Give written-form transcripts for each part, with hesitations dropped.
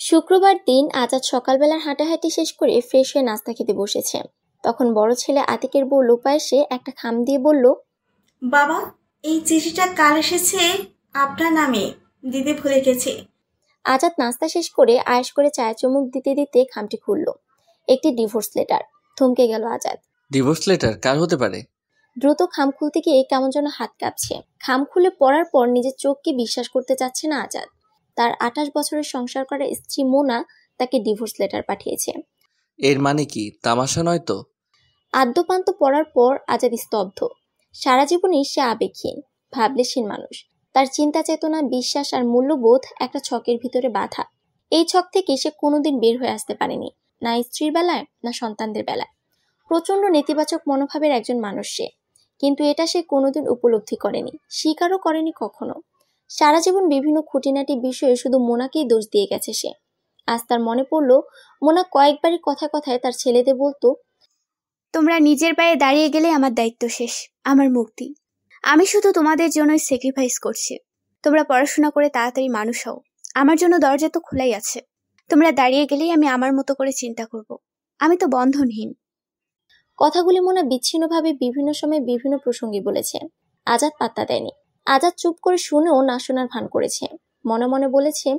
শুক্রবার দিন আজাদ সকালবেলার হাঁটাহাঁটি শেষ করে ফ্রেশ হয়ে নাস্তা খেতে বসেছে। তখন বড় ছেলে আতিকের বউ লোপা এসে একটা খাম দিয়ে বলল, বাবা, এই চিঠিটা কাল এসেছে আপনার নামে, দিদি ভুলে গেছে। আজাদ নাস্তা শেষ করে আয়েশ করে চায়ে চুমুক দিতে দিতে খামটি খুলল। একটি ডিভোর্স লেটার। থমকে গেল আজাদ। ডিভোর্স লেটার কার হতে পারে? দ্রুত খাম খুলতে গিয়ে কেমন যেন হাত কাঁপছে। খাম খুলে পড়ার পর নিজের চোখকে বিশ্বাস করতে চাচ্ছে না আজাদ। তার 28 বছরের সংসার করা স্ত্রী মোনা তাকে ডিভোর্স লেটার পাঠিয়েছে। এর মানে কি তামাশা নয় তো? আদ্যপান্ত পড়ার পর আজাদ স্তব্ধ। সারা জীবনই সে আবেগহীন, ভাবলেশীন মানুষ। তার চিন্তা চেতনা, বিশ্বাস আর মূল্যবোধ একটা ছকের ভিতরে বাঁধা। এই ছক থেকে সে কোনোদিন বের হয়ে আসতে পারেনি, না স্ত্রীর বেলায় না সন্তানদের বেলায়। প্রচন্ড নেতিবাচক মনোভাবের একজন মানুষ সে, কিন্তু এটা সে কোনোদিন উপলব্ধি করেনি, স্বীকারও করেনি কখনো। সারা জীবন বিভিন্ন খুঁটিনাটি বিষয়ে শুধু মোনাকেই দোষ দিয়ে গেছে সে। আজ তার মনে পড়ল, মোনা কয়েকবারই কথায় কথায় তার ছেলেদের বলতো, তোমরা নিজের পায়ে দাঁড়িয়ে গেলে আমার দায়িত্ব শেষ, আমার মুক্তি। আমি শুধু তোমাদের জন্যই স্যাক্রিফাইস করছি। তোমরা পড়াশোনা করে তাড়াতাড়ি মানুষ হও, আমার জন্য দরজা তো খোলাই আছে। তোমরা দাঁড়িয়ে গেলেই আমি আমার মতো করে চিন্তা করব। আমি তো বন্ধনহীন। কথাগুলি মোনা বিচ্ছিন্নভাবে বিভিন্ন সময় বিভিন্ন প্রসঙ্গে বলেছে। আজাদ পাত্তা দেয়নি। আজাদ চুপ করে শুনেও না শোনার ভান করেছে। মনে মনে বলেছে,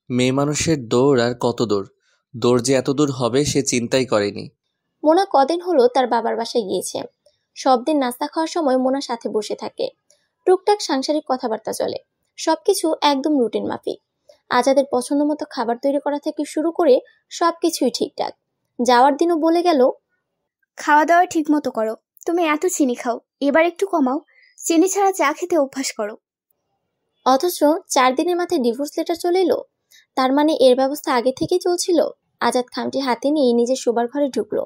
মেয়ে মানুষের দৌড় আর কত দূর, দৌড় যে এত দূর হবে সে চিন্তাই করেনি। মোনা কদিন হলো তার বাবার বাসায় গিয়েছে। সব দিন নাস্তা খাওয়ার সময় মোনার সাথে বসে থাকে। টুকটাক সাংসারিক কথাবার্তা চলে। সবকিছু একদম রুটিন মাফিক। আজাদের পছন্দ মতো খাবার তৈরি করা থেকে শুরু করে সবকিছুই ঠিকঠাক। যাওয়ার দিনও বলে গেল, খাওয়া দাওয়া ঠিক মতো করো। তুমি এত চিনি খাও, এবার একটু কমাও। চিনি ছাড়া চা খেতে অভ্যাস করো। অথচ 4 দিনের মাথায় ডিভোর্স লেটার চলে এলো। তার মানে এর ব্যবস্থা আগে থেকেই চলছিল। আজাদ খামটি হাতে নিয়ে নিজের শোবার ঘরে ঢুকলো।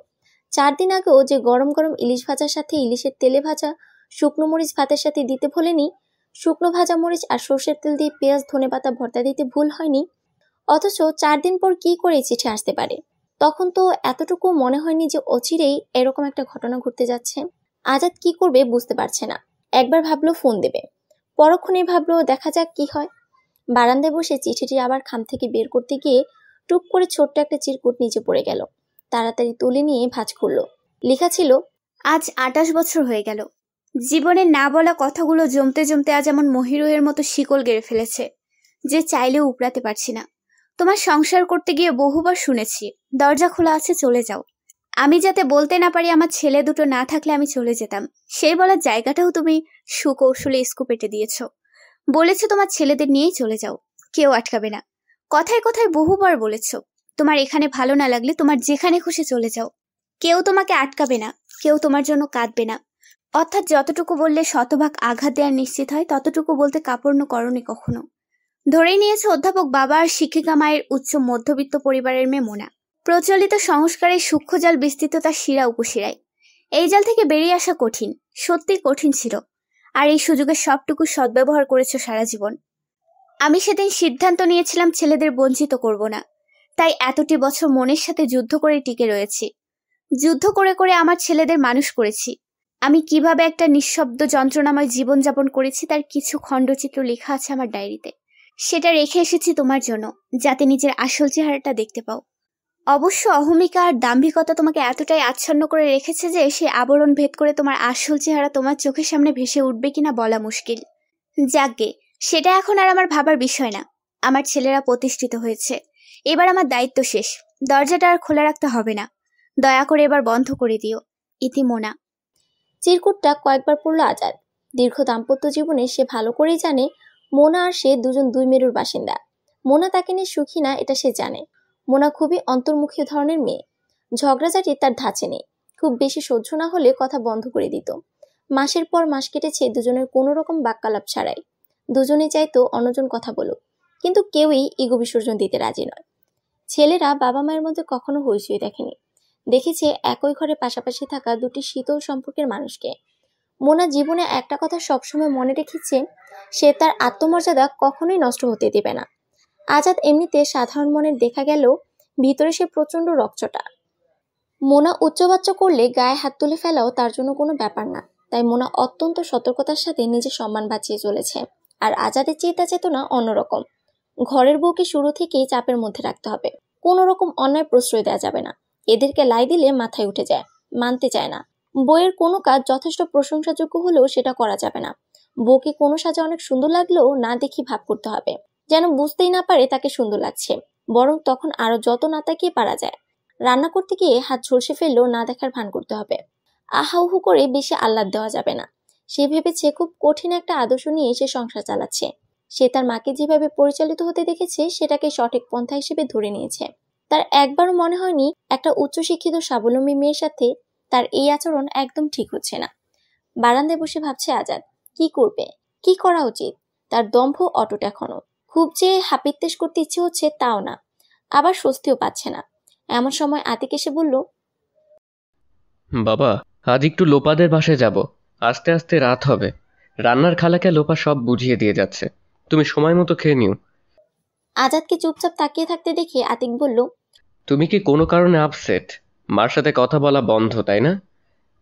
4 দিন আগেও যে গরম গরম ইলিশ ভাজার সাথে ইলিশের তেলে ভাজা শুকনো মরিচ ভাতের সাথে দিতে ভোলেনি, শুকনো ভাজা মরিচ আর সর্ষের তেল দিয়ে পেঁয়াজ ধনেপাতা ভর্তা দিতে ভুল হয়নি। অথচ 4 দিন পর কি করে এই চিঠি আসতে পারে? তখন তো এতটুকু মনে হয়নি যে অচিরেই এরকম একটা ঘটনা ঘটতে যাচ্ছে। আজাদ কি করবে বুঝতে পারছে না। একবার ভাবলো ফোন দেবে, পরক্ষণে ভাবলো দেখা যাক কি হয়। বারান্দায় বসে চিঠিটি আবার খাম থেকে বের করতে গিয়ে টুক করে ছোট্ট একটা চিরকুট নিচে পড়ে গেল। তাড়াতাড়ি তুলে নিয়ে ভাঁজ খুললো। লেখা ছিল, আজ 28 বছর হয়ে গেল। জীবনের না বলা কথাগুলো জমতে জমতে আজ এমন মহিরুহের মতো শিকল গেড়ে ফেলেছে যে চাইলেও উপড়াতে পারছি না। তোমার সংসার করতে গিয়ে বহুবার শুনেছি, দরজা খোলা আছে, চলে যাও। আমি যাতে বলতে না পারি আমার ছেলে দুটো না থাকলে আমি চলে যেতাম, সেই বলার জায়গাটাও তুমি সুকৌশলে স্কুপ পেটে দিয়েছ। বলেছো তোমার ছেলেদের নিয়েই চলে যাও, কেউ আটকাবে না। কথায় কথায় বহুবার বলেছ তোমার এখানে ভালো না লাগলে তোমার যেখানে খুশি চলে যাও, কেউ তোমাকে আটকাবে না, কেউ তোমার জন্য কাঁদবে না। অর্থাৎ যতটুকু বললে শতভাগ আঘাত দেওয়ার নিশ্চিত হয়, ততটুকু বলতে কাপড় করনি কখনো। ধরেই নিয়েছে অধ্যাপক বাবা আর শিক্ষিকা মায়ের উচ্চ মধ্যবিত্ত পরিবারের মেয়ে মোনা। প্রচলিত সংস্কারের সূক্ষ্ম জাল বিস্তৃত তার শিরা উপশিরায়। এই জাল থেকে বেরিয়ে আসা কঠিন, সত্যি কঠিন ছিল। আর এই সুযোগের সবটুকু সদ্ব্যবহার করেছো সারা জীবন। আমি সেদিন সিদ্ধান্ত নিয়েছিলাম ছেলেদের বঞ্চিত করব না, তাই এতটি বছর মনের সাথে যুদ্ধ করে টিকে রয়েছি। যুদ্ধ করে করে আমার ছেলেদের মানুষ করেছি। আমি কিভাবে একটা নিঃশব্দ যন্ত্রণাময় জীবনযাপন করেছি তার কিছু খণ্ডচিত্র লেখা আছে আমার ডায়েরিতে। সেটা রেখে এসেছি তোমার জন্য, যাতে নিজের আসল চেহারাটা দেখতে পাও। অবশ্য অহমিকা আর দাম্ভিকতা তোমাকে এতটাই আচ্ছন্ন করে রেখেছে যে সে আবরণ ভেদ করে তোমার আসল চেহারা তোমার চোখের সামনে ভেসে উঠবে কিনা বলা মুশকিল। যাকগে, সেটা এখন আর আমার ভাবার বিষয় না। আমার ছেলেরা প্রতিষ্ঠিত হয়েছে, এবার আমার দায়িত্ব শেষ। দরজাটা আর খোলা রাখতে হবে না, দয়া করে এবার বন্ধ করে দিও। ইতি মোনা। চিরকুটটা কয়েকবার পড়ল আজাদ। দীর্ঘ দাম্পত্য জীবনে সে ভালো করেই জানে মোনা আর সে দুজন দুই মেরুর বাসিন্দা। মোনা তাকে নিয়ে সুখী না এটা সে জানে। মোনা খুবই অন্তর্মুখী ধরনের মেয়ে। ঝগড়াঝাটি তার ধাঁচে নেই। খুব বেশি সহ্য না হলে কথা বন্ধ করে দিত। মাসের পর মাস কেটেছে দুজনের কোনো রকম বাক্যালাপ ছাড়াই। দুজনে চাইতো অন্যজন কথা বলুক, কিন্তু কেউই ইগো বিসর্জন দিতে রাজি নয়। ছেলেরা বাবা মায়ের মধ্যে কখনো হইচই দেখেনি। দেখেছে একই ঘরে পাশাপাশি থাকা দুটি শীতল সম্পর্কের মানুষকে। মোনা জীবনে একটা কথা সবসময় মনে রেখেছে, সে তার আত্মমর্যাদা কখনোই নষ্ট হতে দেবে না। আজাদ এমনিতে সাধারণ মনের দেখা গেলেও ভিতরে সে প্রচন্ড রকচটা। মোনা উচ্চবাচ্য করলে গায়ে হাত তুলে ফেলাও তার জন্য কোনো ব্যাপার না। তাই মোনা অত্যন্ত সতর্কতার সাথে নিজের সম্মান বাঁচিয়ে চলেছে। আর আজাদের চিন্তা চেতনা অন্যরকম। ঘরের বউকে শুরু থেকেই চাপের মধ্যে রাখতে হবে, কোনো রকম অন্যায় প্রশ্রয় দেওয়া যাবে না। এদেরকে লাই দিলে মাথায় উঠে যায়, মানতে চায় না। বউয়ের কোনো কাজ যথেষ্ট প্রশংসাযোগ্য হলেও সেটা করা যাবে না। বউকে কোনো সাজে অনেক সুন্দর লাগলেও না দেখি ভাব করতে হবে, যেন বুঝতেই না পারে তাকে সুন্দর লাগছে, বরং তখন আরো যত না তাকিয়ে পারা যায়। রান্না করতে গিয়ে হাত ঝলসে ফেললেও না দেখার ভান করতে হবে। আহাউহু করে বেশি আহ্লাদ দেওয়া যাবে না। সে ভেবেছে খুব কঠিন একটা আদর্শ নিয়ে সে সংসার চালাচ্ছে। সে তার মাকে যেভাবে পরিচালিত হতে দেখেছে সেটাকে সঠিক পন্থা হিসেবে ধরে নিয়েছে। তার একবারও মনে হয়নি একটা উচ্চশিক্ষিত স্বাবলম্বী মেয়ের সাথে তার এই আচরণ একদম ঠিক হচ্ছে না। বারান্দায় বসে ভাবছে আজাদ কি করবে, কি করা উচিত। তার দম্ভ অটুট এখনো। খুব যে হাপিত্তেশ করতে ইচ্ছে হচ্ছে তাও না, আবার স্বস্তিও পাচ্ছে না। এমন সময় আতিক এসে বলল, বাবা, আজ একটু লোপাদের বাসায় যাব। আস্তে আস্তে রাত হবে। রান্নার খালাকে লোপা সব বুঝিয়ে দিয়ে যাচ্ছে। তুমি সময় মতো খেয়ে নিও। আজাদকে চুপচাপ তাকিয়ে থাকতে দেখে আতিক বলল, তুমি কি কোনো কারণে আপসেট? মার সাথে কথা বলা বন্ধ, তাই না?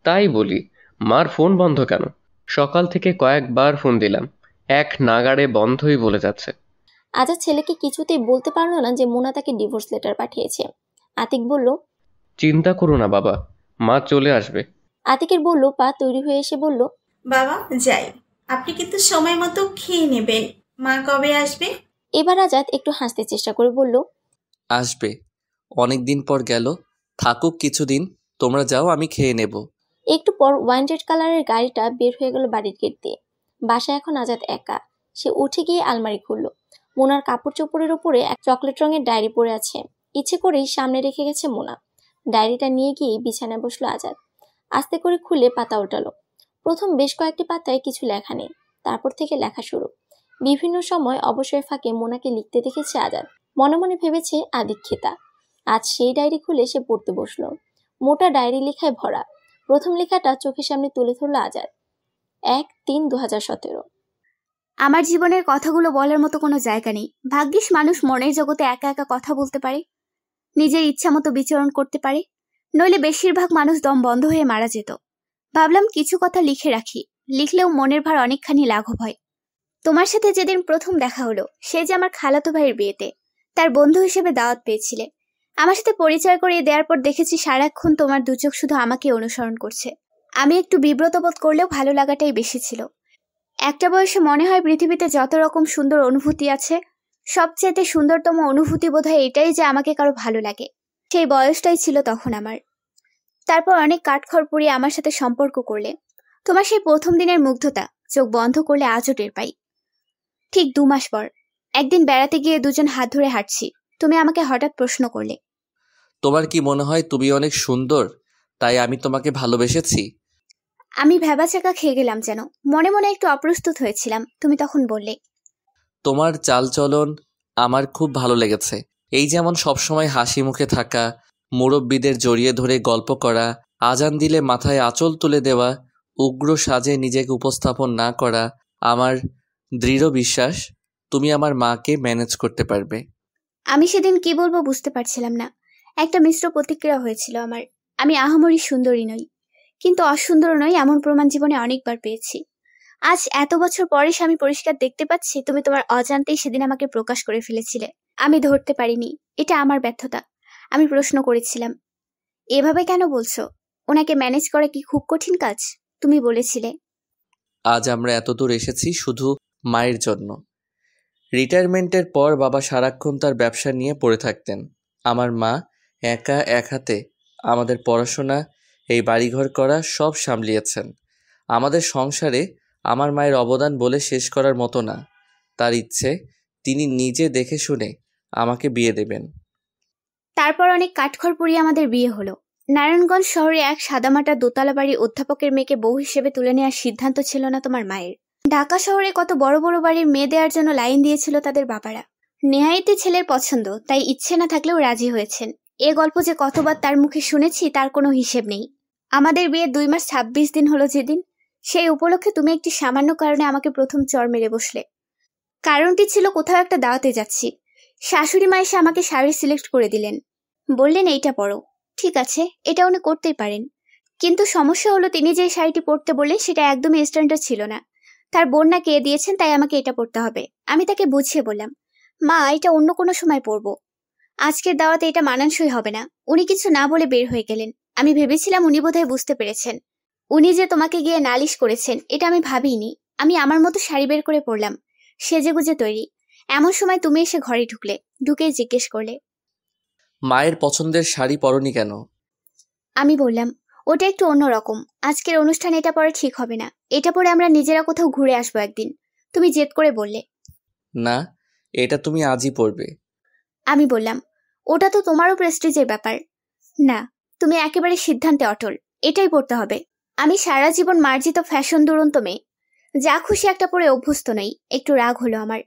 তাই বলি, মার ফোন বন্ধ কেন? সকাল থেকে কয়েকবার ফোন দিলাম, এক নাগাড়ে বন্ধই বলে যাচ্ছে। আজাদ ছেলেকে কিছুতেই বলতে পারল না যে মোনা তাকে ডিভোর্স লেটার পাঠিয়েছে। আতিক বলল, চিন্তা করো না বাবা, মা চলে আসবে। আতিকের বলল পা তৈরি হয়ে এসে বলল, বাবা যাই, আপনি কিন্তু সময় মতো খেয়ে নেবেন। মা কবে আসবে? এবার আজাদ একটু হাসতে চেষ্টা করে বলল, আসবে, অনেক দিন পর গেল, থাকুক কিছুদিন। তোমরা যাও, আমি খেয়ে নেব। একটু পর ওয়াইন রেড কালারের গাড়িটা বের হয়ে গেল বাড়ির গেট দিয়ে। বাসায় এখন আজাদ একা। সে উঠে গিয়ে আলমারি খুলল। মোনার কাপড় চোপড়ের উপরে এক চকলেট রঙের ডায়েরি পড়ে আছে। ইচ্ছে করেই সামনে রেখে গেছে মোনা। ডায়েরিটা নিয়ে গিয়ে বিছানায় বসলো আজাদ। আস্তে করে খুলে পাতা উল্টালো। প্রথম বেশ কয়েকটি পাতায় কিছু লেখা নেই, তারপর থেকে লেখা শুরু। বিভিন্ন সময় অবসরের ফাঁকে মোনাকে লিখতে দেখেছে আজাদ। মনে মনে ভেবেছে আদিক্ষেতা। আজ সেই ডায়েরি খুলে সে পড়তে বসলো। মোটা ডায়েরি লেখায় ভরা। প্রথম লেখাটা চোখের সামনে তুলে ধরল আজাদ। 1-3-2017। আমার জীবনের কথাগুলো বলার মতো কোনো জায়গা নেই। ভাগ্যিস মানুষ মনের জগতে একা একা কথা বলতে পারে, নিজের ইচ্ছা মতো বিচরণ করতে পারে, নইলে বেশিরভাগ মানুষ দম বন্ধ হয়ে মারা যেত। ভাবলাম কিছু কথা লিখে রাখি, লিখলেও মনের ভার অনেকখানি লাঘব হয়। তোমার সাথে যেদিন প্রথম দেখা হলো সে যে আমার খালাতো ভাইয়ের বিয়েতে, তার বন্ধু হিসেবে দাওয়াত পেয়েছিলে। আমার সাথে পরিচয় করিয়ে দেওয়ার পর দেখেছি সারাক্ষণ তোমার দু চোখ শুধু আমাকে অনুসরণ করছে। আমি একটু বিব্রত বোধ করলেও ভালো লাগাটাই বেশি ছিল। একটা বয়সে মনে হয় পৃথিবীতে যত রকম সুন্দর অনুভূতি আছে, সবচেয়ে সুন্দরতম অনুভূতি বোধহয় এটাই যে আমাকে কারো ভালো লাগে। সেই বয়সটাই ছিল তখন আমার। তারপর অনেক কাঠখড় পুড়িয়ে আমার সাথে সম্পর্ক করলে। তোমার সেই প্রথম দিনের মুগ্ধতা চোখ বন্ধ করলে আজও টের পাই। ঠিক 2 মাস পর একদিন বেড়াতে গিয়ে দুজন হাত ধরে হাঁটছি, তুমি আমাকে হঠাৎ প্রশ্ন করলে, তোমার কি মনে হয় তুমি অনেক সুন্দর, তাই আমি তোমাকে ভালোবেসেছি? আমি ভ্যাবাচাকা খেয়ে গেলাম যেন। মনে মনে একটু অপ্রস্তুত হয়েছিলাম। তুমি তখন বললে, তোমার চালচলন আমার খুব ভালো লেগেছে। এই যেমন সবসময় হাসি মুখে থাকা, মুরব্বীদের জড়িয়ে ধরে গল্প করা, আজান দিলে মাথায় আঁচল তুলে দেওয়া, উগ্র সাজে নিজেকে উপস্থাপন না করা। আমার দৃঢ় বিশ্বাস তুমি আমার মাকে ম্যানেজ করতে পারবে। আমি সেদিন কি বলবো বুঝতে পারছিলাম না। একটা মিশ্র প্রতিক্রিয়া হয়েছিল আমার। আমি আহামরি সুন্দরী নই, কিন্তু অসুন্দর নই এমন প্রমাণ জীবনে অনেকবার পেয়েছি। আজ এত বছর পরে আমি পরিষ্কার দেখতে পাচ্ছি তুমি তোমার অজান্তেই সেদিন আমাকে প্রকাশ করে ফেলেছিলে। আমি ধরতে পারিনি, এটা আমার ব্যর্থতা। আমি প্রশ্ন করেছিলাম, এভাবে কেন বলছো? ওনাকে ম্যানেজ করা কি খুব কঠিন কাজ? তুমি বলেছিলে, আজ আমরা এত দূর এসেছি শুধু মায়ের জন্য। রিটায়ারমেন্টের পর বাবা সারাক্ষণ তার ব্যবসা নিয়ে পড়ে থাকতেন। আমার মা একা এক হাতে আমাদের পড়াশোনা, এই বাড়িঘর করা সব সামলিয়েছেন। আমাদের সংসারে আমার মায়ের অবদান বলে শেষ করার মতো না। তার ইচ্ছে তিনি নিজে দেখে শুনে আমাকে বিয়ে দেবেন। তারপর অনেক কাঠখড় পুড়িয়ে আমাদের বিয়ে হলো। নারায়ণগঞ্জ শহরে এক সাদামাটা দোতলা বাড়ি অধ্যাপকের মেয়েকে বউ হিসেবে তুলে নেওয়ার সিদ্ধান্ত ছিল না তোমার মায়ের। ঢাকা শহরে কত বড় বড় বাড়ির মেয়ে দেওয়ার জন্য লাইন দিয়েছিল তাদের বাবারা। নেহায়েতই ছেলের পছন্দ, তাই ইচ্ছে না থাকলেও রাজি হয়েছেন। এ গল্প যে কতবার তার মুখে শুনেছি তার কোনো হিসেব নেই। আমাদের বিয়ে 2 মাস 26 দিন হলো যেদিন, সেই উপলক্ষে তুমি একটি সামান্য কারণে আমাকে প্রথম চড় মেরে বসলে। কারণটি ছিল কোথাও একটা দাওয়াতে যাচ্ছি। শাশুড়ি মা এসে আমাকে শাড়ি সিলেক্ট করে দিলেন, বললেন এইটা পরো। ঠিক আছে, এটা উনি করতেই পারেন, কিন্তু সমস্যা হলো তিনি যে শাড়িটি পরতে বললেন সেটা একদমই স্ট্যান্ডার্ড ছিল না। তার বোন না কে দিয়েছেন, তাই আমাকে এটা পরতে হবে। আমি তাকে বুঝিয়ে বললাম, মা, এটা অন্য কোনো সময় পড়বো। আজকের দাওয়াতে এটা মানানসই হবে না। উনি কিছু না বলে বের হয়ে গেলেন। আমি ভেবেছিলাম উনি বোধহয় বুঝতে পেরেছেন। উনি যে তোমাকে গিয়ে নালিশ করেছেন এটা আমি ভাবিনি। আমি আমার মতো শাড়ি বের করে পড়লাম, সেজেগুজে তৈরি। এমন সময় তুমি এসে ঘরে ঢুকলে, ঢুকেই জিজ্ঞেস করলে। মায়ের পছন্দের শাড়ি পরনি কেন? আমি বললাম, ওটা একটু অন্যরকম। আজকের অনুষ্ঠানে এটা পরে ঠিক হবে না। এটা পরে আমরা নিজেরা কোথাও ঘুরে আসবো একদিন। তুমি জেদ করে বললে। না, এটা তুমি আজই পরবে। আমি বললাম, ওটা তো তোমারও প্রেস্টিজের ব্যাপার। না, তুমি একেবারে সিদ্ধান্তে অটল, এটাই পড়তে হবে। আমি সারা জীবন মার্জিত ফ্যাশন দুরন্ত মেয়ে, যা খুশি একটা পরে অভ্যস্ত নই। একটু রাগ হলো আমার।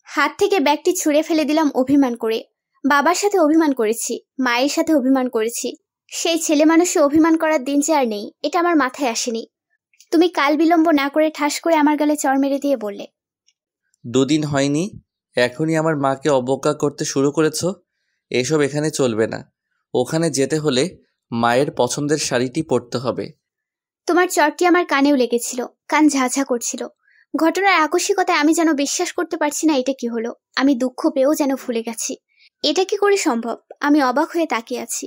হাত থেকে ব্যাগটি ছুঁড়ে ফেলে দিলাম অভিমান করে। বাবার সাথে অভিমান করেছি, মায়ের সাথে অভিমান করেছি। সেই ছেলে মানুষে অভিমান করার দিন যে আর নেই, এটা আমার মাথায় আসেনি। তুমি কাল বিলম্ব না করে ঠাস করে আমার গালে চড় মেরে দিয়ে বললে। 2 দিন হয়নি, এখনই আমার মাকে অবজ্ঞা করতে শুরু করেছো? এসব এখানে চলবে না। ওখানে যেতে হলে মায়ের পছন্দের শাড়িটি পরতে হবে। তোমার চটটি আমার কানেও লেগেছিল, কান ঝাঝা করছিল। ঘটনার আকস্মিকতায় আমি যেন বিশ্বাস করতে পারছি না এটা কি হলো। আমি দুঃখ পেয়েও যেন ভুলে গেছি। এটা কি করে সম্ভব? আমি অবাক হয়ে তাকিয়ে আছি।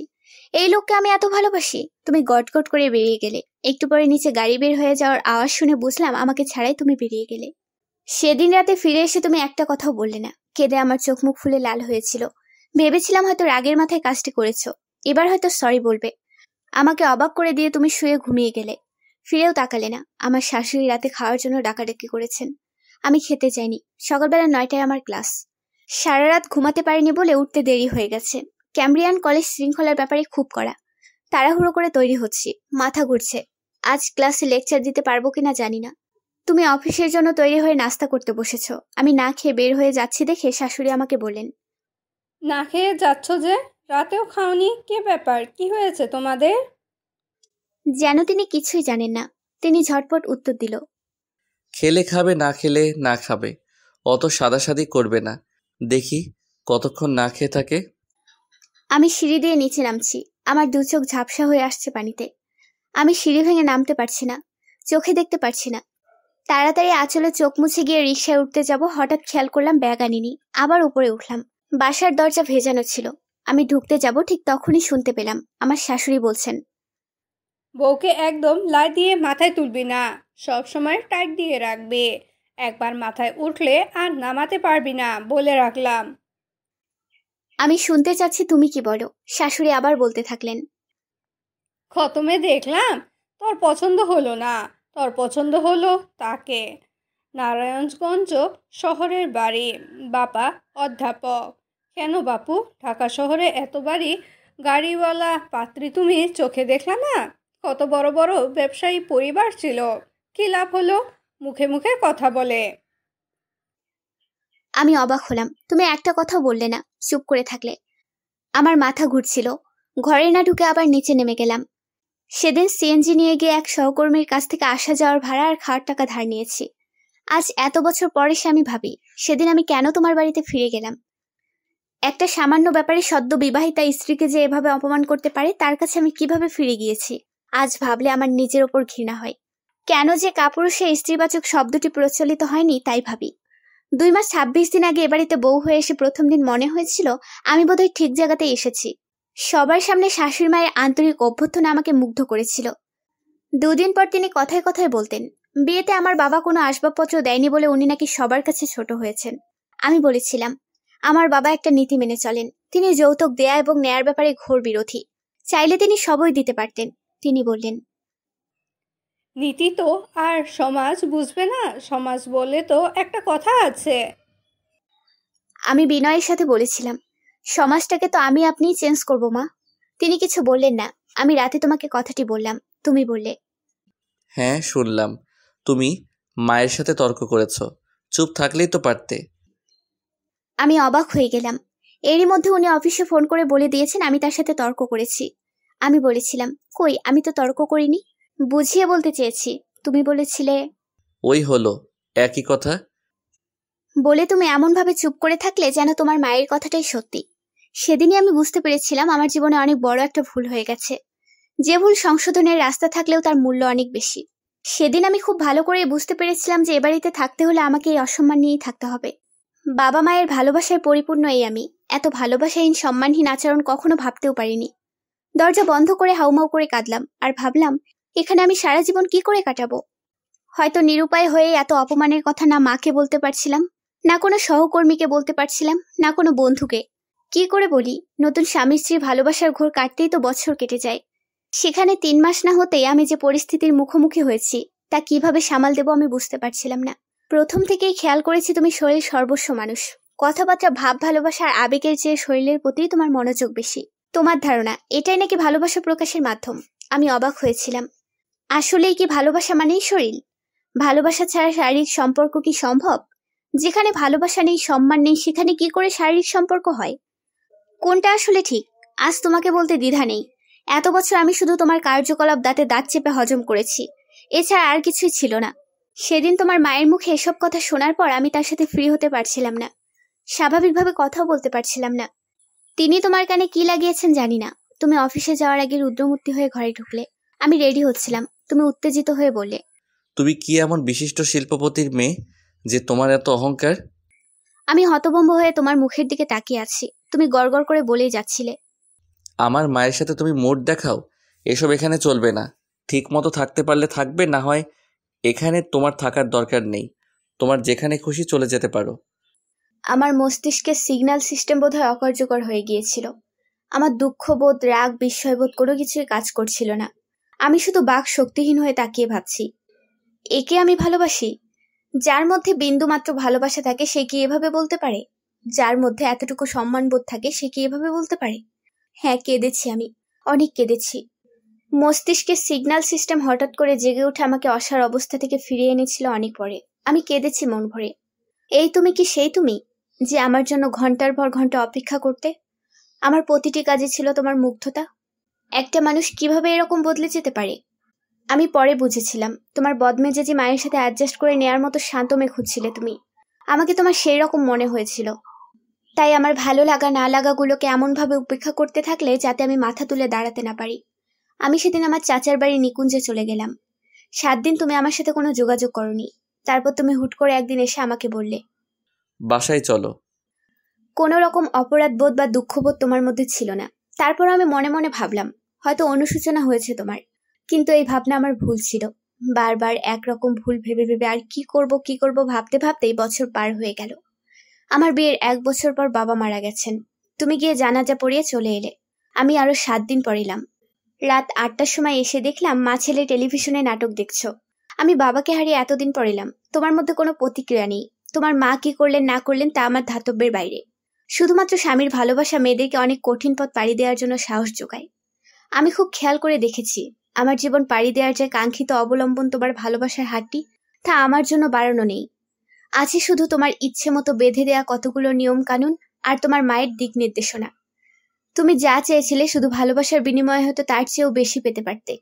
এই লোককে আমি এত ভালোবাসি? তুমি গটগট করে বেরিয়ে গেলে। একটু পরে নিচে গাড়ি বের হয়ে যাওয়ার আওয়াজ শুনে বুঝলাম আমাকে ছাড়াই তুমি বেরিয়ে গেলে। সেদিন রাতে ফিরে এসে তুমি একটা কথাও বললে না। কেঁদে আমার চোখ মুখ ফুলে লাল হয়েছিল। ভেবেছিলাম হয়তো রাগের মাথায় কাজটি করেছো, এবার হয়তো সরি বলবে। আমাকে অবাক করে দিয়ে তুমি শুয়ে ঘুমিয়ে গেলে। ফিরেও তাকালে না। আমার শাশুড়ি রাতে খাওয়ার জন্য ডাকাডাকি করেছেন। আমি খেতে চাইনি। সকালবেলা 9টায় আমার ক্লাস। সারা রাত ঘুমাতে পারিনি বলে উঠতে দেরি হয়ে গেছে। ক্যাম্ব্রিয়ান কলেজ শৃঙ্খলার ব্যাপারে খুব কড়া। তাড়াহুড়ো করে তৈরি হচ্ছি, মাথা ঘুরছে। আজ ক্লাসে লেকচার দিতে পারবো কিনা জানি না। তুমি অফিসের জন্য তৈরি হয়ে নাস্তা করতে বসেছ। আমি না খেয়ে বের হয়ে যাচ্ছি দেখে শাশুড়ি আমাকে বললেন, না খেয়ে যাচ্ছ যে? রাতেও খাওনি? কি ব্যাপার, কি হয়েছে তোমাদের? যেন তিনি কিছুই জানেন না। তিনি ঝটপট উত্তর দিল, খেলে খাবে, না খেলে না খাবে। অত সাদাসাদি করবে না। দেখি কতক্ষণ না খেয়ে থাকে। আমি সিঁড়ি দিয়ে নিচে নামছি। আমার দু চোখ ঝাপসা হয়ে আসছে পানিতে। আমি সিঁড়ি ভেঙে নামতে পারছি না, চোখে দেখতে পারছি না। তাড়াতাড়ি আঁচলে চোখ মুছে গিয়ে রিকশায় উঠতে যাব, হঠাৎ খেয়াল করলাম ব্যাগ আনিনি। আবার উপরে উঠলাম। বাসার দরজা ভেজানো ছিল। আমি ঢুকতে যাব, ঠিক তখনই শুনতে পেলাম আমার শাশুড়ি বলছেন, বউকে একদম লাই দিয়ে মাথায় তুলবি না, সব সময় টাইট দিয়ে রাখবে। একবার মাথায় উঠলে আর নামাতে পারবি না, বলে রাখলাম। আমি শুনতে চাচ্ছি তুমি কি বলো। শাশুড়ি আবার বলতে থাকলেন, খতমে দেখলাম তোর পছন্দ হলো না, তোর পছন্দ হলো তাকে। নারায়ণগঞ্জ শহরের বাড়ি, বাবা অধ্যাপক। কেন বাপু, ঢাকা শহরে এত বাড়ি, গাড়িওয়ালা পাত্রী তুমি চোখে দেখলা না? কত বড় বড় ব্যবসায়ী পরিবার ছিল, কি লাভ হলো? মুখে মুখে কথা বলে। আমি অবাক হলাম। তুমি একটা কথাও বললে না, চুপ করে থাকলে। আমার মাথা ঘুরছিল। ঘরে না ঢুকে আবার নিচে নেমে গেলাম। সেদিন সিএনজি নিয়ে গিয়ে এক সহকর্মীর কাছ থেকে আসা যাওয়ার ভাড়া আর খাওয়ার টাকা ধার নিয়েছি। আজ এত বছর পরে সে আমি ভাবি, সেদিন আমি কেন তোমার বাড়িতে ফিরে গেলাম। একটা সামান্য ব্যাপারে সদ্য বিবাহিতা স্ত্রীকে যে এভাবে অপমান করতে পারে, তার কাছে আমি কিভাবে ফিরে গিয়েছি। আজ ভাবলে আমার নিজের ওপর ঘৃণা হয়। কেন যে কাপুরুষে স্ত্রীবাচক শব্দটি প্রচলিত হয়নি তাই ভাবি। 2 মাস 26 দিন আগে এ বাড়িতে বউ হয়ে এসে প্রথম দিন মনে হয়েছিল আমি বোধহয় ঠিক জায়গাতেই এসেছি। সবার সামনে শাশুড়ি মায়ের আন্তরিক অভ্যর্থনা আমাকে মুগ্ধ করেছিল। 2 দিন পর তিনি কথায় কথায় বলতেন, বিয়েতে আমার বাবা কোনো আসবাবপত্র দেয়নি বলে উনি নাকি সবার কাছে ছোট হয়েছেন। আমি বলেছিলাম, আমার বাবা একটা নীতি মেনে চলেন। তিনি যৌতুক দেয়া এবং নেয়ার ব্যাপারে ঘোর বিরোধী। চাইলে তিনি সবই দিতে পারতেন। তিনি বললেন, নীতি তো আর সমাজ বুঝবে না? সমাজ বলে তো একটা কথা আছে। আমি বিনয়ের সাথে বলেছিলাম, সমাজটাকে তো আমি আপনিই চেঞ্জ করবো মা। তিনি কিছু বললেন না। আমি রাতে তোমাকে কথাটি বললাম, তুমি বললে, হ্যাঁ শুনলাম, তুমি মায়ের সাথে তর্ক করেছ। চুপ থাকলেই তো পারতে। আমি অবাক হয়ে গেলাম। এরই মধ্যে উনি অফিসে ফোন করে বলে দিয়েছেন আমি তার সাথে তর্ক করেছি। আমি বলেছিলাম, কই, আমি তো তর্ক করিনি। বুঝিয়ে বলতে চেয়েছি। তুমি বলেছিলে, ওই হলো একই কথা। বলে তুমি এমনভাবে চুপ করে থাকলে যেন তোমার মায়ের কথাটাই সত্যি। সেদিনই আমি বুঝতে পেরেছিলাম আমার জীবনে অনেক বড় একটা ভুল হয়ে গেছে, যে ভুল সংশোধনের রাস্তা থাকলেও তার মূল্য অনেক বেশি। সেদিন আমি খুব ভালো করে বুঝতে পেরেছিলাম যে এ বাড়িতে থাকতে হলে আমাকে এই অসম্মান নিয়েই থাকতে হবে। বাবা মায়ের ভালোবাসায় পরিপূর্ণ এই আমি। এত ভালোবাসাহীন সম্মানহীন আচরণ কখনো ভাবতেও পারিনি। দরজা বন্ধ করে হাউমাউ করে কাঁদলাম আর ভাবলাম এখানে আমি সারা জীবন কি করে কাটাবো। হয়তো নিরুপায় হয়ে এত অপমানের কথা না মাকে বলতে পারছিলাম, না কোনো সহকর্মীকে বলতে পারছিলাম, না কোনো বন্ধুকে। কি করে বলি? নতুন স্বামী স্ত্রীর ভালোবাসার ঘোর কাটতেই তো বছর কেটে যায়। সেখানে 3 মাস না হতেই আমি যে পরিস্থিতির মুখোমুখি হয়েছি তা কিভাবে সামাল দেবো আমি বুঝতে পারছিলাম না। প্রথম থেকেই খেয়াল করেছি তুমি শরীর সর্বস্ব মানুষ। কথাবার্তা, ভাব, ভালোবাসার আবেগের চেয়ে শরীরের প্রতি তোমার মনোযোগ বেশি। তোমার ধারণা এটাই নাকি ভালোবাসা প্রকাশের মাধ্যম? আমি অবাক হয়েছিলাম। আসলেই কি ভালোবাসা মানেই শরীর? ভালোবাসা ছাড়া শারীরিক সম্পর্ক কি সম্ভব? যেখানে ভালোবাসা নেই, সম্মান নেই, সেখানে কি করে শারীরিক সম্পর্ক হয়? কোনটা আসলে ঠিক আজ তোমাকে বলতে দ্বিধা নেই। এত বছর আমি শুধু তোমার কার্যকলাপ দাঁতে দাঁত চেপে হজম করেছি, এছাড়া আর কিছুই ছিল না। সেদিন তোমার মায়ের মুখে এসব কথা শোনার পর আমি তার সাথে ফ্রি হতে পারছিলাম না, স্বাভাবিকভাবে কথাও বলতে পারছিলাম না। তিনি তোমার কানে কি লাগিয়েছেন জানি না। তুমি অফিসে যাওয়ার আগে রুদ্রমূর্তি হয়ে ঘরে ঢুকলে। আমি রেডি হচ্ছিলাম, তুমি উত্তেজিত হয়ে বললে, তুমি কি এমন বিশিষ্ট শিল্পপতির মেয়ে যে তোমার এত অহংকার? আমি হতভম্ব হয়ে তোমার মুখের দিকে তাকিয়ে আছি। তুমি গড়গড় করে বলেই যাচ্ছিলে, আমার মায়ের সাথে তুমি মোট দেখাও? এসব এখানে চলবে না। ঠিক মতো থাকতে পারলে থাকবে, না হয় এখানে তোমার থাকার দরকার নেই। তোমার যেখানে খুশি চলে যেতে পারো। আমার মস্তিষ্কের সিগন্যাল সিস্টেম বোধহয় অকার্যকর হয়ে গিয়েছিল। আমার দুঃখবোধ, রাগ, বিস্ময়বোধ কোনো কিছুই কাজ করছিল না। আমি শুধু বাক শক্তিহীন হয়ে তাকিয়ে ভাবছি, একে আমি ভালোবাসি? যার মধ্যে বিন্দুমাত্র ভালোবাসা থাকে সে কি এভাবে বলতে পারে? যার মধ্যে এতটুকু সম্মানবোধ থাকে সে কি এভাবে বলতে পারে? হ্যাঁ, কেঁদেছি আমি, অনেক কেঁদেছি। মস্তিষ্কের সিগন্যাল সিস্টেম হঠাৎ করে জেগে উঠে আমাকে অসাড় অবস্থা থেকে ফিরিয়ে এনেছিল অনেক পরে। আমি কেঁদেছি মন ভরে। এই তুমি কি সেই তুমি যে আমার জন্য ঘন্টার পর ঘন্টা অপেক্ষা করতে? আমার প্রতিটি কাজে ছিল তোমার মুগ্ধতা। একটা মানুষ কিভাবে এরকম বদলে যেতে পারে? আমি পরে বুঝেছিলাম তোমার বদমেজাজি মায়ের সাথে অ্যাডজাস্ট করে নেয়ার মতো শান্ত মেয়ে খুঁজছিলে তুমি। আমাকে তোমার সেই রকম মনে হয়েছিল। তাই আমার ভালো লাগা না লাগাগুলোকে এমনভাবে উপেক্ষা করতে থাকলে যাতে আমি মাথা তুলে দাঁড়াতে না পারি। আমি সেদিন আমার চাচার বাড়ি নিকুঞ্জে চলে গেলাম। 7 দিন তুমি আমার সাথে কোনো যোগাযোগ করনি। তারপর তুমি হুট করে একদিন এসে আমাকে বললে, বাসায় চলো। কোনো রকম অপরাধ বোধ বা দুঃখবোধ তোমার মধ্যে ছিল না। তারপর আমি মনে মনে ভাবলাম হয়তো অনুশোচনা হয়েছে তোমার, কিন্তু এই ভাবনা আমার ভুল ছিল। বারবার একরকম ভুল ভেবে ভেবে আর কি করব ভাবতে ভাবতেই বছর পার হয়ে গেল। আমার বিয়ের 1 বছর পর বাবা মারা গেছেন। তুমি গিয়ে জানাজা পড়িয়ে চলে এলে। আমি আরো 7 দিন পর এলাম। রাত 8টার সময় এসে দেখলাম মা ছেলে টেলিভিশনে নাটক দেখছো। আমি বাবাকে হারিয়ে এতদিন পর এলাম। তোমার মধ্যে কোনো প্রতিক্রিয়া নেই। তোমার মা কি করলেন না করলেন তা আমার ধাতব্যের বাইরে। শুধুমাত্র স্বামীর ভালোবাসা মেয়েদেরকে অনেক কঠিন পথ পাড়ি দেওয়ার জন্য সাহস যোগায়। আমি খুব খেয়াল করে দেখেছি আমার জীবন পাড়ি দেওয়ার যে কাঙ্ক্ষিত অবলম্বন তোমার ভালোবাসার হাতটি, তা আমার জন্য বাড়ানো নেই। আছে শুধু তোমার ইচ্ছে মতো বেঁধে দেয়া কতগুলো নিয়ম কানুন আর তোমার মায়ের দিক নির্দেশনা। তুমি যা চেয়েছিলে শুধু ভালোবাসার বিনিময়ে হয়তো তার চেয়েও বেশি পেতে পারতে।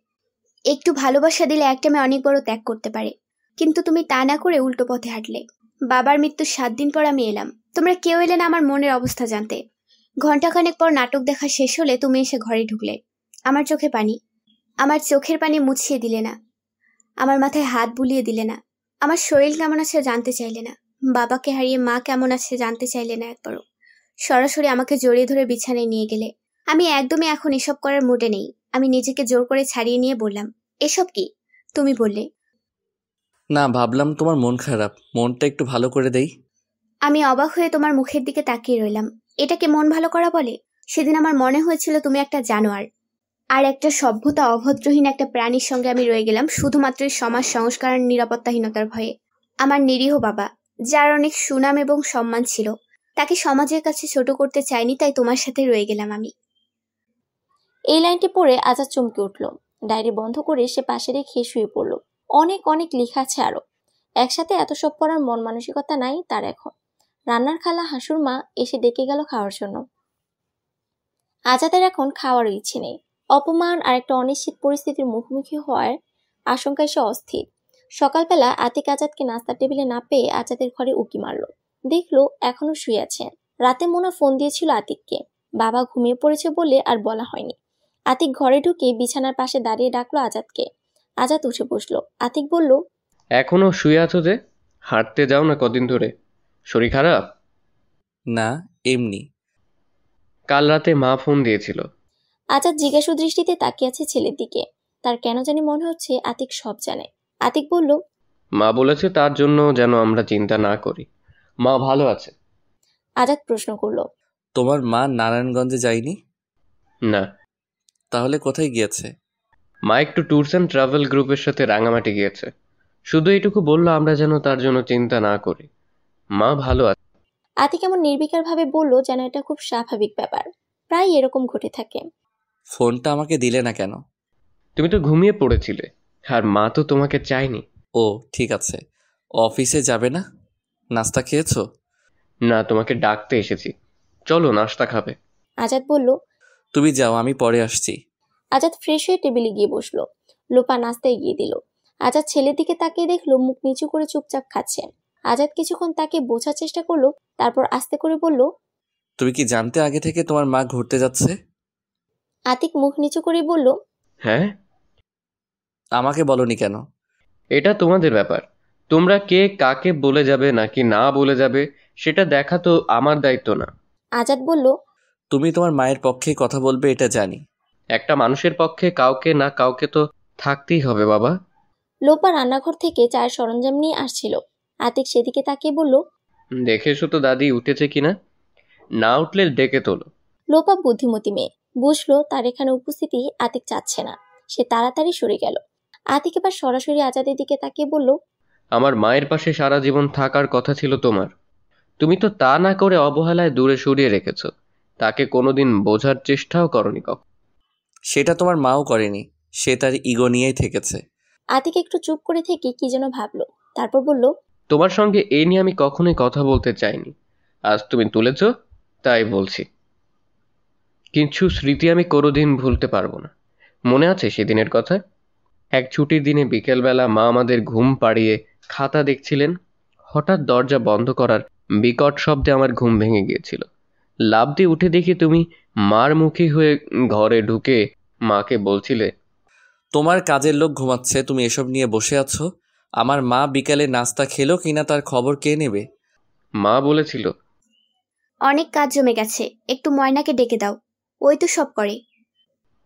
একটু ভালোবাসা দিলে একটা মেয়ে অনেক বড় ত্যাগ করতে পারে, কিন্তু তুমি তা না করে উল্টো পথে হাঁটলে। বাবার মৃত্যুর 7 দিন পর আমি এলাম। তোমরা কেউ এলে না আমার মনের অবস্থা জানতে। ঘন্টাখানেক পর নাটক দেখা শেষ হলে তুমি এসে ঘরে ঢুকলে। আমার চোখে পানি। আমার চোখের পানি মুছিয়ে দিলে না। আমার মাথায় হাত বুলিয়ে দিলে না। আমার শরীর কেমন আছে জানতে চাইলে না। বাবাকে হারিয়ে মা কেমন আছে জানতে চাইলে না একবারও। সরাসরি আমাকে জড়িয়ে ধরে বিছানায় নিয়ে গেলে। আমি একদমই এখন এসব করার মুডে নেই। আমি নিজেকে জোর করে ছাড়িয়ে নিয়ে বললাম, এসব কি? তুমি বললে, না, ভাবলাম তোমার মন খারাপ, মনটা একটু ভালো করে দেই। আমি অবাক হয়ে তোমার মুখের দিকে তাকিয়ে রইলাম। এটাকে মন ভালো করা বলে? সেদিন আমার মনে হয়েছিল তুমি একটা জানোয়ার, আর একটা সভ্যতা অভদ্রহীন একটা প্রাণীর সঙ্গে আমি রয়ে গেলাম শুধুমাত্র সমাজ সংস্কার আর নিরাপত্তাহীনতার ভয়ে। আমার নিরীহ বাবা, যার অনেক সুনাম এবং সম্মান ছিল, তাকে সমাজের কাছে ছোট করতে চাইনি, তাই তোমার সাথে রয়ে গেলাম আমি। এই লাইনটি পড়ে আজাদ চমকে উঠল। ডায়েরি বন্ধ করে সে পাশে রেখে শুয়ে পড়ল। অনেক অনেক লেখা আছে আরো। একসাথে এত সব পড়ার মন মানসিকতা নাই তার এখন। রান্নার খালা হাসুর মা এসে ডেকে গেল খাওয়ার জন্য। আজাদের এখন খাওয়ার ইচ্ছে নেই। অপমান আর একটা অনিশ্চিত পরিস্থিতির মুখোমুখি হওয়ার আশঙ্কায় সে অস্থির। সকালবেলা আতিক আজাদকে নাস্তার টেবিলে না পেয়ে আজাদের ঘরে উকি মারল। দেখলো এখনো শুয়ে আছে। রাতে মোনা ফোন দিয়েছিল আতিককে। বাবা ঘুমিয়ে পড়েছে বলে আর বলা হয়নি। আতিক ঘরে ঢুকে বিছানার পাশে দাঁড়িয়ে ডাকলো আজাদকে। আজাদ উঠে বসলো। আতিক বলল, এখনো শুয়ে আছো যে? হাঁটতে যাও না কদিন ধরে? শরীর খারাপ? না, এমনি। কাল রাতে মা ফোন দিয়েছিল। আজাদ জিজ্ঞাসু দৃষ্টিতে তাকিয়ে আছে ছেলের দিকে। তার কেন জানি মনে হচ্ছে আতিক সব জানে। আতিক বলল, মা বলেছে তার জন্য যেন আমরা চিন্তা না করি। মা ভালো আছে। আজাদ প্রশ্ন করলো, তোমার মা নারায়ণগঞ্জে যায়নি? না, তাহলে কোথায় গিয়েছে? মা একটু ট্যুরস অ্যান্ড ট্রাভেল গ্রুপের সাথে রাঙামাটি গিয়েছে। শুধু এটুকু বললো আমরা যেন তার জন্য চিন্তা না করি। মা ভালো আছে। আতিক এমন নির্বিকার ভাবে বলল যেন এটা খুব স্বাভাবিক ব্যাপার, প্রায় এরকম ঘটে থাকে। ফোনটা আমাকে দিলে না কেন? তুমি তো ঘুমিয়ে পড়েছিলে, আর মা তো তোমাকে চায়নি। ও ঠিক আছে। অফিসে যাবে না? নাস্তা খেয়েছো? না, তোমাকে ডাকতে এসেছি। চলো নাস্তা খাবে। আজাদ বলল, তুমি যাও, আমি পরে আসছি। আজাদ ফ্রেশ হয়ে টেবিলে গিয়ে বসলো। লোপা নাস্তা এগিয়ে দিল। আজাদ ছেলের দিকে তাকিয়ে দেখলো মুখ নিচু করে চুপচাপ খাচ্ছে। আজাদ কিছুক্ষণ তাকে বোঝার চেষ্টা করলো, তারপর আস্তে করে বলল, তুমি কি জানতে আগে থেকে তোমার মা ঘুরতে যাচ্ছে? আতিক মুখ নিচু করে বলল, হ্যাঁ, আমাকে বলনি কেন? এটা তোমাদের ব্যাপার। তোমরা কে কাকে বলে যাবে নাকি না বলে যাবে সেটা দেখা তো আমার দায়িত্ব না। আজাদ বলল, তুমি তোমার মায়ের পক্ষে কথা বলবে এটা জানি। একটা মানুষের পক্ষে কাউকে না কাউকে তো থাকতেই হবে বাবা। লোপা রান্নাঘর থেকে চায়ের সরঞ্জাম নিয়ে আসছিল। আতিক সেদিকে তাকিয়ে বলল, দেখে এসো তো দাদি উঠেছে কিনা, না উঠলে ডেকে তোলো। লোপা বুদ্ধিমতী মেয়ে, বুঝলো তার এখানে উপস্থিতি আতিক চাচ্ছে না। সে তাড়াতাড়ি সরে গেল। আতিক এবার সরাসরি আজাদের দিকে তাকিয়ে বলল, আমার মায়ের পাশে সারা জীবন থাকার কথা ছিল তোমার। তুমি তো তা না করে অবহেলায় দূরে সরিয়ে রেখেছো। তাকে কোনোদিন বোঝার চেষ্টাও করনি কখন। সেটা তোমার মাও করেনি, সে তার ইগো নিয়েই থেকেছে। আতিক একটু চুপ করে থেকে কি যেন ভাবলো, তারপর বলল, তোমার সঙ্গে এই নিয়ে আমি কখনোই কথা বলতে চাইনি। আজ তুমি তুলেছ তাই বলছি। কিছু স্মৃতি আমি কোনোদিন ভুলতে পারবো না। মনে আছে সেদিনের কথা? এক ছুটির দিনে বিকেলবেলা মা আমাদের ঘুম পাড়িয়ে খাতা দেখছিলেন। হঠাৎ দরজা বন্ধ করার বিকট শব্দে আমার ঘুম ভেঙে গিয়েছিল। লাফ দিয়ে উঠে দেখি তুমি মার মুখী হয়ে ঘরে ঢুকে মাকে বলছিলে, তোমার কাজের লোক ঘুমাচ্ছে, তুমি এসব নিয়ে বসে আছো। আমার মা বিকালে নাস্তা খেলো কিনা তার খবর কে নেবে? মা বলেছিল, অনেক কাজ জমে গেছে, একটু ময়নাকে ডেকে দাও, ওই তো সব করে।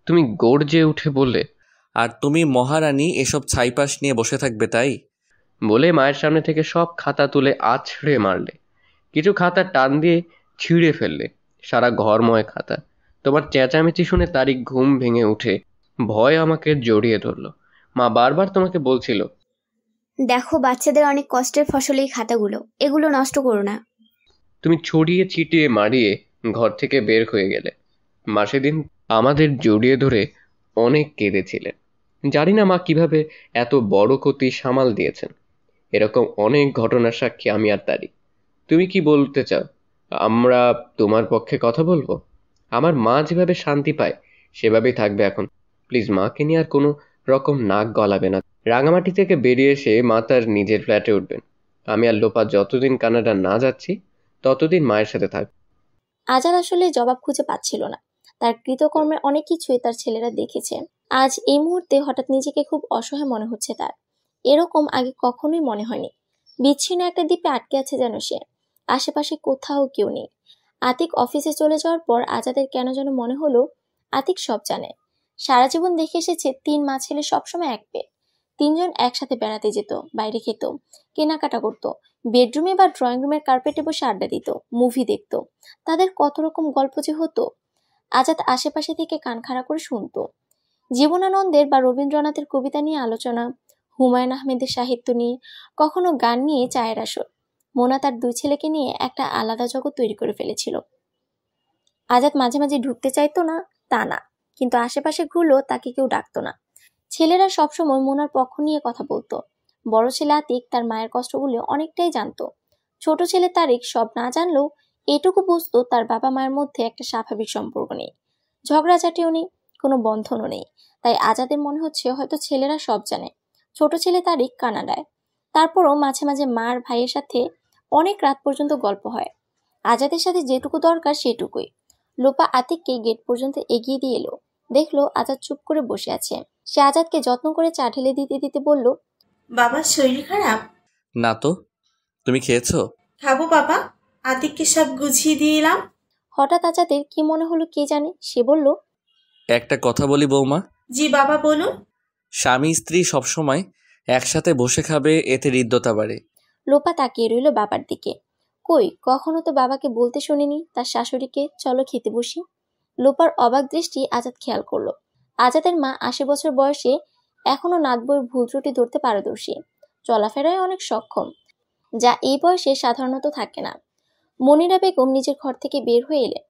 তুমি গর্জে উঠে বললে, আর তুমি মহারানী এসব ছাইপাশ নিয়ে বসে থাকবে তাই? বলে মায়ের সামনে থেকে সব খাতা তুলে আছড়ে মারলে। কিছু খাতা টান দিয়ে ছিঁড়ে ফেললে। সারা ঘরময় খাতা। তোমার চেঁচামেচি শুনে তারিক ঘুম ভেঙে উঠে ভয় আমাকে জড়িয়ে ধরলো। মা বারবার তোমাকে বলছিল, দেখো বাচ্চাদের অনেক কষ্টের ফসল এই খাতাগুলো, এগুলো নষ্ট করো না। তুমি ছড়িয়ে ছিটিয়ে মারিয়ে ঘর থেকে বের হয়ে গেলে। মা সেদিন আমাদের জড়িয়ে ধরে অনেক কেঁদেছিলেন। জানি না মা কিভাবে এত বড় ক্ষতি সামাল দিয়েছেন। এরকম অনেক ঘটনার সাক্ষী আমি আর তারিক। তুমি কি বলতে চাও আমরা তোমার পক্ষে কথা বলবো? আমার মা যেভাবে শান্তি পায় সেভাবেই থাকবে এখন। প্লিজ মাকে নিয়ে আর কোনো রকম নাক গলাবে না। রাঙামাটি থেকে বেরিয়ে এসে মা তার নিজের ফ্ল্যাটে উঠবেন। আমি আর লোপা যতদিন কানাডা না যাচ্ছি ততদিন মায়ের সাথে থাকবে। আজাদ আসলে জবাব খুঁজে পাচ্ছিল না। তার কৃতকর্মের অনেক কিছুই তার ছেলেরা দেখেছে। আজ এই মুহূর্তে হঠাৎ নিজেকে খুব অসহায় মনে হচ্ছে তার। এরকম আগে কখনোই মনে হয়নি। বিচ্ছিন্ন একটা দ্বীপে আটকে আছে যেন সে। আশেপাশে কোথাও কেউ নেই। আতিক অফিসে চলে যাওয়ার পর আজাদের কেন যেন মনে হলো আতিক সব জানে। সারা জীবন দেখে এসেছে 3 মা ছেলে সবসময় এক পেট। 3 জন একসাথে বেড়াতে যেত, বাইরে খেত, কেনাকাটা করতো, বেডরুমে বা ড্রয়িং রুমের কার্পেটে বসে আড্ডা দিত, মুভি দেখতো। তাদের কত রকম গল্প যে হতো। আজাদ আশেপাশে থেকে কান খাড়া করে শুনতো। জীবনানন্দের বা রবীন্দ্রনাথের কবিতা নিয়ে আলোচনা, হুমায়ুন আহমেদের সাহিত্য নিয়ে, কখনো গান নিয়ে চায়ের আসর। মোনা তার 2 ছেলেকে নিয়ে একটা আলাদা জগৎ তৈরি করে ফেলেছিল। আজাদ মাঝে মাঝে ঢুকতে চাইতো না তা না, কিন্তু আশেপাশে ঘুরলেও তাকে কেউ ডাকতো না। ছেলেরা সবসময় মোনার পক্ষ নিয়ে কথা বলতো। বড় ছেলে আতিক তার মায়ের কষ্টগুলো অনেকটাই জানতো। ছোট ছেলে তারিক সব না জানলেও এটুকু বুঝতো তার বাবা মায়ের মধ্যে একটা স্বাভাবিক সম্পর্ক নেই, ঝগড়াঝাটিও নেই, কোনো বন্ধনও নেই। তাই আজাদের মনে হচ্ছে হয়তো ছেলেরা সব জানে। ছোট ছেলে তারিক কানাডায়। তারপরও মাঝে মাঝে মার ভাইয়ের সাথে অনেক রাত পর্যন্ত গল্প হয়। আজাদের সাথে যেটুকু দরকার সেটুকুই। লোপা আতিককে গেট পর্যন্ত এগিয়ে দিয়ে এলো। দেখলো আজাদ চুপ করে বসে আছে। সে আজাদকে যত্ন করে চা ঢেলে দিতে দিতে বলল, বাবার শরীর খারাপ? না তো। তুমি খেয়েছো? খাবো বাবা, আতিককে সব গুছিয়ে দিয়ে এলাম। হঠাৎ আজাদের কি মনে হলো কে জানে, সে বলল, একটা কথা বলি বৌমা, জি বাবা বলুন। স্বামী স্ত্রী সবসময় একসাথে বসে খাবে, এতে হৃদ্যতা বাড়ে। লোপা তাকিয়ে রইল বাবার দিকে। কই, কখনো তো বাবাকে বলতে শুনিনি তার শাশুড়িকে চলো খেতে বসি। লোপার অবাক দৃষ্টি আজাদ খেয়াল করলো। আজাদের মা ৮০ বছর বয়সে এখনো নাত বউয়ের ভুল ত্রুটি ধরতে পারদর্শী, চলাফেরায় অনেক সক্ষম, যা এই বয়সে সাধারণত থাকে না। মনিরা বেগম নিজের ঘর থেকে বের হয়ে এলেন,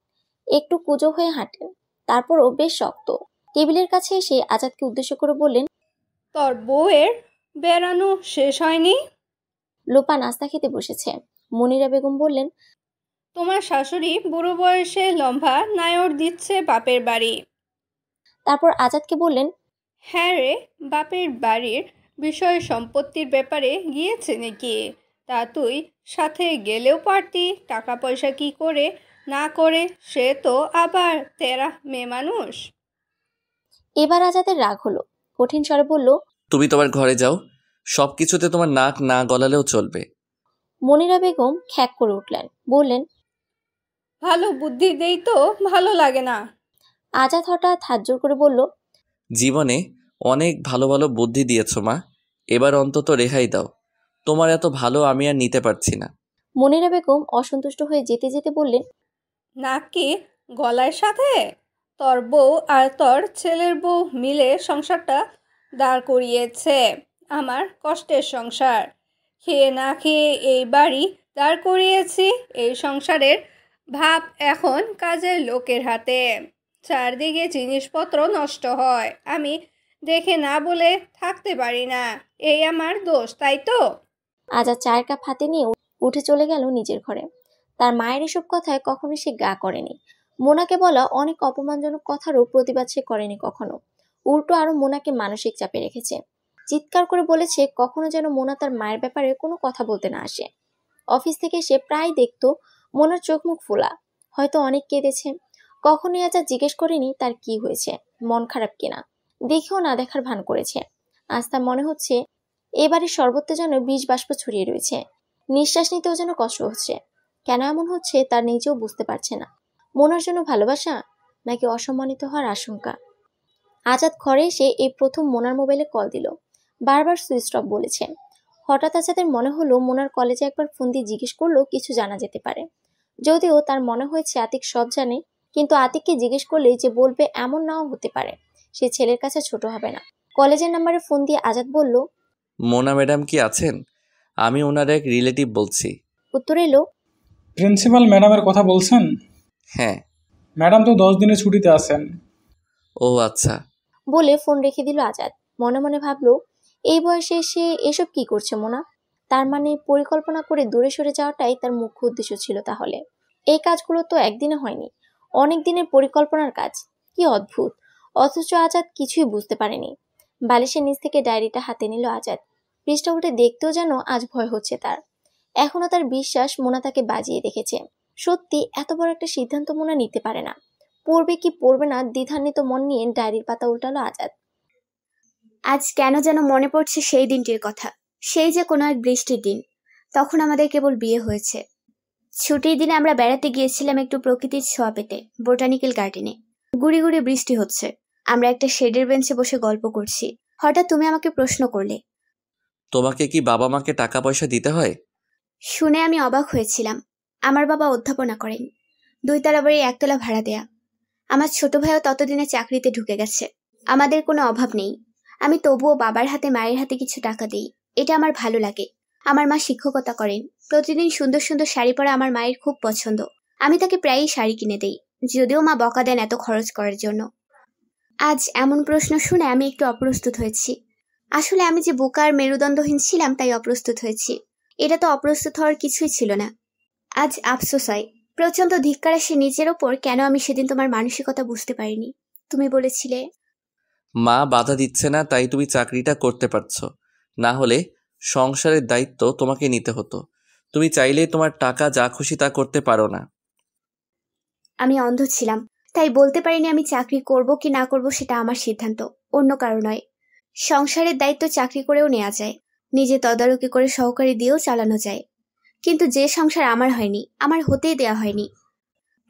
একটু কুঁজো হয়ে হাঁটেন, তারপরও বেশ শক্ত। টেবিলের কাছে এসে আজাদকে উদ্দেশ্য করে বললেন, তোর বউয়ের বেড়ানো শেষ হয়নি? লোপা নাস্তা খেতে বসেছে। মনিরা বেগম বললেন, তোমার শাশুড়ি বুড়ো বয়সে লম্বা নায়র দিচ্ছে বাপের বাড়ি। তারপর আজাদকে বললেন, হ্যাঁ রে, বাপের বাড়ির বিষয় সম্পত্তির ব্যাপারে গিয়েছে নাকি? তা তুই সাথে গেলেও পারতি। টাকা পয়সা কি করে না করে, সে তো আবার তেরা মেয়ে মানুষ। এবার আজাদের রাগ হলো, কঠিন স্বরে বলল, তুমি তোমার ঘরে যাও, সব কিছুতে তোমার নাক না গলালেও চলবে। মনিরা বেগম খ্যাক করে উঠলেন, বললেন, ভালো বুদ্ধি দেই তো ভালো লাগে না। আজাদ হঠাৎ হাত জোর করে বলল, জীবনে অনেক ভালো ভালো বুদ্ধি দিয়েছ মা, এবার অন্তত রেহাই দাও। তোমার এত ভালো আমি আর নিতে পারছি না। মনিরা বেগম অসন্তুষ্ট হয়ে যেতে যেতে বললেন, নাকি গলার সাথে? তোর বউ আর তোর ছেলের বউ মিলে সংসারটা দাঁড় করিয়েছে, আমার কষ্টের সংসার। খেয়ে না খেয়ে এই বাড়ি দাঁড় করিয়েছি, এই সংসারের ভাব এখন কাজের লোকের হাতে। চারদিকে জিনিসপত্র নষ্ট হয়, আমি দেখে না বলে থাকতে পারি না। এই আমার দোষ, তাই তো? আজাদ চায়ের কাপ হাতে নিয়ে উঠে চলে গেল নিজের ঘরে। তার মায়ের এসব কথায় কখনো সে গা করেনি। মোনাকে বলা অনেক অপমানজনক কথারও প্রতিবাদ সে করেনি কখনো, উল্টো আরো মোনাকে মানসিক চাপে রেখেছে। চিৎকার করে বলেছে কখনো যেন মোনা তার মায়ের ব্যাপারে কোনো কথা বলতে না আসে। অফিস থেকে সে প্রায় দেখতো মোনার চোখ মুখ ফোলা, হয়তো অনেক কেঁদেছে। কখনোই আজাদ জিজ্ঞেস করেনি তার কি হয়েছে, মন খারাপ কিনা, দেখেও না দেখার ভান করেছে। আজ তার মনে হচ্ছে এবারে সর্বত্র যেন বিষ বাষ্প ছড়িয়ে রয়েছে, নিঃশ্বাস নিতেও যেন কষ্ট হচ্ছে। কেন এমন হচ্ছে তার নিজেও বুঝতে পারছে না। মোনার জন্য ভালোবাসা নাকি অসম্মানিত হওয়ার আশঙ্কা। আজাদ ঘরে এসে এই প্রথম মোনার মোবাইলে কল দিল, বারবার সুইচ অফ বলেছে। হঠাৎ আজাদের মনে হলো মোনার কলেজে একবার ফোন দিয়ে জিজ্ঞেস করলেও কিছু জানা যেতে পারে। যদিও তার মনে হয়েছে আতিক সব জানে, কিন্তু আতিককে জিজ্ঞেস করলে যে বলবে এমন নাও হতে পারে, সে ছেলের কাছে ছোট হবে না। কলেজের নাম্বারে ফোন দিয়ে আজাদ বলল, মোনা ম্যাডাম কি আছেন? আমি ওনার এক রিলেটিভ বলছি। উত্তর এলো, প্রিন্সিপাল ম্যাডামের কথা বলছেন? হ্যাঁ। ম্যাডাম তো 10 দিনের ছুটিতে আছেন। ও আচ্ছা। বলে ফোন রেখে দিল আজাদ। মনে মনে ভাবলো, এই বয়সে এসে এসব কি করছে মোনা? তার মানে পরিকল্পনা করে দূরে সরে যাওয়াটাই তার মুখ্য উদ্দেশ্য ছিল তাহলে। এই কাজগুলো তো একদিনে হয়নি, অনেক দিনের পরিকল্পনার কাজ। কি অদ্ভুত! অথচ আজাদ কিছুই বুঝতে পারেনি। বালিশের নিচ থেকে ডায়েরিটা হাতে নিল আজাদ। পৃষ্ঠা উল্টে দেখতেও যেন আজ ভয় হচ্ছে তার। এখনো তার বিশ্বাস মোনা তাকে বাজিয়ে রেখেছে। সত্যি এত বড় একটা সিদ্ধান্ত মোনা নিতে পারে না। পড়বে কি পড়বে না দ্বিধান্বিত মন নিয়ে ডায়েরির পাতা উল্টালো আজাদ। আজ কেন যেন মনে পড়ছে সেই দিনটির কথা, সেই যে কোনো এক বৃষ্টির দিন। তখন আমাদের কেবল বিয়ে হয়েছে। ছুটির দিনে আমরা বেড়াতে গিয়েছিলাম একটু প্রকৃতির ছোঁয়া পেতে বোটানিক্যাল গার্ডেনে। গুড়ি গুড়ি বৃষ্টি হচ্ছে, আমরা একটা শেডের বেঞ্চে বসে গল্প করছি। হঠাৎ তুমি আমাকে প্রশ্ন করলে, তোমাকে কি বাবা মাকে টাকা পয়সা দিতে হয়? শুনে আমি অবাক হয়েছিলাম। আমার বাবা অধ্যাপনা করেন, 2 তলা বাড়ি 1 তলা ভাড়া দেয়া। আমার ছোট ভাইও ততদিনে চাকরিতে ঢুকে গেছে। আমাদের কোনো অভাব নেই। আমি তবুও বাবার হাতে মায়ের হাতে কিছু টাকা দিই, এটা আমার ভালো লাগে। আমার মা শিক্ষকতা করেন, প্রতিদিন সুন্দর সুন্দর শাড়ি পরা আমার মায়ের খুব পছন্দ। আমি তাকে প্রায়ই শাড়ি কিনে দেই, যদিও মা বকা দেন এত খরচ করার জন্য। আজ এমন প্রশ্ন শুনে আমি একটু অপ্রস্তুত হয়েছি। আসলে আমি যে বোকা আর মেরুদণ্ডহীন ছিলাম তাই অপ্রস্তুত হয়েছি। এটা তো অপ্রস্তুত হওয়ার কিছুই ছিল না। আজ আফসোস হয়, প্রচন্ড ধিক্কার আসে নিজের ওপর, কেন আমি সেদিন তোমার মানসিকতা বুঝতে পারিনি। তুমি বলেছিলে মা বাধা দিচ্ছে না তাই তুমি চাকরিটা করতে পারছো, না হলে সংসারের দায়িত্ব তোমাকে নিতে হতো। তুমি চাইলে তোমার টাকা যা খুশি তা করতে পারো না। আমি অন্ধ ছিলাম, তাই বলতে পারিনি আমি চাকরি করব কি না করব সেটা আমার সিদ্ধান্ত, অন্য কারো নয়। সংসারের দায়িত্ব চাকরি করেও নেওয়া যায়, নিজে তদারকি করে সহকারী দিয়েও চালানো যায়। কিন্তু যে সংসার আমার হয়নি, আমার হতেই দেয়া হয়নি।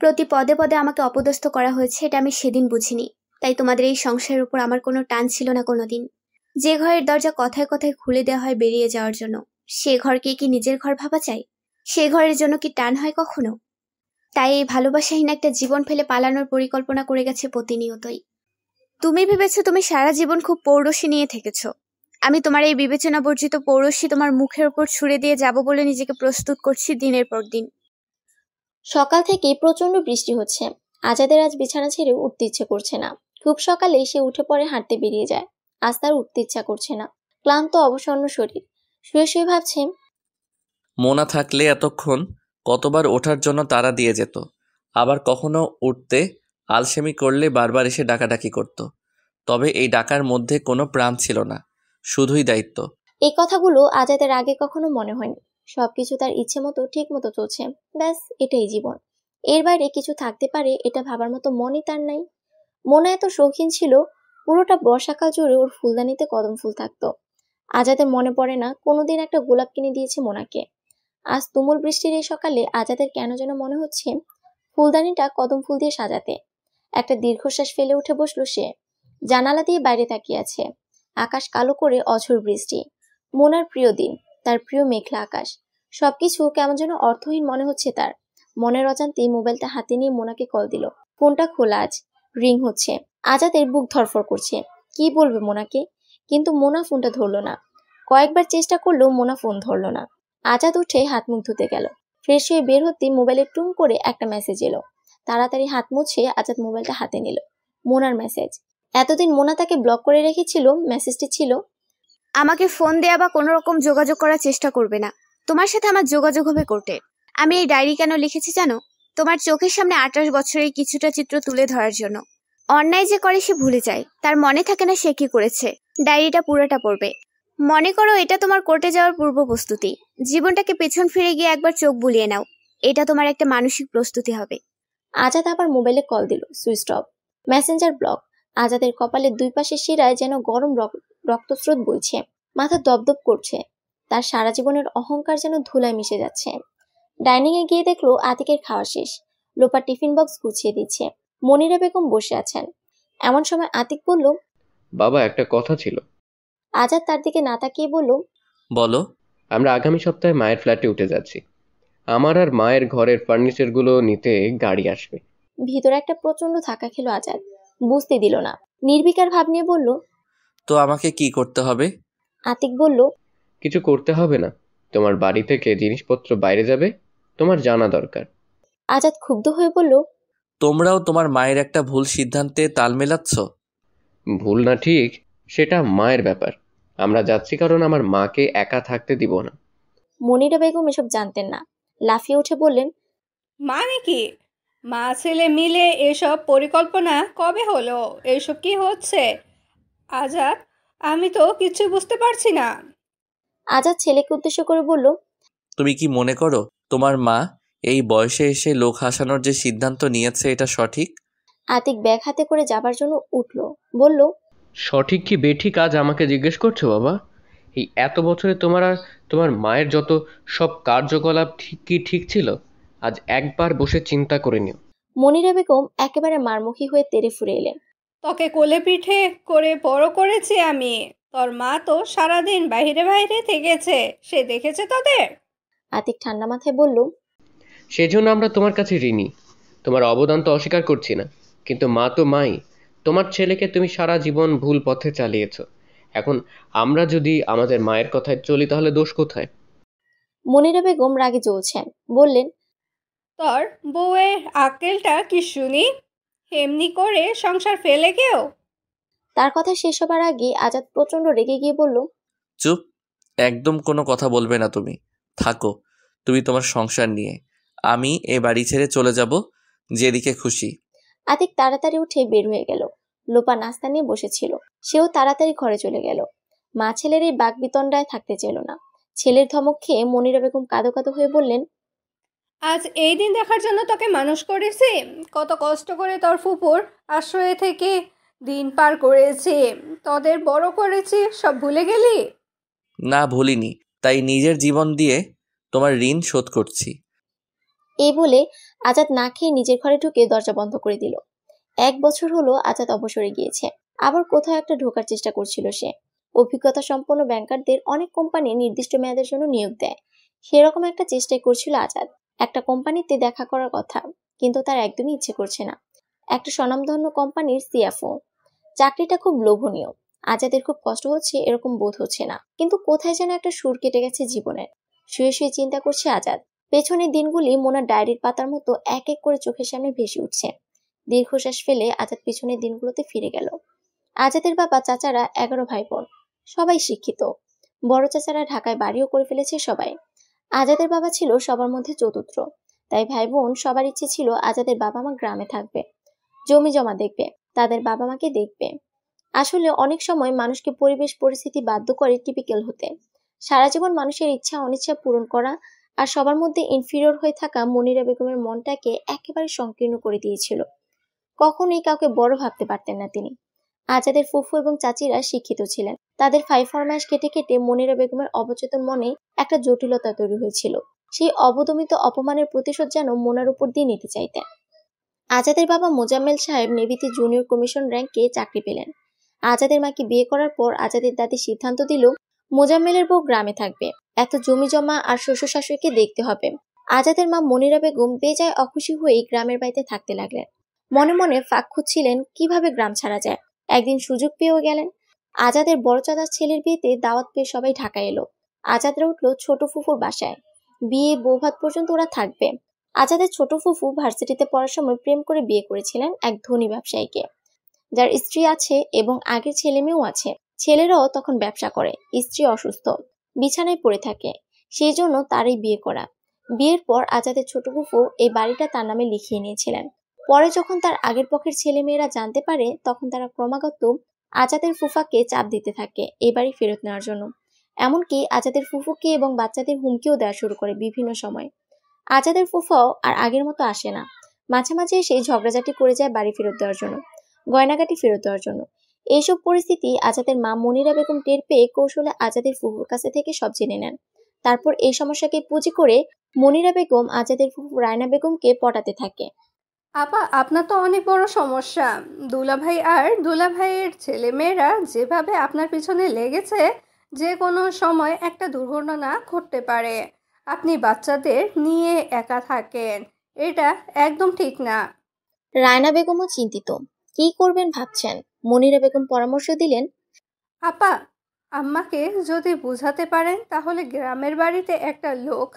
প্রতি পদে পদে আমাকে অপদস্থ করা হয়েছে, এটা আমি সেদিন বুঝিনি। তাই তোমাদের এই সংসারের উপর আমার কোনো টান ছিল না কোনোদিন। যে ঘরের দরজা কথায় কথায় খুলে দেওয়া হয় বেরিয়ে যাওয়ার জন্য, সে ঘরকে কি নিজের ঘর ভাবা চাই? সে ঘরের জন্য কি টান হয় কখনো? তাই এই ভালোবাসাহীন একটা জীবন ফেলে পালানোর পরিকল্পনা করে গেছে প্রতিনিয়তই। তুমি ভেবেছো তুমি সারা জীবন খুব পৌরুষী নিয়ে থেকেছ। আমি তোমার এই বিবেচনা বর্জিত পৌরুষী তোমার মুখের ওপর ছুড়ে দিয়ে যাব বলে নিজেকে প্রস্তুত করছি দিনের পর দিন। সকাল থেকে প্রচন্ড বৃষ্টি হচ্ছে। আজাদের আজ বিছানা ছেড়ে উঠতে ইচ্ছে করছে না। খুব সকালেই সে উঠে পড়ে হাঁটতে বেরিয়ে যায়। আজ তার উঠতে ইচ্ছা করছে না। ক্লান্ত অবসন্ন শরীর। শুয়ে শুয়ে ভাবছে, মোনা থাকলে এতক্ষণ কতবার ওঠার জন্য তাড়া দিয়ে যেত, আবার কখনো উঠতে আলসেমি করলে বারবার এসে ডাকাডাকি করত। তবে এই ডাকার মধ্যে কোনো প্রাণ ছিল না, শুধুই দায়িত্ব। এই কথাগুলো আজাদের আগে কখনো মনে হয়নি। সবকিছু তার ইচ্ছে মতো ঠিক মতো চলছে, ব্যাস এটাই জীবন। এর বাইরে কিছু থাকতে পারে এটা ভাবার মতো মনই তার নাই। মোনা এত শৌখিন ছিল, পুরোটা বর্ষাকাল জুড়ে ওর ফুলদানিতে কদম ফুল থাকতো। আজাদের মনে পড়ে না কোনোদিন একটা গোলাপ কিনে দিয়েছে মোনাকে। আজ তুমুল বৃষ্টির এই সকালে আজাদের কেন যেন মনে হচ্ছে ফুলদানিটা কদম ফুল দিয়ে সাজাতে। একটা দীর্ঘশ্বাস ফেলে উঠে বসলো সে। জানালা দিয়ে বাইরে তাকিয়ে আছে। আকাশ কালো করে অঝোর বৃষ্টি। মোনার প্রিয় দিন, তার প্রিয় মেঘলা আকাশ। সবকিছু কেমন যেন অর্থহীন মনে হচ্ছে তার। মনের অজান্তেই মোবাইলটা হাতে নিয়ে মোনাকে কল দিল। ফোনটা খোলা আজ, রিং হচ্ছে। আজাদের বুক ধরফর করছে। কি বলবে মোনাকে, কিন্তু মোনা ফোনটা ধরলো না। কয়েকবার চেষ্টা করলেও মোনা ফোন ধরলো না। আজাদ উঠে হাত মুখ ধুতে গেল। ফ্রেশ হয়ে বের হতেই মোবাইলে টুং করে একটা মেসেজ এলো। তাড়াতাড়ি হাত মুছে আজাদ মোবাইলটা হাতে নিল। মোনার মেসেজ। এতদিন মোনা তাকে ব্লক করে রেখেছিল। মেসেজটি ছিল, আমাকে ফোন দেয়া বা কোনো রকম যোগাযোগ করার চেষ্টা করবে না। তোমার সাথে আমার যোগাযোগ হবে কোর্টে। আমি এই ডায়েরি কেন লিখেছি জানো? তোমার চোখের সামনে 28 বছরের কিছুটা চিত্র তুলে ধরার জন্য। অন্যায় যে করে সে ভুলে যায়, তার মনে থাকে না সে কি করেছে। ডায়েরিটা পুরোটা পড়বে। মনে করো এটা তোমার কোর্টে যাওয়ার পূর্ব প্রস্তুতি। জীবনটাকে পেছন ফিরে গিয়ে একবার চোখ বুলিয়ে নাও। এটা তোমার একটা মানসিক প্রস্তুতি হবে। আজাদ আবার মোবাইলে কল দিল। Switch off. Messenger block. আজাদের কপালের দুই পাশে শিরায় যেন গরম রক্তস্রোত বইছে। মাথা দপদপ করছে। তার সারা জীবনের অহংকার যেন ধুলায় মিশে যাচ্ছে। ডাইনিং এ গিয়ে দেখলো আতিকের খাওয়া শেষ। লোপা টিফিন বক্স গুছিয়ে দিচ্ছে। মনিরা বেগম বসে আছেন। এমন সময় আতিক বলল, বাবা, একটা কথা ছিল। আজাদ তার দিকে না তাকিয়ে বলল, বলো। আমরা আগামী সপ্তাহে মায়ের ফ্ল্যাটে উঠে যাচ্ছি। আমার আর মায়ের ঘরের ফার্নিচারগুলো নিতে গাড়ি আসবে। ভিতরে একটা প্রচন্ড ধাক্কা খেলো আজাদ। বুঝতে দিল না। নির্বিকার ভাব নিয়ে বলল, তো আমাকে কি করতে হবে? আতিক বলল, কিছু করতে হবে না। তোমার বাড়ি থেকে জিনিসপত্র বাইরে যাবে, তোমার জানা দরকার। আজাদ ক্ষুব্ধ হয়ে বলল, তোমরাও তোমার মায়ের একটা ভুল সিদ্ধান্তে তাল মেলাচ্ছ। ভুল না ঠিক সেটা মায়ের ব্যাপার। আমরা যাচ্ছি কারণ আমার মাকে একা থাকতে দিব না। মনিরা বেগম এসব জানতেন না। লাফিয়ে উঠে বললেন, মানে কি? মা ছেলে মিলে এসব পরিকল্পনা কবে হলো? এসব কি হচ্ছে আজাদ? আমি তো কিছু বুঝতে পারছি না। আজাদ ছেলেকে উদ্দেশ্য করে বলল, তুমি কি মনে করো তোমার মা এই বয়সে এসে লোক হাসানোর যে সিদ্ধান্ত নিয়েছে এটা সঠিক? আতিক ব্যাগ হাতে করে যাবার জন্য উঠল। বলল, সঠিক কি বেঠিক আজ আমাকে জিজ্ঞেস করছো বাবা? এই এত বছরে তোমার আর তোমার মায়ের যত সব কার্যকলাপ ঠিক ছিল? আজ একবার বসে চিন্তা করে নিও। মনিরা বেগম একেবারে মারমুখী হয়ে তেড়ে ফুরে এলেন। তোকে কোলে পিঠে করে বড় করেছি আমি। তোর মা তো সারাদিন বাইরে বাইরে থেকেছে, সে দেখেছে তোদের। আতিক ঠান্ডা মাথায় বলল, সেজন্য আমরা তোমার কাছে ঋণী। তোমার অবদান তো অস্বীকার করছি না, কিন্তু মা তো মাই। তোমার ছেলেকে তুমি সারা জীবন ভুল পথে চালিয়েছ। এখন আমরা যদি আমাদের মায়ের কথায় চলি তাহলে দোষ কোথায়? মনিরা বেগম রাগে জ্বলছেন। বললেন, তোর বউয়ের আক্কেলটা কি শুনি? এমনি করে সংসার ফেলে কেউ? তার কথা শেষ হবার আগে আজাদ প্রচন্ড রেগে গিয়ে বলল, চুপ, একদম কোনো কথা বলবে না তুমি। থাকো তুমি তোমার সংসার নিয়ে। আমি এ বাড়ি ছেড়ে চলে যাব যেদিকে খুশি। আতিক তাড়াতাড়ি উঠে বের হয়ে গেল। লোপা নাস্তা নিয়ে বসেছিল। সেও তাড়াতাড়ি ঘরে চলে গেল। মা ছেলের এই বাকবিতণ্ডায় থাকতে চেল না। ছেলের ধমক খেয়ে মনিরা বেগম কাঁদো কাঁদো হয়ে বললেন, আজ এই দিন দেখার জন্য তোকে মানুষ করেছি। কত কষ্ট করে তোর ফুপুর আশ্রয়ে থেকে দিন পার করেছি, তোদের বড় করেছি, সব ভুলে গেলি? না ভুলিনি, তাই নিজের জীবন দিয়ে তোমার ঋণ শোধ করছি। এই বলে আজাদ না খেয়ে নিজের ঘরে ঢুকে দরজা বন্ধ করে দিল। 1 বছর হলো আজাদ অবসরে গিয়েছে, আবার কোথাও একটা ঢোকার চেষ্টা করছিল সে। অভিজ্ঞতা সম্পন্ন ব্যাংকারদের অনেক কোম্পানি নির্দিষ্ট মেয়াদের জন্য নিয়োগ দেয়, সেরকম একটা চেষ্টাই করছিল আজাদ। একটা কোম্পানিতে দেখা করার কথা, কিন্তু তার একদমই ইচ্ছে করছে না। একটা স্বনামধন্য কোম্পানির সিএফও। চাকরিটা খুব লোভনীয়, আজাদের খুব কষ্ট হচ্ছে এরকম বোধ হচ্ছে না, কিন্তু কোথায় যেন একটা সুর কেটে গেছে জীবনের। শুয়ে শুয়ে চিন্তা করছে আজাদ। পেছনের দিনগুলি মোনার ডায়েরির পাতার মতো এক এক করে চোখের সামনে ভেসে উঠছে। দীর্ঘশ্বাস ফেলে আজাদ পিছনের দিনগুলোতে ফিরে গেল। আজাদের বাবা চাচারা 11 ভাই বোন, সবাই শিক্ষিত। বড় চাচারা ঢাকায় বাড়িও করে ফেলেছে সবাই। আজাদের বাবা ছিল সবার মধ্যে চতুর্থ, তাই ভাই বোন সবার ইচ্ছে ছিল আজাদের বাবা মা গ্রামে থাকবে, জমি জমা দেখবে, তাদের বাবা মাকে দেখবে। আসলে অনেক সময় মানুষকে পরিবেশ পরিস্থিতি বাধ্য করে টিপিক্যাল হতে। সারা জীবন মানুষের ইচ্ছা অনিচ্ছা পূরণ করা আর সবার মধ্যে ইনফিরিয়র হয়ে থাকা মনিরা বেগমের মনটাকে একেবারে সংকীর্ণ করে দিয়েছিল। কখনোই কাউকে বড় ভাবতে পারতেন না তিনি। আজাদের ফুফু এবং চাচিরা শিক্ষিত ছিলেন, তাদের ফাই ফরমাইশ কেটে কেটে মনিরা বেগমের অবচেতন মনে একটা জটিলতা তৈরি হয়েছিল। সেই অবদমিত অপমানের প্রতিশোধ যেন মোনার উপর দিয়ে নিতে চাইতেন। আজাদের বাবা মোজাম্মেল সাহেব নেভিতে জুনিয়র কমিশন র্যাঙ্কে চাকরি পেলেন। আজাদের মাকে বিয়ে করার পর আজাদের দাদি সিদ্ধান্ত দিল মোজাম্মেলের বউ গ্রামে থাকবে, এত জমি জমা আর শ্বশুর শাশুড়িকে দেখতে হবে। আজাদের মা মনিরা বেগম বেজায় অখুশি হয়েই গ্রামের বাড়িতে থাকতে লাগলেন। মনে মনে ফাঁক খুঁজছিলেন কিভাবে গ্রাম ছাড়া যায়। একদিন সুযোগ পেয়েও গেলেন। আজাদের বড় চাচার ছেলের বিয়েতে দাওয়াত পেয়ে সবাই ঢাকায় এলো। আজাদরা উঠলো ছোট ফুফুর বাসায়। বিয়ে বৌভাত পর্যন্ত ওরা থাকবে। আজাদের ছোট ফুফু ভার্সিটিতে পড়ার সময় প্রেম করে বিয়ে করেছিলেন এক ধনী ব্যবসায়ীকে, যার স্ত্রী আছে এবং আগের ছেলে মেয়েও আছে। ছেলেরাও তখন ব্যবসা করে, স্ত্রী অসুস্থ, বিছানায় পড়ে থাকে, সেই জন্য তারই বিয়ে করা। বিয়ের পর আজাদের ছোট ফুফু এই বাড়িটা তার নামে লিখিয়ে নিয়েছিলেন। পরে যখন তার আগের পক্ষের ছেলে মেয়েরা জানতে পারে, তখন তারা ক্রমাগত আজাদের ফুফাকে চাপ দিতে থাকে এই বাড়ি ফেরত নেওয়ার জন্য। এমনকি আজাদের ফুফুকে এবং বাচ্চাদের হুমকিও দেওয়া শুরু করে বিভিন্ন সময়। আজাদের ফুফাও আর আগের মতো আসে না, মাঝে মাঝে এসে ঝগড়াঝাটি করে যায় বাড়ি ফেরত দেওয়ার জন্য, গয়নাগাটি ফেরত দেওয়ার জন্য। এইসব পরিস্থিতি আজাদের মা মনিরা বেগম টের পেয়ে কৌশলে আজাদের ফুফুর কাছে থেকে সব জেনে নেন। তারপর এই সমস্যাকে পুঁজি করে মনিরা বেগম আজাদের ফুফু রায়না বেগমকে পটাতে থাকে। আপা, আপনার তো অনেক বড় সমস্যা। দুলাভাই আর দুলাভাইয়ের ছেলেমেয়েরা যেভাবে আপনার পিছনে লেগেছে, যে কোনো সময় একটা দুর্ঘটনা ঘটতে পারে। আপনি বাচ্চাদের নিয়ে একা থাকেন, এটা একদম ঠিক না। রায়না বেগমও চিন্তিত, কি করবেন ভাবছেন। মনিরা বেগম পরামর্শ দিলেন, আপা, আম্মাকে যদি বুঝাতে পারেন তাহলে গ্রামের বাড়িতে একটা লোক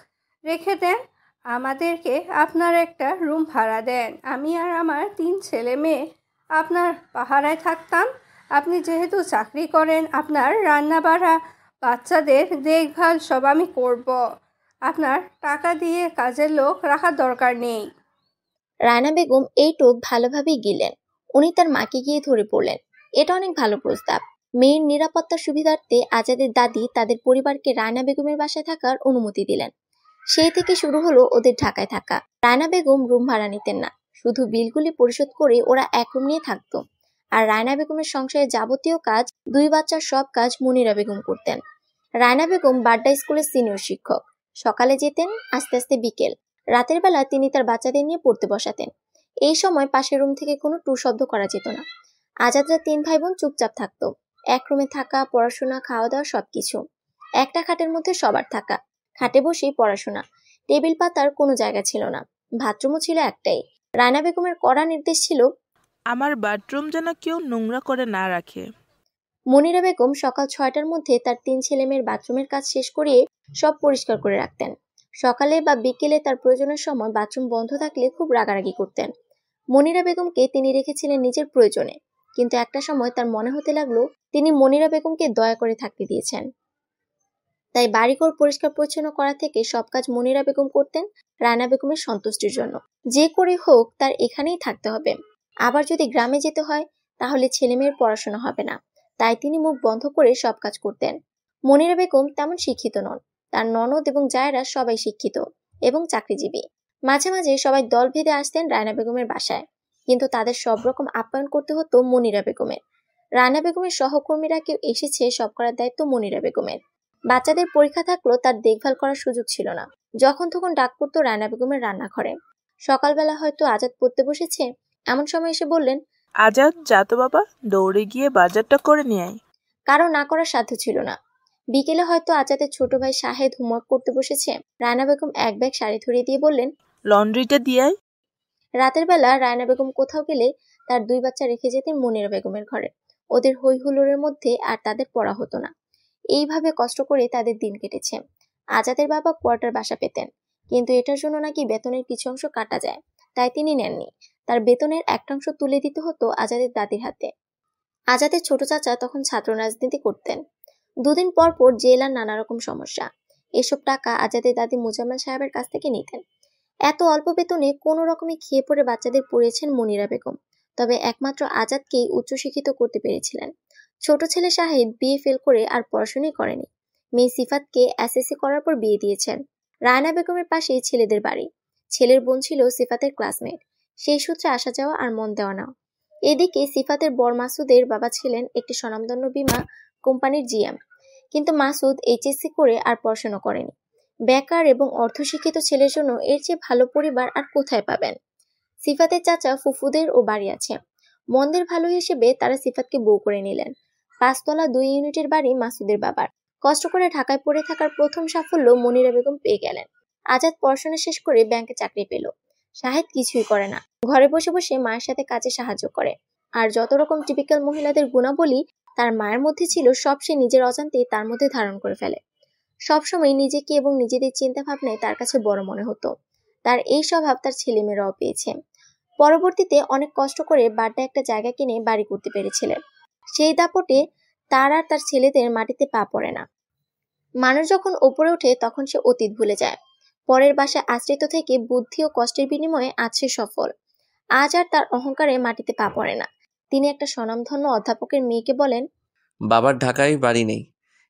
রেখে দেন, আমাদেরকে আপনার একটা রুম ভাড়া দেন। আমি আর আমার 3 ছেলে মেয়ে আপনার পাহারায় থাকতাম। আপনি যেহেতু চাকরি করেন, আপনার রান্না বাড়া, বাচ্চাদের দেখভাল সব আমি করব। আপনার টাকা দিয়ে কাজের লোক রাখার দরকার নেই। রায়না বেগম এইটুক ভালোভাবেই গেলেন। উনি তার মাকে গিয়ে ধরে পড়লেন, এটা অনেক ভালো প্রস্তাব। মেয়ের নিরাপত্তার সুবিধার্থে আজাদের দাদি তাদের পরিবারকে রায়না বেগমের বাসায় থাকার অনুমতি দিলেন। সেই থেকে শুরু হলো ওদের ঢাকায় থাকা। রায়না বেগম রুম ভাড়া নিতেন না, শুধু বিলগুলি পরিশোধ করে ওরা এক রুম নিয়ে থাকতো। আর রায়না বেগমের সংসারের যাবতীয় কাজ, 2 বাচ্চার সব কাজ মনিরা বেগম করতেন। রায়না বেগম বাড্ডা স্কুলের সিনিয়র শিক্ষক। সকালে যেতেন, আস্তে আস্তে বিকেল। রাতের বেলা তিনি তার বাচ্চাদের নিয়ে পড়তে বসাতেন। এই সময় পাশের রুম থেকে কোনো টু শব্দ করা যেত না। আজাদরা 3 ভাই বোন চুপচাপ থাকতো। এক রুমে থাকা, পড়াশোনা, খাওয়া দাওয়া সবকিছু। একটা খাটের মধ্যে সবার থাকা, খাটে বসেই পড়াশোনা। টেবিল পাতার কোনো জায়গা ছিল না। বাথরুমও ছিল একটাই। রায়না বেগমের কড়া নির্দেশ ছিল, আমার বাথরুম যেন কেউ নোংরা করে না রাখে। মনিরা বেগম সকাল 6টার মধ্যে তার 3 ছেলেমেয়ের বাথরুমের কাজ শেষ করিয়ে সব পরিষ্কার করে রাখতেন। সকালে বা বিকেলে তার প্রয়োজনের সময় বাথরুম বন্ধ থাকলে খুব রাগারাগি করতেন। মনিরা বেগমকে তিনি রেখেছিলেন নিজের প্রয়োজনে, কিন্তু একটা সময় তার মনে হতে লাগলো তিনি মনিরা বেগমকে দয়া করে থাকতে দিয়েছেন। তাই বাড়িঘর পরিষ্কার পরিচ্ছন্ন করা থেকে সব কাজ মনিরা বেগম করতেন রায়না বেগমের সন্তুষ্টির জন্য। যে করে হোক তার এখানেই থাকতে হবে। আবার যদি গ্রামে যেতে হয় তাহলে ছেলেমেয়ের পড়াশোনা হবে না, তাই তিনি মুখ বন্ধ করে সব কাজ করতেন। মনিরা বেগম তেমন শিক্ষিত নন, তার ননদ এবং জায়েরা সবাই শিক্ষিত এবং চাকরিজীবী। মাঝে মাঝে সবাই দল ভেদে আসতেন রায়না বেগমের বাসায়, কিন্তু তাদের সব রকম আপ্যায়ন করতে হতো মনিরা বেগমের। রায়না বেগমের সহকর্মীরা কেউ এসেছে, সব করার দায়িত্ব মনিরা বেগমের। বাচ্চাদের পরীক্ষা থাকলেও তার দেখভাল করার সুযোগ ছিল না। যখন তখন ডাক পড়তো রায়না বেগমের রান্নাঘরে। সকালবেলা হয়তো আজাদ পড়তে বসেছে, এমন সময় এসে বললেন, আজাদ যা তো বাবা, দৌড়ে গিয়ে বাজারটা করে নিয়ে আয়। কারো না করার সাধ্য ছিল না। বিকেলে হয়তো আজাদের ছোট ভাই শাহেদ হোমওয়ার্ক করতে বসেছে, রায়না বেগম এক ব্যাগ শাড়ি ধরিয়ে দিয়ে বললেন, লন্ড্রিটা দিয়ে আয়। রাতের বেলা রায়না বেগম কোথাও গেলে তার 2 বাচ্চা রেখে যেতেন মনিরা বেগমের ঘরে। ওদের হই হুল্লোড়ের মধ্যে আর তাদের পড়া হতো না। এইভাবে কষ্ট করে তাদের দিন কেটেছে। আজাদের বাবা কোয়ার্টার বাসা পেতেন, কিন্তু এটার জন্য নাকি বেতনের কিছু অংশ কাটা যায়, তাই তিনি নেননি। তার বেতনের একটাংশ তুলে দিতে হতো আজাদের দাদির হাতে। আজাদের ছোট চাচা তখন ছাত্র রাজনীতি করতেন। 2 দিন পর পর জেল আর নানা রকম সমস্যা। এসব টাকা আজাদের দাদি মোজাম্মেল সাহেবের কাছ থেকে নিতেন। এত অল্প বেতনে কোনো রকমে খেয়ে পড়ে বাচ্চাদের পড়িয়েছেন মনিরা বেগম। তবে একমাত্র আজাদকেই উচ্চশিক্ষিত করতে পেরেছিলেন। ছোট ছেলে শাহিদ বিএ ফেল করে আর পড়াশোনাই করেনি। মেয়ে সিফাতকে এসএসসি করার পর বিয়ে দিয়েছেন। রায়না বেগমের পাশেই ছেলেদের বাড়ি। ছেলের বোন ছিল সিফাতের ক্লাসমেট। সেই সূত্রে আসা যাওয়া আর মন দেওয়া না। এদিকে সিফাতের বর মাসুদের বাবা ছিলেন একটি স্বনামধন্য বীমা কোম্পানির জিএম। কিন্তু মাসুদ এইচএসসি করে আর পড়াশোনা করেনি। বেকার এবং অর্ধশিক্ষিত ছেলের জন্য এর চেয়ে ভালো পরিবার আর কোথায় পাবেন। সিফাতের চাচা ফুফুদের ও বাড়ি আছে। মন্দের ভালো হিসেবে তারা সিফাতকে বউ করে নিলেন। 5 তলা 2 ইউনিটের বাড়ি মাসুদের বাবার। কষ্ট করে ঢাকায় পড়ে থাকার প্রথম সাফল্য মনিরা বেগম পেয়ে গেলেন। আজাদ পড়াশোনা শেষ করে ব্যাংকে চাকরি পেল। শাহেদ কিছুই করে না, ঘরে বসে বসে মায়ের সাথে কাজে সাহায্য করে। আর যত রকম টিপিক্যাল মহিলাদের গুণাবলী তার মায়ের মধ্যে ছিল, সব সে নিজের অজান্তেই তার মধ্যে ধারণ করে ফেলে। সবসময় নিজেকে এবং নিজেদের চিন্তা ভাবনায় তার কাছে বড় মনে হতো। তার এই স্বভাব তার ছেলেমেয়েরাও পেয়েছে। পরবর্তীতে অনেক কষ্ট করে বাড্ডায় একটা জায়গা কিনে বাড়ি করতে পেরেছিলেন। সেই দাপটে তার আর তার ছেলেদের মাটিতে পা পড়ে না। মানুষ যখন ওপরে ওঠে তখন সে অতীত ভুলে যায়। পরের বাসায় আশ্রিত থেকে বুদ্ধি ও কষ্টের বিনিময়ে আজ সে সফল। আজ আর তার অহংকারে মাটিতে পা পড়ে না। তিনি একটা স্বনামধন্য অধ্যাপকের মেয়েকে বলেন, বাবার ঢাকায় বাড়ি নেই,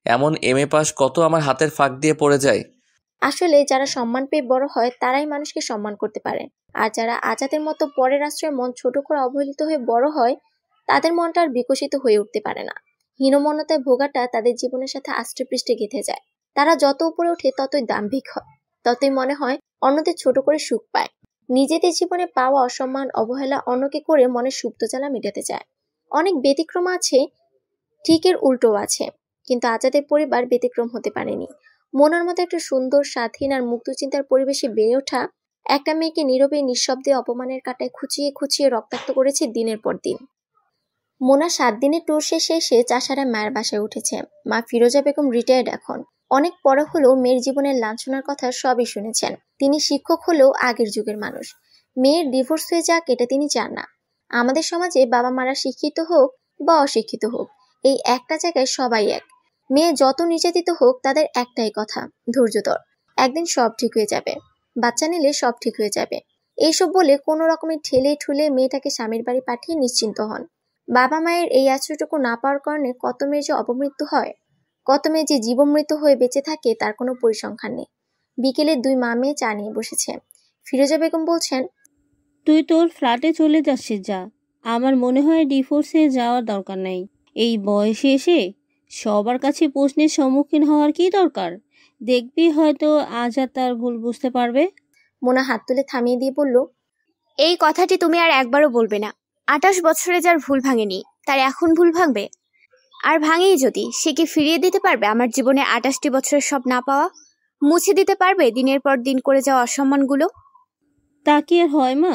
এমন এমএ পাস কত আমার হাতের ফাঁক দিয়ে পড়ে যায়। আসলে যারা সম্মান পেয়ে বড় হয় তারাই মানুষকে সম্মান করতে পারে। আর যারা আজাদের মতো পরের আশ্রয়ে মন ছোট করে অবহেলিত হয়ে বড় হয়, তাদের মনটা আর বিকশিত হয়ে উঠতে পারে না। হীনমন্যতায় ভোগাটা তাদের জীবনের সাথে আষ্টে পৃষ্ঠে গেঁথে যায়। তারা যত উপরে ওঠে ততই দাম্ভিক হয়, ততই মনে হয় অন্যদের ছোট করে সুখ পায়। নিজেদের জীবনে পাওয়া অসম্মান অবহেলা অন্যকে করে মনের সুপ্ত জ্বালা মেটাতে চায়। অনেক ব্যতিক্রম আছে, ঠিক এর উল্টো আছে, কিন্তু আজাদের পরিবার ব্যতিক্রম হতে পারেনি। মোনার মতো একটা সুন্দর, স্বাধীন আর মুক্ত চিন্তার পরিবেশে বেড়ে ওঠা একটা মেয়েকে নীরবে নিঃশব্দে অপমানের কাঁটায় খুঁচিয়ে খুঁচিয়ে রক্তাক্ত করেছে দিনের পর দিন। মোনা 7 দিনের ট্যুর শেষে এসে চাষারা মায়ের বাসায় উঠেছে। মা ফিরোজা বেগম রিটায়ার্ড এখন। অনেক পড়া হলেও মেয়ের জীবনের লাঞ্ছনার কথা সবই শুনেছেন। তিনি শিক্ষক হলেও আগের যুগের মানুষ। মেয়ের ডিভোর্স হয়ে যাক এটা তিনি চান না। আমাদের সমাজে বাবা মারা শিক্ষিত হোক বা অশিক্ষিত হোক, এই একটা জায়গায় সবাই এক। মেয়ে যত নির্যাতিত হোক তাদের একটাই কথা, ধৈর্য ধর, একদিন সব ঠিক হয়ে যাবে, বাচ্চা নিলে সব ঠিক হয়ে যাবে। এইসব বলে কোনো রকমের ঠেলে ঠুলে মেয়েটাকে স্বামীর বাড়ি পাঠিয়ে নিশ্চিন্ত হন। বাবা মায়ের এই আশ্রয়টুকু না পাওয়ার কারণে কত মেয়ের যে অপমৃত্যু হয়, কত মেয়ে যে জীবনমৃত্যু হয়ে বেঁচে থাকে তার কোনো পরিসংখ্যান নেই। বিকেলে 2 মা মেয়ে চা নিয়ে বসেছে। ফিরোজা বেগম বলছেন, তুই তোর ফ্ল্যাটে চলে যাচ্ছিস যা। আমার মনে হয় ডিভোর্সে যাওয়ার দরকার নাই। এই বয়সে এসে সবার কাছে প্রশ্নের সম্মুখীন হওয়ার কি দরকার? দেখবি হয়তো আজ আর তার ভুল বুঝতে পারবে। মোনা হাত তুলে থামিয়ে দিয়ে বলল, এই কথাটি তুমি আর একবারও বলবে না। 28 বছরে যার ভুল ভাঙেনি তার এখন ভুল ভাঙবে? আর ভাঙেই যদি, সে কি ফিরিয়ে দিতে পারবে আমার জীবনে 28টি বছরের সব না পাওয়া? মুছে দিতে পারবে দিনের পর দিন করে যাওয়া অসম্মানগুলো? তা কি আর হয় মা?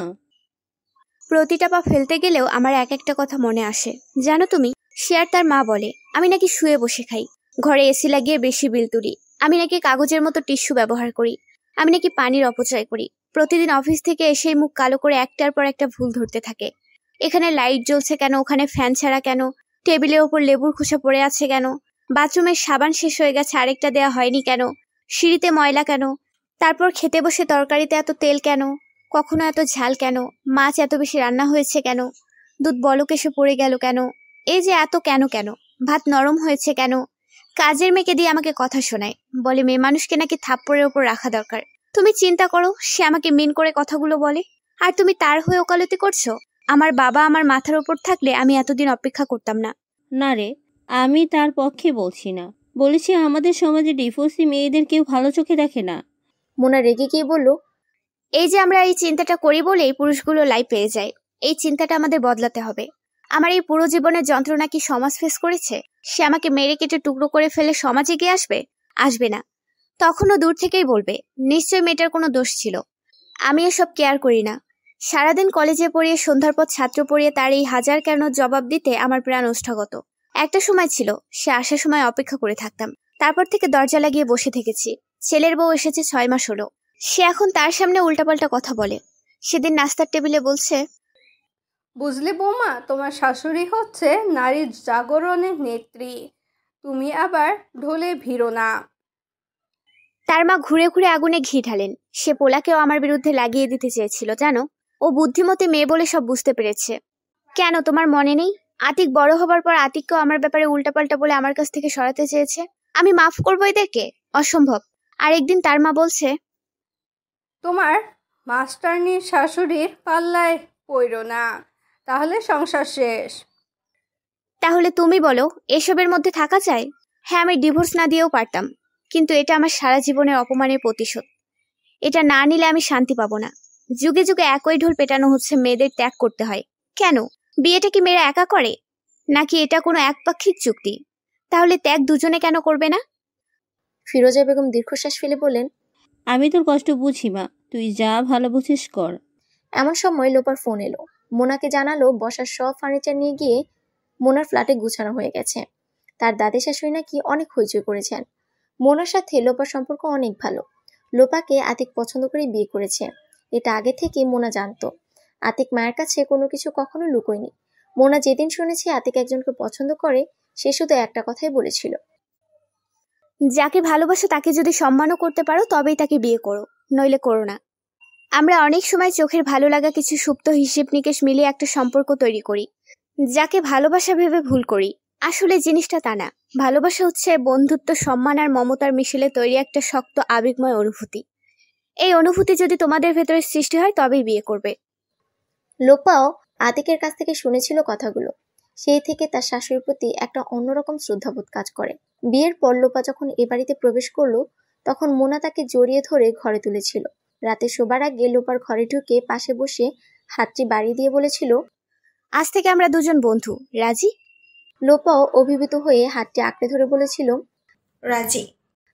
প্রতিটা পা ফেলতে গেলেও আমার এক একটা কথা মনে আসে। জানো তুমি, সে আর তার মা বলে আমি নাকি শুয়ে বসে খাই, ঘরে এসি লাগিয়ে বেশি বিল তুলি, আমি নাকি কাগজের মতো টিস্যু ব্যবহার করি, আমি নাকি পানির অপচয় করি। প্রতিদিন অফিস থেকে এসে মুখ কালো করে একটার পর একটা ভুল ধরতে থাকে। এখানে লাইট জ্বলছে কেন, ওখানে ফ্যান ছাড়া কেন, টেবিলের ওপর লেবুর খোসা পড়ে আছে কেন, বাথরুমের সাবান শেষ হয়ে গেছে আরেকটা দেয়া হয়নি কেন, সিঁড়িতে ময়লা কেন, তারপর খেতে বসে তরকারিতে এত তেল কেন, কখনো এত ঝাল কেন, মাছ এত বেশি রান্না হয়েছে কেন, দুধ বলক এসে পড়ে গেল কেন, এই যে এত কেন কেন, ভাত নরম হয়েছে কেন। কাজের মেয়েকে দিয়ে আমাকে কথা শোনায়, বলে মেয়ে মানুষকে নাকি থাপ্পড়ের ওপর রাখা দরকার। তুমি চিন্তা করো, সে আমাকে মিন করে কথাগুলো বলে, আর তুমি তার হয়ে ওকালতি করছো। আমার বাবা আমার মাথার ওপর থাকলে আমি এতদিন অপেক্ষা করতাম না। না রে, আমি তার পক্ষে বলছি না। বলেছি আমাদের সমাজে ডিভোর্সি মেয়েদের কেউ ভালো চোখে দেখে না। মোনা রেগে গিয়ে বলল, এই যে আমরা এই চিন্তাটা করি বলেই পুরুষগুলো লাইফ পেয়ে যায়। এই চিন্তাটা আমাদের বদলাতে হবে। আমার এই পুরো জীবনের যন্ত্রণা কি সমাজ ফেস করেছে? সে আমাকে মেরে কেটে টুকরো করে ফেলে সমাজে গিয়ে আসবে? আসবে না। তখনও দূর থেকেই বলবে নিশ্চয়ই মেয়েটার কোনো দোষ ছিল। আমি এসব কেয়ার করি না। সারাদিন কলেজে পড়িয়ে সন্ধ্যার পর ছাত্র পড়িয়ে তার এই হাজার কেন জবাব দিতে আমার প্রাণ ওষ্ঠাগত। একটা সময় ছিল সে আসার সময় অপেক্ষা করে থাকতাম, তারপর থেকে দরজা লাগিয়ে বসে থেকেছি। ছেলের বউ এসেছে 6 মাস হলো, সে এখন তার সামনে উল্টাপাল্টা কথা বলে। সেদিন নাস্তার টেবিলে বলছে, বুঝলে বৌমা, তোমার শাশুড়ি হচ্ছে নারীর জাগরণের নেত্রী, তুমি আবার ঢোলে ভিড়ো না। তার মা ঘুরে ঘুরে আগুনে ঘি ঢালেন। সে পোলাকেও আমার বিরুদ্ধে লাগিয়ে দিতে চেয়েছিল জানো। ও বুদ্ধিমতী মেয়ে বলে সব বুঝতে পেরেছে। কেন তোমার মনে নেই? আতিক বড় হবার পর আতিককেও আমার ব্যাপারে উল্টাপাল্টা বলে আমার কাছ থেকে সরাতে চেয়েছে। আমি মাফ করবো এদেরকে? অসম্ভব। আর একদিন তার মা বলছে, তোমার মাস্টারনির শাশুড়ির পাল্লায় পড়ো না, তাহলে সংসার শেষ। তাহলে তুমি বলো এসবের মধ্যে থাকা চাই? হ্যাঁ, আমি ডিভোর্স না দিয়েও পারতাম, কিন্তু এটা আমার সারা জীবনের অপমানের প্রতিশোধ। এটা না নিলে আমি শান্তি পাবো না। যুগে যুগে একই ঢোল পেটানো হচ্ছে মেয়েদের ত্যাগ করতে হয়। কেন? বিয়েটা কি মেয়েরা একা করে, নাকি এটা কোনো একপাক্ষিক চুক্তি? তাহলে ত্যাগ দুজনে কেন করবে না? ফিরোজা বেগম দীর্ঘশ্বাস ফেলে বললেন, আমি তোর কষ্ট বুঝি মা, তুই যা ভালো বুঝিস কর। এমন সময় লোপার ফোন এলো। মোনাকে জানালো বসার সব ফার্নিচার নিয়ে গিয়ে মোনার ফ্ল্যাটে গুছানো হয়ে গেছে। তার দাদি শাশুড়ি নাকি অনেক হইচই করেছেন। মোনার সাথে লোপার সম্পর্ক অনেক ভালো। লোপাকে আতিক পছন্দ করে বিয়ে করেছে, এটা আগে থেকে মোনা জানতো। আতিক মায়ের কাছে কোনো কিছু কখনো লুকোয়নি। মোনা যেদিন শুনেছে আতিক একজনকে পছন্দ করে, সে শুধু একটা কথাই বলেছিল, যাকে ভালোবাসো তাকে যদি সম্মানও করতে পারো তবেই তাকে বিয়ে করো, নইলে করো না। আমরা অনেক সময় চোখের ভালো লাগা কিছু সুপ্ত হিসেব নিকেশ মিলিয়ে একটা সম্পর্ক তৈরি করি, যাকে ভালোবাসা ভেবে ভুল করি। আসলে জিনিসটা তা না। ভালোবাসা হচ্ছে বন্ধুত্ব, সম্মান আর মমতার মিশেলে তৈরি একটা শক্ত আবেগময় অনুভূতি। এই অনুভূতি যদি তোমাদের ভেতরে সৃষ্টি হয় তবেই বিয়ে করবে। লোপাও আতিকের কাছ থেকে শুনেছিল কথাগুলো। সেই থেকে তার শাশুড়ির প্রতি একটা অন্যরকম শ্রদ্ধাবোধ কাজ করে। বিয়ের পর লোপা যখন এ বাড়িতে প্রবেশ করলো, তখন মোনা তাকে জড়িয়ে ধরে ঘরে তুলেছিল। রাতে শোবার আগে লোপার ঘরে ঢুকে পাশে বসে হাতটি বাড়িয়ে দিয়ে বলেছিল, আজ থেকে আমরা দুজন বন্ধু, রাজি? লোপাও অভিভূত হয়ে হাতটি আঁকড়ে ধরে বলেছিল, রাজি।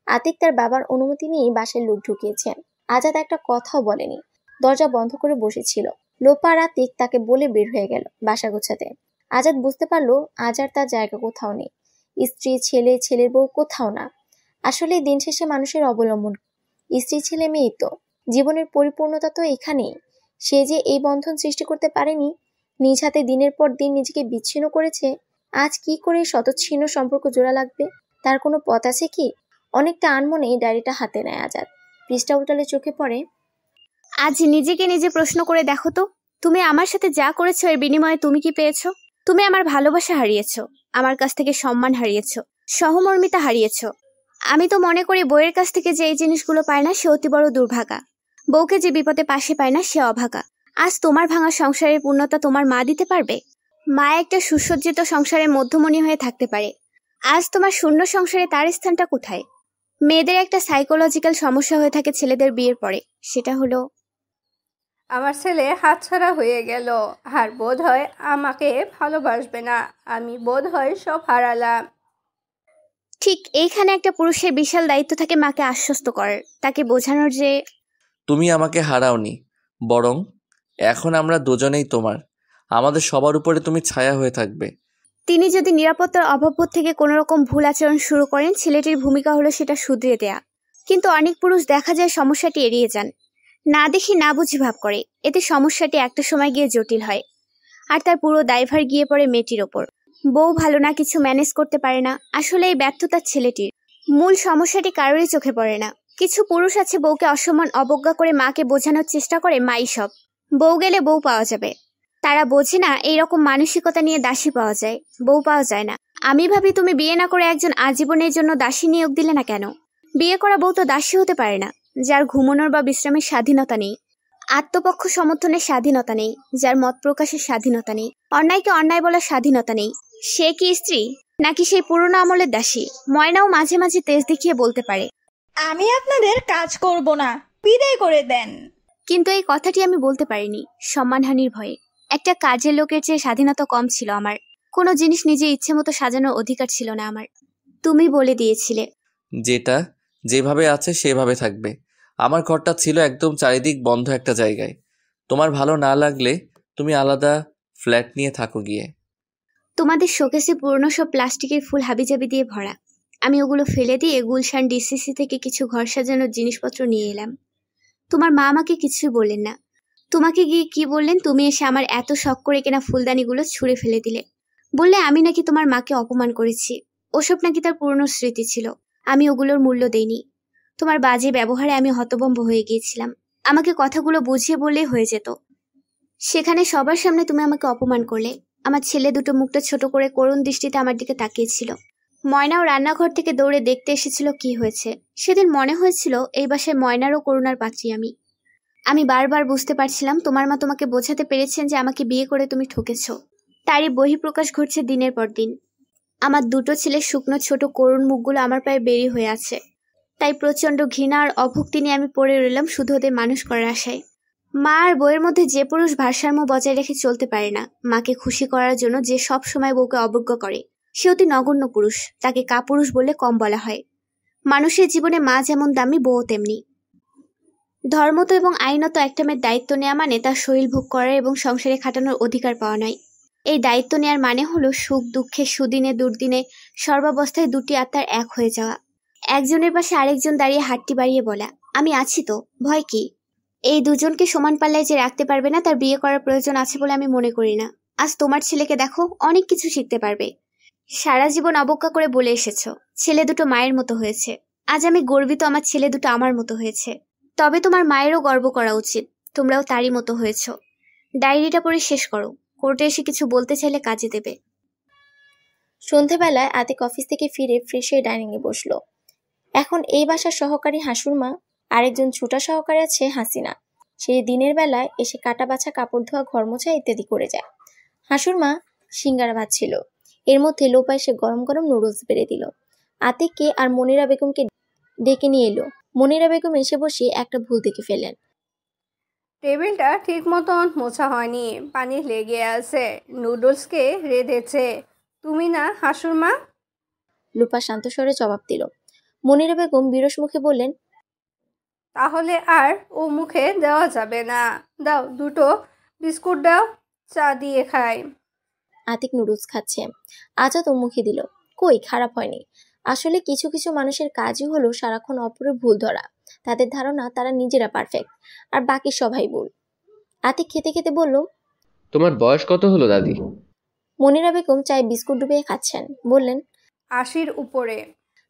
আতিক তার বাবার অনুমতি নিয়ে বাসায় লোক ঢুকিয়েছেন। আজাদ একটা কথাও বলেনি, দরজা বন্ধ করে বসেছিল। লোপা আর আতিক তাকে বলে বের হয়ে গেল বাসা গোছাতে। আজাদ বুঝতে পারলো আজ আর তার জায়গা কোথাও নেই। স্ত্রী, ছেলে, ছেলের বউ কোথাও না। আসলে দিন শেষে মানুষের অবলম্বন স্ত্রী, ছেলে, মেয়েই তো। জীবনের পরিপূর্ণতা তো এখানেই। সে যে এই বন্ধন সৃষ্টি করতে পারেনি, নিজ হাতে দিনের পর দিন নিজেকে বিচ্ছিন্ন করেছে, আজ কি করে শতচ্ছিন্ন সম্পর্ক জোড়া লাগবে? তার কোনো পথ আছে কি? অনেকটা আনমনে ডায়েরিটা হাতে নেয় আজাদ। পৃষ্ঠা উল্টালে চোখে পড়ে, আজ নিজেকে নিজে প্রশ্ন করে দেখো তো, তুমি আমার সাথে যা করেছো এর বিনিময়ে তুমি কি পেয়েছো? তুমি আমার ভালোবাসা হারিয়েছো, আমার কাছ থেকে সম্মান হারিয়েছো, সহমর্মিতা হারিয়েছো। আমি তো মনে করি বউয়ের কাছ থেকে যে এই জিনিসগুলো পায় না সে অতি বড় দুর্ভাগা। বউকে যে বিপদে পাশে পায় না সে অভাগা। আজ তোমার ভাঙা সংসারের পূর্ণতা তোমার মা দিতে পারবে? মা একটা সুসজ্জিত সংসারের মধ্যমণি হয়ে থাকতে পারে। আজ তোমার শূন্য সংসারে তার স্থানটা কোথায়? মেয়েদের একটা সাইকোলজিক্যাল সমস্যা হয়ে থাকে ছেলেদের বিয়ের পরে, সেটা হলো আমার ছেলে হাতছাড়া হয়ে গেল, আর বোধ হয় আমাকে ভালোবাসবে না, আমি বোধ হয় সব হারালাম। ঠিক এইখানে একটা পুরুষের বিশাল দায়িত্ব থাকে মাকে আশ্বস্ত করার, তাকে বোঝানোর যে তুমি আমাকে হারাওনি, বরং এখন আমরা দুজনেই তোমার। আমাদের সবার উপরে তুমি ছায়া হয়ে থাকবে। তিনি যদি নিরাপত্তার অভাববোধ থেকে কোনো রকম ভুল আচরণ শুরু করেন, ছেলেটির ভূমিকা হলো সেটা শুধরে দেয়া। কিন্তু অনেক পুরুষ দেখা যায় সমস্যাটি এড়িয়ে যান, না দেখি না বুঝি ভাব করে। এতে সমস্যাটি একটা সময় গিয়ে জটিল হয়, আর তার পুরো দায়ভার গিয়ে পড়ে মেয়েটির ওপর। বউ ভালো না, কিছু ম্যানেজ করতে পারে না। আসলে এই ব্যর্থতা ছেলেটির। মূল সমস্যাটি কারোরই চোখে পড়ে না। কিছু পুরুষ আছে বউকে অসম্মান অবজ্ঞা করে মাকে বোঝানোর চেষ্টা করে মাই সব, বউ গেলে বউ পাওয়া যাবে। তারা বোঝে না এইরকম মানসিকতা নিয়ে দাসী পাওয়া যায়, বউ পাওয়া যায় না। আমি ভাবি তুমি বিয়ে না করে একজন আজীবনের জন্য দাসী নিয়োগ দিলে না কেন? বিয়ে করা বউ তো দাসী হতে পারে না, যার ঘুমানোর বা বিশ্রামের স্বাধীনতা নেই, আত্মপক্ষ সমর্থনের স্বাধীনতা নেই, যার মত প্রকাশের স্বাধীনতা নেই, অন্যায়কে অন্যায় বলার স্বাধীনতা নেই। সে কি স্ত্রী, নাকি সেই পুরনো আমলের দাসী? ময়নাও মাঝে মাঝে তেজ দেখিয়ে বলতে পারে, আমি আপনাদের কাজ করব না, বিদায় করে দেন। কিন্তু এই কথাটি আমি বলতে পারিনি সম্মানহানির ভয়ে। একটা কাজের লোকের চেয়ে স্বাধীনতা কম ছিল আমার। কোনো জিনিস নিজে ইচ্ছে মতো সাজানোর অধিকার ছিল না আমার। তুমি বলে দিয়েছিলে যেটা যেভাবে আছে সেভাবে থাকবে। আমার ঘরটা ছিল একদম চারিদিক বন্ধ একটা জায়গায়। তোমার ভালো না লাগলে তুমি আলাদা ফ্ল্যাট নিয়ে থাকো গিয়ে। তোমাদের শোকেসে পুরনো সব প্লাস্টিকের ফুল হাবিজাবি দিয়ে ভরা। আমি ওগুলো ফেলে দিয়ে গুলশান ডিসিসি থেকে কিছু ঘর সাজানোর জিনিসপত্র নিয়ে এলাম। তোমার মা আমাকে কিছুই বললেন না। তোমাকে গিয়ে কি বললেন? তুমি এসে আমার এত শখ করে কেনা ফুলদানিগুলো ছুঁড়ে ফেলে দিলে। বললে আমি নাকি তোমার মাকে অপমান করেছি। ওসব নাকি তার পুরনো স্মৃতি ছিল। আমি ওগুলোর মূল্য দেইনি। তোমার বাজে ব্যবহারে আমি হতভম্ব হয়ে গিয়েছিলাম। আমাকে কথাগুলো বুঝিয়ে বললেই হয়ে যেত। সেখানে সবার সামনে তুমি আমাকে অপমান করলে। আমার ছেলে দুটো মুখটা ছোট করে করুণ দৃষ্টিতে আমার দিকে তাকিয়েছিল। ময়নাও রান্নাঘর থেকে দৌড়ে দেখতে এসেছিল কি হয়েছে। সেদিন মনে হয়েছিল এই বাসায় ময়নারও করুণার পাত্রী আমি। আমি বারবার বুঝতে পারছিলাম তোমার মা তোমাকে বোঝাতে পেরেছেন যে আমাকে বিয়ে করে তুমি ঠকেছ। তারই বহিঃপ্রকাশ ঘটছে দিনের পর দিন। আমার দুটো ছেলের শুকনো ছোট করুণ মুখগুলো আমার প্রায় বেরি হয়ে আছে। তাই প্রচণ্ড ঘৃণা আর অভক্তি নিয়ে আমি পড়ে রইলাম শুধু ওদের মানুষ করার আশায়। মা আর বউয়ের মধ্যে যে পুরুষ ভারসাম্য বজায় রেখে চলতে পারে না, মাকে খুশি করার জন্য যে সব সময় বউকে অবজ্ঞা করে, সে অতি নগণ্য পুরুষ। তাকে কাপুরুষ বলে কম বলা হয়। মানুষের জীবনে মা যেমন দামি, বউ তেমনি। ধর্মত এবং আইনত একটা মেয়ের দায়িত্ব নেওয়া মানে তার শরীর ভোগ করার এবং সংসারে খাটানোর অধিকার পাওয়া নয়। এই দায়িত্ব নেওয়ার মানে হলো সুখ দুঃখে, সুদিনে দুর্দিনে, সর্বাবস্থায় দুটি আত্মার এক হয়ে যাওয়া। একজনের পাশে আরেকজন দাঁড়িয়ে হাতটি বাড়িয়ে বলা, আমি আছি তো, ভয় কি? এই দুজনকে সমান পাল্লায় যে রাখতে পারবে না, তার বিয়ে করার প্রয়োজন আছে বলে আমি মনে করি না। আজ তোমার ছেলেকে দেখো, অনেক কিছু শিখতে পারবে। সারা জীবন অবজ্ঞা করে বলে এসেছ ছেলে দুটো মায়ের মতো হয়েছে। আজ আমি গর্বিত আমার ছেলে দুটো আমার মতো হয়েছে। তবে তোমার মায়েরও গর্ব করা উচিত, তোমরাও তারই মতো হয়েছ। ডায়েরিটা পড়ে শেষ করো। কোর্টে এসে কিছু বলতে চাইলে কাজে দেবে। সন্ধেবেলায় আতিক অফিস থেকে ফিরে ফ্রেশ হয়ে ডাইনিংয়ে বসলো। এখন এই বাসার সহকারী হাসুরমা, আরেকজন ছোটা সহকারী আছে হাসিনা। সে দিনের বেলায় এসে কাটা বাছা, কাপড় ধোয়া, ঘর মোছা ইত্যাদি করে যায়। হাসুরমা সিঙ্গারা ভাজছিল। এর মধ্যে লোপা এসে গরম গরম নুডলস বেড়ে দিল। আতিককে আর মনিরা বেগমকে ডেকে নিয়ে এলো। মনিরা বেগম এসে বসে একটা ভুল দেখে ফেলেন। টেবিলটা ঠিক মতন মোছা হয়নি, পানি লেগে আছে, নুডলসকে রেঁধেছে তুমি না হাসুরমা? লোপা শান্ত স্বরে জবাব দিল। মনিরা বেগম বিরস মুখে বললেন, তাহলে আর ও মুখে দেওয়া যাবে না। দাও দুটো বিস্কুট দাও, চা দিয়ে খাই। আতিক নুডলস খাচ্ছে। আজাদ ও মুখে দিল, কই খারাপ হয়নি। আসলে কিছু কিছু মানুষের কাজই হলো সারাক্ষণ অপরের ভুল ধরা। তাদের ধারণা তারা নিজেরা পারফেক্ট, আর বাকি সবাই ভুল। আতিক খেতে খেতে বলল, তোমার বয়স কত হলো দাদি? মনিরা বেগম চায়ে বিস্কুট ডুবিয়ে খাচ্ছেন। বললেন, 80-র উপরে।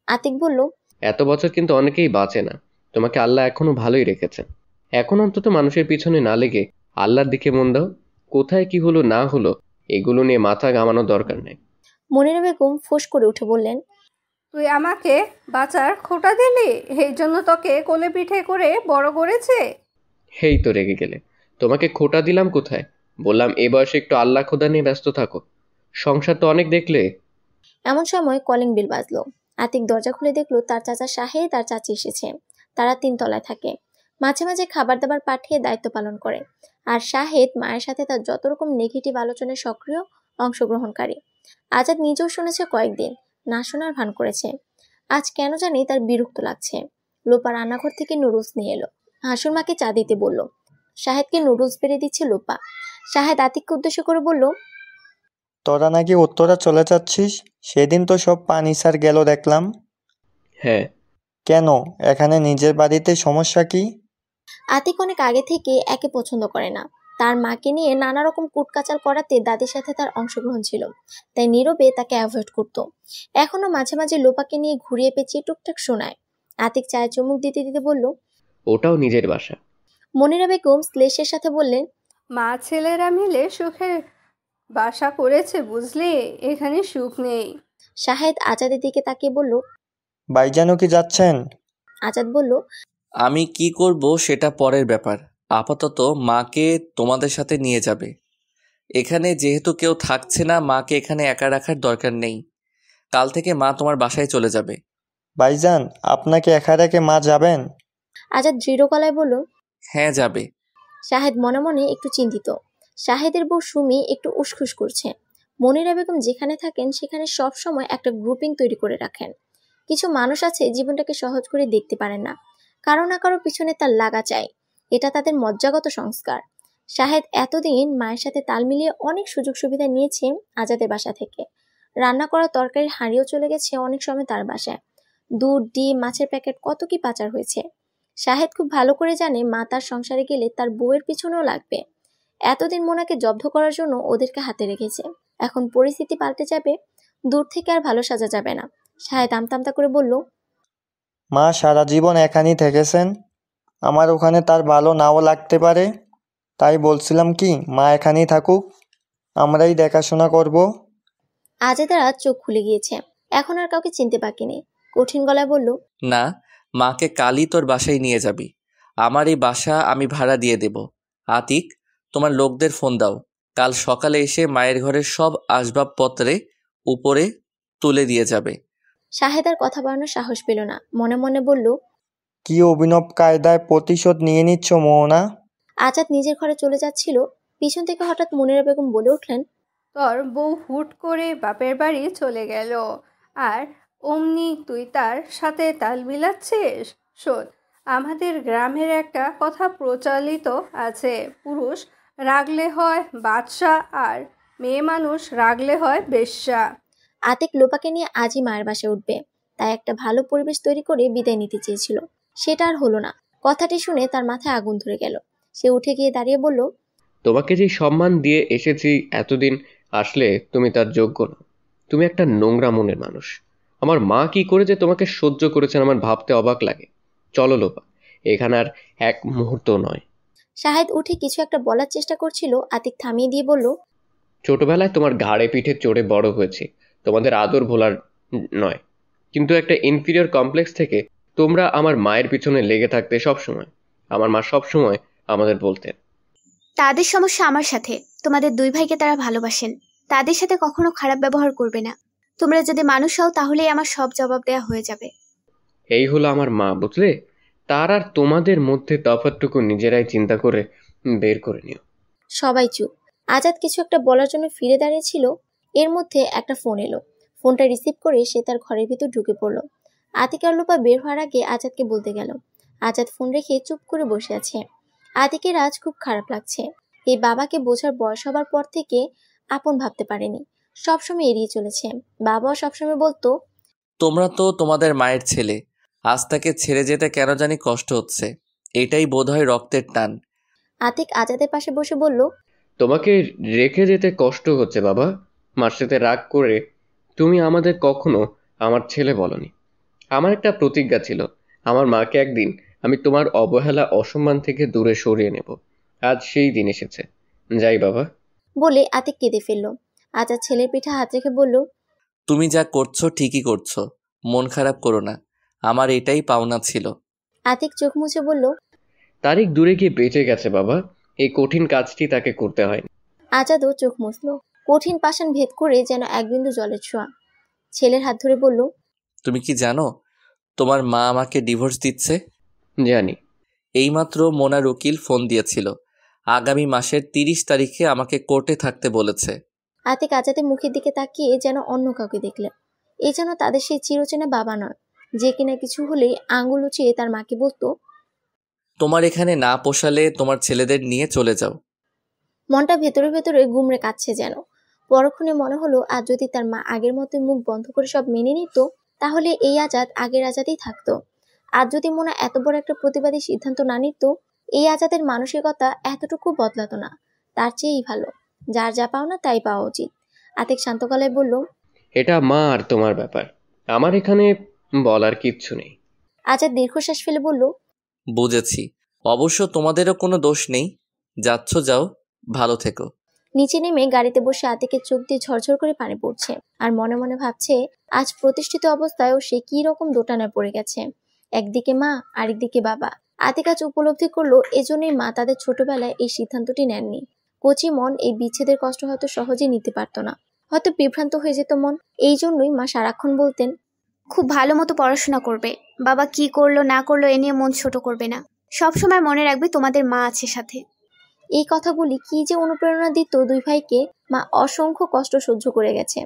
আতিক বলল, এত বছর কিন্তু অনেকেই বাঁচে না। তোমাকে আল্লাহ এখনো ভালোই রেখেছেন। এখন অন্তত মানুষের পিছনে না লেগে আল্লাহর দিকে মন দাও। কোথায় কি হলো না হলো এগুলো নিয়ে মাথা ঘামানোর দরকার নেই। মনিরা বেগম ফোঁস করে উঠে বললেন, তুই আমাকে বাঁচার খোঁটা দিলি, এই জন্য তোকে কোলে পিঠে করে বড় করেছে। হেই তো রেগে গেলে। তোমাকে খোটা দিলাম কোথায়? বললাম এ বয়সে একটু আল্লাহ খোদা নিয়ে ব্যস্ত থাকো। সংসার তো অনেক দেখলে। এমন সময় কলিং বেল বাজলো। আতিক দরজা খুলে দেখলো তার চাচা শাহেদ আর চাচি এসেছে। তারা 3 তলায় থাকে। মাঝে মাঝে খাবার দাবার পাঠিয়ে দায়িত্ব পালন করে। আর শাহেদ মায়ের সাথে তার যত রকম নেগেটিভ আলোচনায় সক্রিয় অংশগ্রহণকারী। আজাদ নিজেও শুনেছে কয়েকদিন, না শোনার ভান করেছে। আজ কেন জানি তার বিরক্ত লাগছে। লোপা রান্নাঘর থেকে নুডলস নিয়ে এলো। হাসুরমাকে চা দিতে বলল। শাহেদকে নুডলস বেড়ে দিচ্ছে লোপা। শাহেদ আতিককে উদ্দেশ্য করে বলল, তোরা নাকি উত্তরা চলে যাচ্ছিস? সেদিন তো সব পানিসার গেল দেখলাম। হ্যাঁ। কেন? এখানে নিজের বাড়িতে সমস্যা কি? আতিক অনেক আগে থেকে একে পছন্দ করে না। তার মাকে নিয়ে নানা রকম কুটকাচাল করাতে দাদির সাথে তার অংশগ্রহণ ছিল, তাই নীরবে তাকে অ্যাভয়েড করত। এখনো মাঝে মাঝে লোপাকে নিয়ে ঘুরিয়ে পেঁচিয়ে টুকটাক শোনায়। আতিক চায়ে চুমুক দিতে দিতে বলল, ওটাও নিজের বাসা। মনিরা বেগম শ্লেষের সাথে বললেন, মা ছেলেরা মিলে সুখের বাসা করেছে বুঝলি, এখানে সুখ নেই। শাহেদ আজাদের দিকে তাকিয়ে বলল, ভাইজানও কি যাচ্ছেন? আজাদ বলল, আমি কি করব সেটা পরের ব্যাপার। আপাতত মাকে তোমাদের সাথে নিয়ে যাবে। এখানে যেহেতু কেউ থাকছে না, মাকে এখানে একা রাখার দরকার নেই। কাল থেকে মা তোমার বাসায় চলে যাবে। ভাইজান, আপনাকে একা রেখে মা যাবেন? আজাদ দৃঢ় গলায় বলল, হ্যাঁ যাবে। শাহেদ মনে মনে একটু চিন্তিত। শাহেদের বউ সুমি একটু উসখুস করছে। মনিরা বেগম যেখানে থাকেন সেখানে সব সময় একটা গ্রুপিং তৈরি করে রাখেন। কিছু মানুষ আছে জীবনটাকে সহজ করে দেখতে পারেন না, কারো না কারো পিছনে তার লাগা চাই, এটা তাদের মজ্জাগত সংস্কার। শাহেদ এতদিন মায়ের সাথে তাল মিলিয়ে অনেক সুযোগ সুবিধা নিয়েছে আজাদের বাসা থেকে। রান্না করা তরকারির হাঁড়িও চলে গেছে অনেক সময় তার বাসায়। দুধ, ডিম, মাছের প্যাকেট কত কি পাচার হয়েছে। শাহেদ খুব ভালো করে জানে মা তার সংসারে গেলে তার বউয়ের পিছনেও লাগবে। এতদিন মোনাকে জব্দ করার জন্য ওদেরকে হাতে রেখেছে, এখন পরিস্থিতি পাল্টে যাবে, দূর থেকে আর ভালো সাজা যাবে না। শাহেদ আমতামতা করে বলল, মা সারা জীবন এখানেই থেকেছেন, আমার ওখানে তার ভালো নাও লাগতে পারে, তাই বলছিলাম কি মা এখানেই থাকুক, আমরাই দেখাশোনা করব। আজাদের আজ চোখ খুলে গিয়েছে, এখন আর কাউকে চিনতে বাকি নেই। কঠিন গলায় বলল, না, মাকে কালই তোর বাসায় নিয়ে যাবি। আমার এই বাসা আমি ভাড়া দিয়ে দেব। আতিক, তোমার লোকদের ফোন দাও, কাল সকালে এসে মায়ের ঘরের সব আসবাবপত্রে উপরে তুলে দিয়ে যাবে। শাহেদ আর কথা বাড়ানোর সাহস পেল না, মনে মনে বলল, কি অভিনব কায়দায় প্রতিশোধ নিয়ে নিচ্ছ মোহনা। আজাদ নিজের ঘরে চলে যাচ্ছিল, পিছন থেকে হঠাৎ মনিরা বেগম বলে উঠলেন, তোর বউ হুট করে বাপের বাড়ি চলে গেল আর অমনি তুই তার সাথে তাল মিলাচ্ছিস? শোন, আমাদের গ্রামের একটা কথা প্রচলিত আছে, পুরুষ রাগলে হয় বাদশা আর মেয়ে মানুষ রাগলে হয় বেশ্যা। আতিক লোপাকে নিয়ে আজই মায়ের বাসায় উঠবে, তাই একটা ভালো পরিবেশ তৈরি করে বিদায় নিতে চেয়েছিল, সেটা আর হলো না। কথাটি শুনে তার মাথায় আগুন ধরে গেল। সে উঠে গিয়ে দাঁড়িয়ে বলল, তোমাকে যে সম্মান দিয়ে এসেছি এতদিন, আসলে তুমি তার যোগ্য না। তুমি একটা নোংরা মনের মানুষ। আমার মা কি করে যে তোমাকে সহ্য করেছেন আমার ভাবতে অবাক লাগে। চলো লোপা, এখানে আর এক মুহূর্ত নয়। শাহেদ উঠে কিছু একটা বলার চেষ্টা করছিল, আতিক থামিয়ে দিয়ে বলল, ছোটবেলায় তোমার ঘাড়ে পিঠে চড়ে বড় হয়েছি, তোমাদের আদর ভোলার নয়, কিন্তু একটা ইনফিরিয়র কমপ্লেক্স থেকে তোমরা আমার মায়ের পিছনে লেগে থাকতে সবসময়। আমার মা সবসময় আমাদের বলতেন, তাদের সমস্যা আমার সাথে, তোমাদের দুই ভাইকে তারা ভালোবাসেন, তাদের সাথে কখনো খারাপ ব্যবহার করবে না। তোমরা যদি মানুষ হও তাহলেই আমার সব জবাব দেয়া হয়ে যাবে। এই হলো আমার মা, বুঝলে? তার আর তোমাদের মধ্যে তফাৎটুকু নিজেরাই চিন্তা করে বের করে নিও। সবাই চুপ। আজাদ কিছু একটা বলার জন্য ফিরে দাঁড়িয়েছিল, এর মধ্যে একটা ফোন এলো। ফোনটা রিসিভ করে সে তার ঘরের ভিতর ঢুকে পড়ল। আতিক আর লোপা বের হওয়ার আগে আজাদকে বলতে গেল। আজাদ ফোন রেখে চুপ করে বসে আছে। আতিকের আজ খুব খারাপ লাগছে। এই বাবাকে বোঝার বয়স হবার পর থেকে আপন ভাবতে পারেনি, সবসময় এড়িয়ে চলেছে। বাবাও সবসময় বলতো, তোমরা তো তোমাদের মায়ের ছেলে, আজ তাকে ছেড়ে যেতে কেন জানি কষ্ট হচ্ছে, এটাই বোধহয় রক্তের টান। আতিক আজাদের পাশে বসে বলল, তোমাকে রেখে যেতে কষ্ট হচ্ছে বাবা, মার সাথে রাগ করে তুমি আমাদের কখনো আমার ছেলে বলনি। আমার একটা প্রতিজ্ঞা ছিল, আমার মাকে একদিন আমি তোমার অবহেলা অসম্মান থেকে দূরে সরিয়ে নেব। আজ সেই দিন এসেছে, যাই বাবা। বলে আতিক কেঁদে ফেলল। আজাদ ছেলের পিঠে হাত রেখে বলল, তুমি যা করছো ঠিকই করছো, মন খারাপ করো না, আমার এটাই পাওনা ছিল। আতিক চোখ মুছে বলল, তারিক দূরে গিয়ে বেঁচে গেছে বাবা, এই কঠিন কাজটি তাকে করতে হয়। আজাদও চোখ মুছল, কঠিন পাষাণ ভেদ করে যেন এক বিন্দু জলের ছোঁয়া। ছেলের হাত ধরে বলল, তুমি কি জানো তোমার মা আমাকে ডিভোর্স দিচ্ছে? জানি। এইমাত্র মোনার উকিল ফোন দিয়েছিল, আগামী মাসের 30 তারিখে আমাকে কোর্টে থাকতে বলেছে। আতিক আজাদের মুখের দিকে তাকিয়ে যেন অন্য কাউকে দেখল। এই যেন তাদের সেই চিরচেনা বাবা নয়, যে কিনা কিছু হলেই আঙুল উঁচিয়ে তার মাকে বলতো, তোমার এখানে না পোষালে তোমার ছেলেদের নিয়ে চলে যাও। মনটা ভেতরে ভেতরে গুমড়ে কাচ্ছে যেন। পরক্ষণে মনে হলো আজ যদি তার মা আগের মতোই মুখ বন্ধ করে সব মেনে নিত, তাহলে এই আজাদ আগের আজাদেই থাকতো। আজ যদি মোনা এত বড় একটা প্রতিবাদী সিদ্ধান্ত না নিত, এই আজাদের মানসিকতা এতটুকু বদলাতো না। তার চেয়েই ভালো, যার যা পাওনা তাই পাওয়া উচিত। আতিক শান্ত গলায় বলল, এটা মা আর তোমার ব্যাপার, আমার এখানে বলার কিচ্ছু নেই। আজাদ দীর্ঘশ্বাস ফেলে বলল, বুঝেছি, অবশ্য তোমাদেরও কোনো দোষ নেই, যাচ্ছ যাও, ভালো থেকো। নিচে নেমে গাড়িতে বসে আতিকের চোখ দিয়ে ঝরঝর করে পানি পড়ছে, আর মনে মনে ভাবছে আজ প্রতিষ্ঠিত অবস্থায়ও সে কি রকম দোটানায় পড়ে গেছে। একদিকে মা, আরেকদিকে বাবা। আতিক আজ উপলব্ধি করলো এজন্যই মা তাদের ছোটবেলায় এই সিদ্ধান্তটি নেননি। কচি মন এই বিচ্ছেদের কষ্ট হয়তো সহজে নিতে পারতো না, হয়তো বিভ্রান্ত হয়ে যেত মন। এই জন্যই মা সারাক্ষণ বলতেন, খুব ভালো মতো পড়াশোনা করবে, বাবা কি করলো না করলো এ নিয়ে মন ছোট করবে না। সব সময় মনে রাখবে তোমাদের মা আছে সাথে। এই কথাগুলি কি যে অনুপ্রেরণা দিত দুই ভাইকে। মা অসংখ্য কষ্ট সহ্য করে গেছে,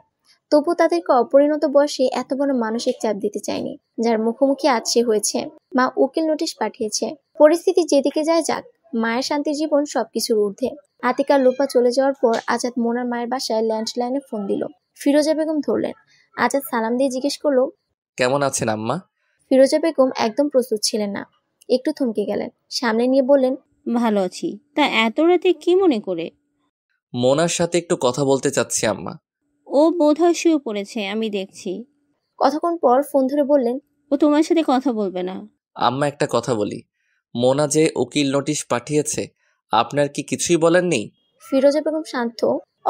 তবু তাদেরকে অপরিণত বয়সে এত বড় মানসিক চাপ দিতে চায়নি, যার মুখোমুখি আজ সে হয়েছে। মা উকিল নোটিশ পাঠিয়েছে। পরিস্থিতি যেদিকে যায় যাক, মায়ের শান্তির জীবন সবকিছুর ঊর্ধ্বে। আতিকার লোপা চলে যাওয়ার পর আজাদ মোনার মায়ের বাসায় ল্যান্ডলাইনে ফোন দিল। ফিরোজা বেগম ধরলেন। আজাদ সালাম দিয়ে জিজ্ঞেস করলো, কেমন আছেন আম্মা? ফিরোজা বেগম একদম প্রস্তুত ছিলেন না, একটু থমকে গেলেন। সামনে নিয়ে বললেন, ভালো আছি। তা এত রাতে কি মনে করে? মোনার সাথে একটু কথা বলতে চাচ্ছি আম্মা। ও বোধহয় শুয়ে পড়েছে, আমি দেখছি। কতক্ষণ পর ফোন ধরে বললেন, ও তোমার সাথে কথা বলবে না। আম্মা একটা কথা বলি, মোনা যে উকিল নোটিশ পাঠিয়েছে আপনার কি কিছুই বলার নেই? ফিরোজা বেগম শান্ত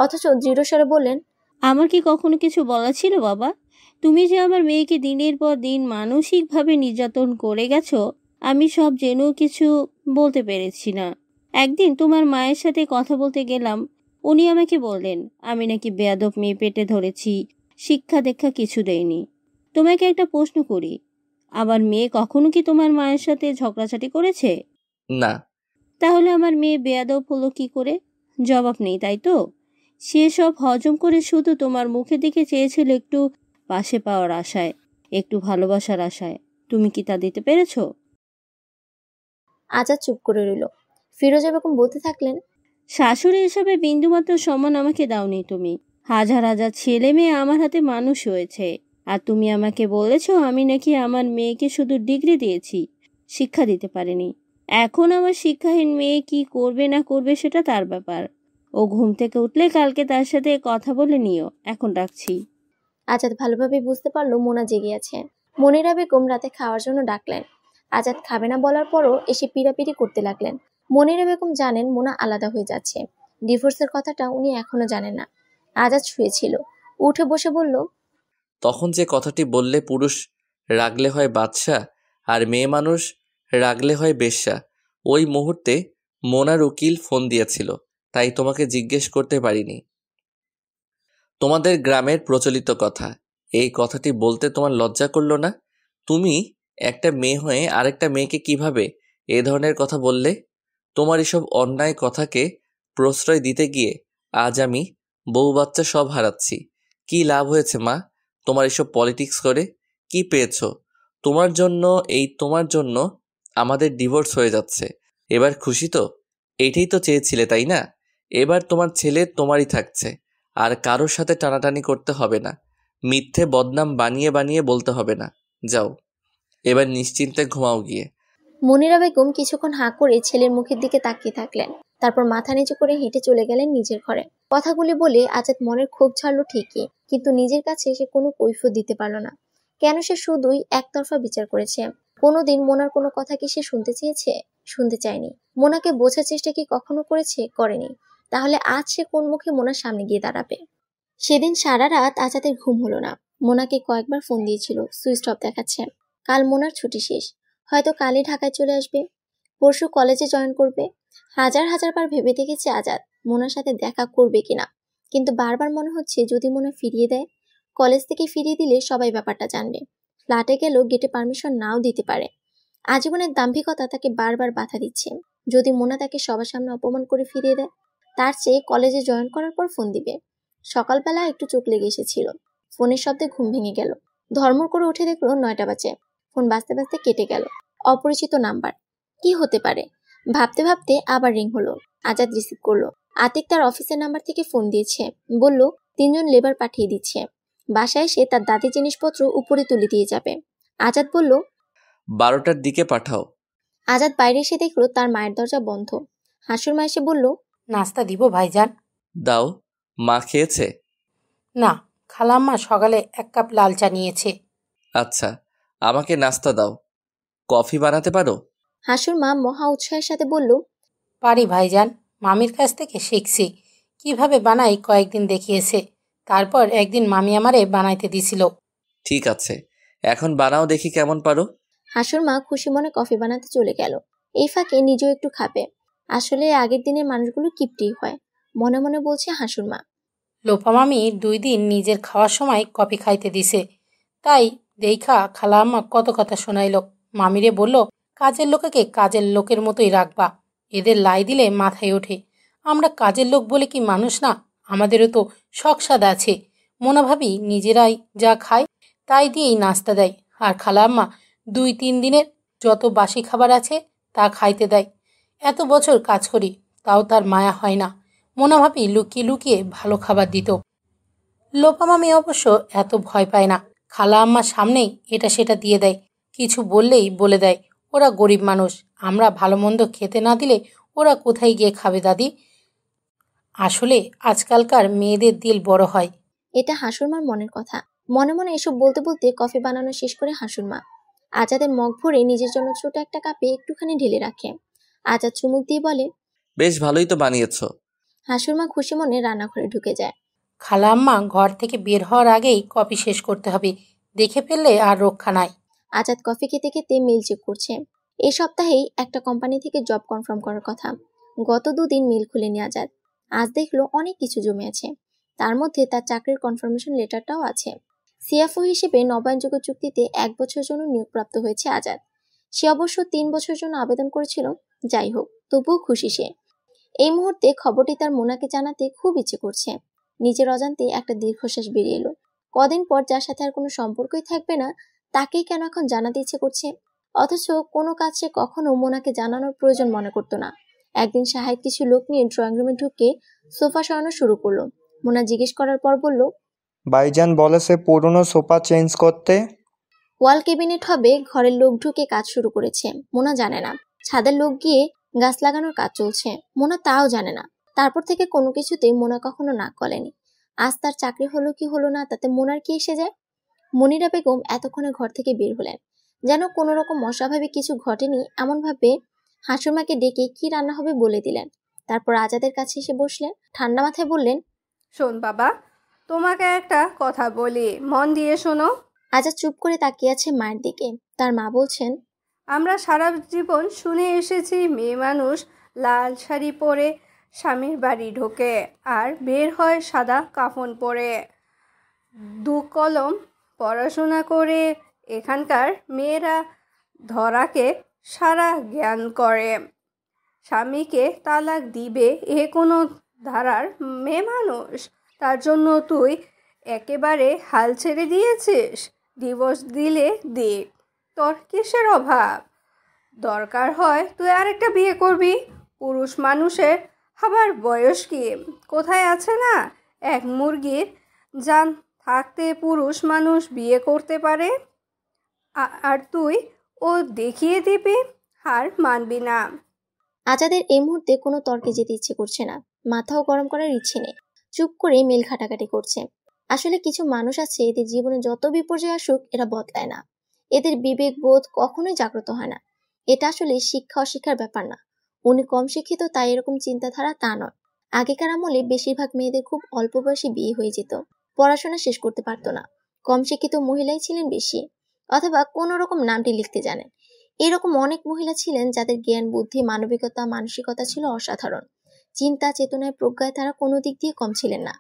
অথচ দৃঢ়স্বরে বললেন, আমার কি কখনো কিছু বলা ছিল বাবা? তুমি যে আমার মেয়েকে দিনের পর দিন মানসিকভাবে নির্যাতন করে গেছো, আমি সব জেনেও কিছু বলতে পেরেছি না। একদিন তোমার মায়ের সাথে কথা বলতে গেলাম, উনি আমাকে বললেন আমি নাকি বেয়াদব মেয়ে পেটে ধরেছি, শিক্ষা দীক্ষা কিছু দেয়নি। তোমাকে একটা প্রশ্ন করি, আমার মেয়ে কখনো কি তোমার মায়ের সাথে ঝগড়াঝাটি করেছে? না। তাহলে আমার মেয়ে বেয়াদব হলো কি করে? জবাব নেই, তাই তো? সে সব হজম করে শুধু তোমার মুখের দিকে চেয়েছিল একটু পাশে পাওয়ার আশায়, একটু ভালোবাসার আশায়। তুমি কি তা দিতে পেরেছো? আজাদ চুপ করে রইল। ফিরোজা বেগম বলতে থাকলেন, শাশুড়ি হিসাবে বিন্দুমাত্র সম্মান আমাকে দাওনি তুমি। হাজার হাজার ছেলে মেয়ে আমার হাতে মানুষ হয়েছে, আর তুমি আমাকে বলেছো আমি নাকি আমার মেয়েকে শুধু ডিগ্রি দিয়েছি, শিক্ষা দিতে পারিনি। এখন আমার শিক্ষাহীন মেয়ে কি করবে না করবে সেটা তার ব্যাপার। ও ঘুম থেকে উঠলে কালকে তার সাথে কথা বলে নিও। এখন রাখছি। আজাদ ভালোভাবে বুঝতে পারলো মোনা জেগে আছে। মনিরা বেগম রাতে খাওয়ার জন্য ডাকলেন। আজাদ খাবে না বলার পরও এসে পিড়াপিড়ি করতে লাগলেন। মনিরা বেগম জানেন মোনা আলাদা হয়ে যাচ্ছে, ডিভোর্সের কথাটা উনি এখনো জানেন না। আজাদ শুয়েছিল, উঠে বসে বলল, তখন যে কথাটি বললে পুরুষ রাগলে হয় বাদশা আর মেয়ে মানুষ রাগলে হয় বেশ্যা, ওই মুহূর্তে মোনার উকিল ফোন দিয়েছিল, তাই তোমাকে জিজ্ঞেস করতে পারিনি। তোমাদের গ্রামের প্রচলিত কথা, এই কথাটি বলতে তোমার লজ্জা করলো না? তুমি একটা মেয়ে হয়ে আরেকটা মেয়েকে কিভাবে এ ধরনের কথা বললে? তোমার এসব অন্যায় কথাকে প্রশ্রয় দিতে গিয়ে আজ আমি বউ বাচ্চা সব হারাচ্ছি। কি লাভ হয়েছে মা তোমার এসব পলিটিক্স করে? কি পেয়েছ? তোমার জন্য আমাদের ডিভোর্স হয়ে যাচ্ছে। এবার খুশি তো? এইটাই তো চেয়েছিলে, তাই না? এবার তোমার ছেলে তোমারই থাকছে, আর কারোর সাথে টানাটানি করতে হবে না, মিথ্যে বদনাম বানিয়ে বানিয়ে বলতে হবে না। যাও, এবার নিশ্চিন্তে ঘুমাও গিয়ে। মনিরা বেগম কিছুক্ষণ হাঁ করে ছেলের মুখের দিকে তাকিয়ে থাকলেন। তারপর মাথা নিচু করে হেঁটে চলে গেলেন নিজের ঘরে। কথাগুলি বলে আজাদ মনের ক্ষোভ ছাড়লো ঠিকই, কিন্তু নিজের কাছে সে কোনো কৈফিয়ত দিতে পারল না। কেন সে শুধুই একতরফা বিচার করেছে? কোনোদিন মোনার কোনো কথা কি সে শুনতে চেয়েছে? শুনতে চায়নি। মোনাকে বোঝার চেষ্টা কি কখনো করেছে? করেনি। তাহলে আজ সে কোন মুখে মোনার সামনে গিয়ে দাঁড়াবে? সেদিন সারা রাত আজাদের ঘুম হলো না। মোনাকে কয়েকবার ফোন দিয়েছিল, সুইচ অফ দেখাচ্ছে। কাল মোনার ছুটি শেষ, হয়তো কালই ঢাকায় চলে আসবে, পরশু কলেজে জয়েন করবে। হাজার হাজার বার ভেবে দেখেছে আজাদ মোনার সাথে দেখা করবে কিনা, কিন্তু বারবার মনে হচ্ছে যদি মোনা ফিরিয়ে দেয়, কলেজ থেকে ফিরিয়ে দিলে সবাই ব্যাপারটা জানবে। ফ্ল্যাটে গেলেও গেটে পারমিশন নাও দিতে পারে। আজীবনের দাম্ভিকতা তাকে বারবার বাধা দিচ্ছে। যদি মোনা তাকে সবার সামনে অপমান করে ফিরিয়ে দেয়, তার চেয়ে কলেজে জয়েন করার পর ফোন দিবে। সকালবেলা একটু চোখ লেগে এসেছিল, ফোনের শব্দে ঘুম ভেঙে গেল। ধর্মর করে উঠে দেখলো 9টা বাজে। ফোন বাজতে বাজতে কেটে গেল। অপরিচিত নাম্বার, কি হতে পারে ভাবতে ভাবতে আবার রিং হলো। আজাদ রিসিভ করলো। আতিক তার অফিসের নাম্বার থেকে ফোন দিয়েছে, বলল 3 জন লেবার পাঠিয়ে দিচ্ছে, বাসায় এসে তার দাদি জিনিসপত্র উপরে তুলে দিয়ে যাবে। আজাদ বলল 12টার দিকে পাঠাও। আজাদ বাইরে এসে দেখলো তার মায়ের দরজা বন্ধ। হাসুর মা এসে বলল, নাস্তা দিব ভাইজান? দাও। মা খেয়েছে? না, খালাম্মা সকালে 1 কাপ লাল চা নিয়েছে। আচ্ছা, আমাকে নাস্তা দাও। কফি বানাতে পারো? হাসুর মা মহা উৎসাহের সাথে বলল, পারি ভাইজান, মামির কাছ থেকে শিখছি। কিভাবে বানাই কয়েকদিন দেখিয়েছে, তারপর একদিন মামি আমারে বানাইতে দিছিল। ঠিক আছে, এখন বানাও দেখি কেমন পারো। হাসুর মা খুশি মনে কফি বানাতে চলে গেল। এই ফাঁকে নিজেও একটু খাবে। আসলে আগের দিনের মানুষগুলো কিপটেই হয়, মনে মনে বলছে হাসুর মা। লোপা মামি 2 দিন নিজের খাওয়ার সময় কফি খাইতে দিছে, তাই দেখা খালা আম্মা কত কথা শোনাইল। মামিরে বলল, কাজের লোকেকে কাজের লোকের মতোই রাখবা, এদের লাই দিলে মাথায় ওঠে। আমরা কাজের লোক বলে কি মানুষ না? আমাদেরও তো শখ স্বাদ আছে। মোনা ভাবি নিজেরাই যা খায় তাই দিয়েই নাস্তা দেয়, আর খালা আম্মা 2-3 দিনের যত বাসি খাবার আছে তা খাইতে দেয়। এত বছর কাজ করি, তাও তার মায়া হয় না। মোনা ভাবি লুকিয়ে লুকিয়ে ভালো খাবার দিত। লোপা মামি অবশ্য এত ভয় পায় না, খালা আম্মার সামনেই এটা সেটা দিয়ে দেয়, কিছু বললেই বলে দেয় ওরা গরিব মানুষ, আমরা ভালো মন্দ খেতে না দিলে ওরা কোথায় গিয়ে খাবে দাদি? আসলে আজকালকার মেয়েদের দিল বড় হয়। এটা হাসুরমার মনের কথা। মনে মনে এসব বলতে বলতে কফি বানানো শেষ করে হাসুরমা আজাদের মগ ভরে নিজের জন্য ছোট একটা কাপে একটুখানি ঢেলে রাখে। আজাদ চুমুক দিয়ে বলে, বেশ ভালোই তো বানিয়েছ। হাসুরমা খুশি মনে রান্নাঘরে ঢুকে যায়। খালা আম্মা ঘর থেকে বের হওয়ার আগেই কফি শেষ করতে হবে, দেখে ফেললে আর রক্ষা নাই। আজাদ কফি খেতে খেতে মেল চেক করছে। এই সপ্তাহেই একটা কোম্পানি থেকে জব কনফার্ম করার কথা। গত 2 দিন মেল খুলেনি আজাদ। আজ দেখলো অনেক কিছু জমে আছে, তার মধ্যে তার চাকরির কনফার্মেশন লেটারটাও আছে। সিএফও হিসেবে নবায়নযোগ্য চুক্তিতে 1 বছরের জন্য নিয়োগপ্রাপ্ত হয়েছে আজাদ। সে অবশ্য 3 বছরের জন্য আবেদন করেছিল। যাই হোক, তবুও খুশি সে। এই মুহূর্তে খবরটি তার মোনাকে জানাতে খুব ইচ্ছে করছে। নিজের অজান্তে একটা দীর্ঘশ্বাস বেরিয়ে এলো। কদিন পর যার সাথে আর কোনো সম্পর্কই থাকবে না, তাকেই কেন এখন জানাতে ইচ্ছে করছে? অথচ কোনো কাজ সে কখনো মোনাকে জানানোর প্রয়োজন মনে করতো না। একদিন সাহেব কিছু লোক নিয়ে ড্রয়িং রুমে ঢুকে সোফা সরানো শুরু করলো। মোনা জিজ্ঞেস করার পর বলল, ভাইজান বলেছে পুরনো সোফা চেঞ্জ করতে। ওয়াল ক্যাবিনেট হবে, ঘরের লোক ঢুকে কাজ শুরু করেছে। মোনা জানে না ছাদের লোক গিয়ে গাছ লাগানোর কাজ চলছে। মোনা তাও জানে না। তারপর থেকে কোনো কিছুতেই মোনা কখনো নাক গলেনি। আজ তার চাকরি হলো কি হলো না তাতে মোনার কি এসে যায়? মনিরা বেগম এতক্ষণে ঘর থেকে বের হলেন। যেন কোনো রকম অস্বাভাবিক কিছু ঘটেনি এমন ভাবে হাসুরমাকে ডেকে কি রান্না হবে বলে দিলেন। তারপর আজাদের কাছে এসে বসলেন। ঠান্ডা মাথায় বললেন, শোন বাবা, তোমাকে একটা কথা বলি, মন দিয়ে শোনো। আজাদ চুপ করে তাকিয়ে আছে মায়ের দিকে। তার মা বলছেন, আমরা সারা জীবন শুনে এসেছি মেয়ে মানুষ লাল শাড়ি পরে স্বামীর বাড়ি ঢোকে আর বের হয় সাদা কাফন পরে। 2 কলম পড়াশোনা করে এখানকার মেয়েরা ধরাকে সারা জ্ঞান করে। স্বামীকে তালাক দিবে এ কোনো ধারার মেয়ে মানুষ? তার জন্য তুই একেবারে হাল ছেড়ে দিয়েছিস। ডিভোর্স দিলে দিক, তোর কিসের অভাব? দরকার হয় তুই আরেকটা বিয়ে করবি। পুরুষ মানুষের আবার বয়স কি কোথায় আছে না? এক মুরগির জান থাকতে পুরুষ মানুষ বিয়ে করতে পারে। আর তুই ও দেখিয়ে দিবি, আর মানবি না। আজাদের এই মুহূর্তে কোনো তর্কে যেতে ইচ্ছে করছে না, মাথাও গরম করার ইচ্ছে নেই। চুপ করে মেল ঘাটাঘাটি করছে। আসলে কিছু মানুষ আছে, এদের জীবনে যত বিপর্যয় আসুক এরা বদলায় না। এদের বিবেক বোধ কখনোই জাগ্রত হয় না। এটা আসলে শিক্ষা অশিক্ষার ব্যাপার না। উনি কম শিক্ষিত তাই এরকম চিন্তাধারা তা নয়। আগেকার আমলে বেশিরভাগ মেয়েদের খুব অল্প বয়সে বিয়ে হয়ে যেত, পড়াশোনা শেষ করতে পারতো না। কম শিক্ষিত মহিলাই ছিলেন বেশি, অথবা কোনো রকম নামটি লিখতে জানেন। এরকম অনেক মহিলা ছিলেন যাদের জ্ঞান বুদ্ধি মানবিকতা মানসিকতা ছিল অসাধারণ। চিন্তা চেতনায় প্রজ্ঞায় তারা কোনো দিক দিয়ে কম ছিলেন না।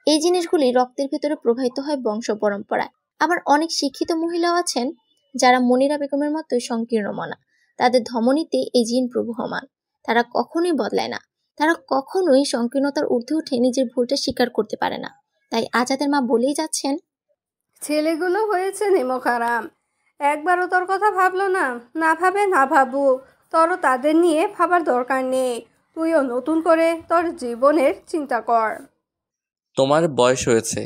এই জিনিসগুলি রক্তের ভিতরে প্রবাহিত হয় বংশ পরম্পরায়। আবার অনেক শিক্ষিত মহিলাও আছেন যারা মনিরা বেগমের মতোই সংকীর্ণ মনা। তাদের ধমনীতে এই জিন প্রবহমান। তারা কখনোই বদলায় না। তারা কখনোই সংকীর্ণতার ঊর্ধ্বে উঠে নিজের ভুলটা স্বীকার করতে পারে না। তাই আজাদের মা বলেই যাচ্ছেন, ছেলেগুলো হয়েছে নেমখারাম, একবারও তোর কথা ভাবলো না। না ভাবে না ভাবুক, তোরও তাদের নিয়ে ভাবার দরকার নেই। তুইও নতুন করে তোর জীবনের চিন্তা কর। তোমার বয়স হয়েছে,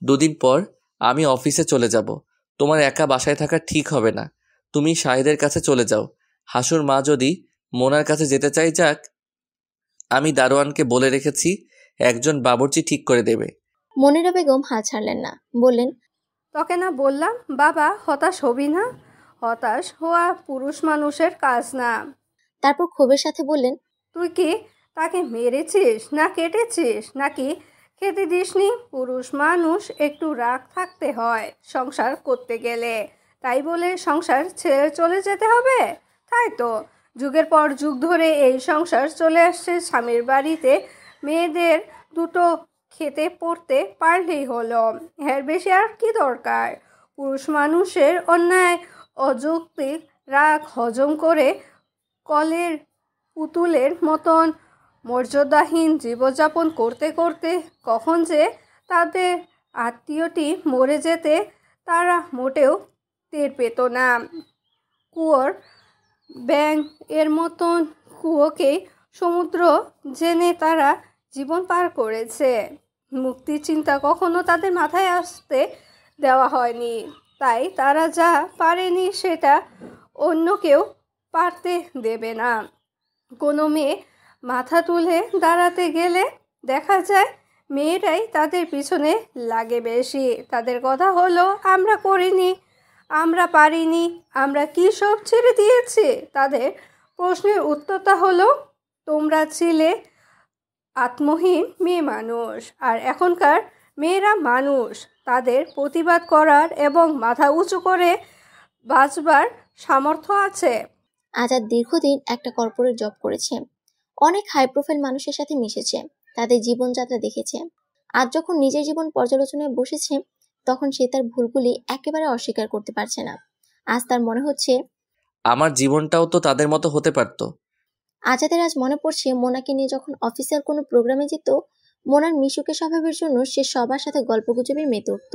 2 দিন পর আমি অফিসে চলে যাব। তোমার একা বাসায় থাকা ঠিক হবে না। তুমি শাহিদের কাছে চলে যাও। হাসুর মা যদি মোনার কাছে যেতে চাই যাক। আমি দারোয়ানকে বলে রেখেছি, একজন বাবুর্চি ঠিক করে দেবে। মনিরা বেগম হাল ছাড়লেন না, বললেন, তোকে না বললাম বাবা, হতাশ হবি না। হতাশ হওয়া পুরুষ মানুষের কাজ না। তারপর ক্ষোভের সাথে বললেন, তুই কি তাকে মেরেছিস না কেটেছিস নাকি খেতে দিসনি? পুরুষ মানুষ একটু রাগ থাকতে হয় সংসার করতে গেলে, তাই বলে সংসার ছেড়ে চলে যেতে হবে? তাই তো যুগের পর যুগ ধরে এই সংসার চলে আসছে স্বামীর বাড়িতে। মেয়েদের দুটো খেতে পড়তে পারলেই হলো, এর বেশি আর কি দরকার? পুরুষ মানুষের অন্যায় অযৌক্তিক রাগ হজম করে কলের পুতুলের মতন মর্যাদাহীন জীবনযাপন করতে করতে কখন যে তাদের আত্মীয়টি মরে যেতে তারা মোটেও টের পেত না। কুয়োর ব্যাঙ এর মতন কুয়োকেই সমুদ্র জেনে তারা জীবন পার করেছে। মুক্তির চিন্তা কখনো তাদের মাথায় আসতে দেওয়া হয়নি, তাই তারা যা পারেনি সেটা অন্য কেউ পারতে দেবে না। কোনো মেয়ে মাথা তুলে দাঁড়াতে গেলে দেখা যায় মেয়েরাই তাদের পিছনে লাগে বেশি। তাদের কথা হলো, আমরা করিনি, আমরা পারিনি, আমরা কি সব ছেড়ে দিয়েছি। তাদের প্রশ্নের উত্তরটা হলো, তোমরা ছিলে আত্মহীন মেয়ে মানুষ, আর এখনকার মেয়েরা মানুষ। তাদের প্রতিবাদ করার এবং মাথা উঁচু করে বাঁচবার সামর্থ্য আছে। আজাদ দীর্ঘদিন একটা কর্পোরেট জব করেছে, অনেক হাই প্রোফাইল মানুষের সাথে মিশেছে, তাদের জীবনযাত্রা দেখেছে। আজ যখন নিজের জীবন পর্যালোচনায় বসেছে, তখন সে তার ভুলগুলি একেবারে অস্বীকার করতে পারছে না। আজ তার মনে হচ্ছে, আমার জীবনটাও তো তাদের মতো হতে পারতো। আজাদের আজ মনে পড়ছে মোনাকে নিয়ে যখন অফিসের কোনো প্রোগ্রামে যেত, মোনার মিশুকে স্বভাবের জন্য সে সবার সাথে গল্পগুজবে মেতে উঠত।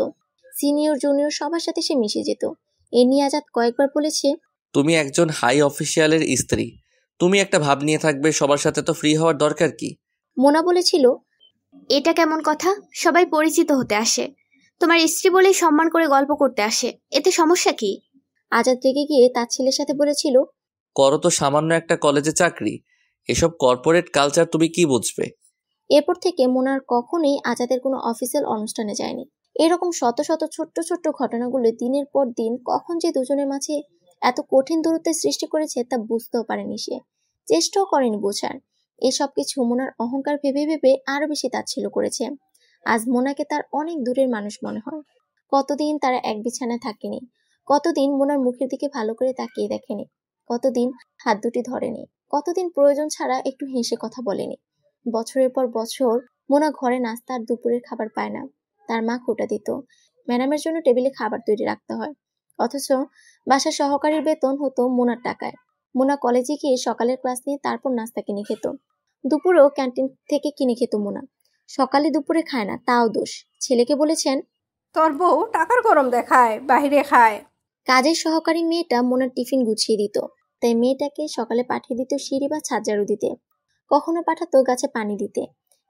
সিনিয়র জুনিয়র সবার সাথে সে মিশে যেত। এ নিয়ে আজাদ কয়েকবার বলেছে, তুমি একজন হাই অফিসিয়ালের স্ত্রী, তুমি একটা ভাব নিয়ে থাকবে, সবার সাথে তো ফ্রি হওয়ার দরকার কি? মোনা বলেছিল, এটা কেমন কথা? সবাই পরিচিত হতে আসে, তোমার স্ত্রী বলেই সম্মান করে গল্প করতে আসে, এতে সমস্যা কি? আজাদ রেগে গিয়ে তার ছেলের সাথে বলেছিল, করো তো সামান্য একটা কলেজে চাকরি, এসব কর্পোরেট কালচার তুমি কি বুঝবে? এরপর থেকে মোনার কখনোই আজাদের কোনো অফিসিয়াল অনুষ্ঠানে যায়নি। এরকম শত শত ছোট্ট ছোট্ট ঘটনাগুলো দিনের পর দিন কখন যে দুজনের মাঝে এত কঠিন দূরত্বের সৃষ্টি করেছে তা বুঝতেও পারেনি সে, চেষ্টাও করেনি বোঝার। এসব কিছু মোনার অহংকার ভেবে ভেবে আরো বেশি তাচ্ছিল্য করেছে। আজ মোনাকে তার অনেক দূরের মানুষ মনে হয়। কতদিন তারা এক বিছানায় থাকেনি, কতদিন মোনার মুখের দিকে ভালো করে তাকিয়ে দেখেনি, কতদিন হাত দুটি ধরেনি, কতদিন প্রয়োজন ছাড়া একটু হেসে কথা বলেনি। বছরের পর বছর মোনা ঘরে নাস্তার দুপুরের খাবার পায় না। তার মা খোটা দিত, ম্যাডামের জন্য টেবিলে খাবার তৈরি রাখতে হয়, অথচ বাসার সহকারীর বেতন হতো মোনার টাকায়। মোনা কলেজে গিয়ে সকালের ক্লাস নিয়ে তারপর নাস্তা কিনে খেত। দুপুরেও ক্যান্টিন থেকে কিনে খেত মোনা। সকালে দুপুরে খায় না, তাও দোষ। ছেলেকে বলেছেন, তোর বউ টাকার গরম দেখায়, বাহিরে খায়। কাজের সহকারী মেয়েটা মোনার টিফিন গুছিয়ে দিত, তাই মেয়েটাকে সকালে পাঠিয়ে দিত সিঁড়ি বা ছাদ ঝাড়ু দিতে, কখনো পাঠাতো গাছে পানি দিতে।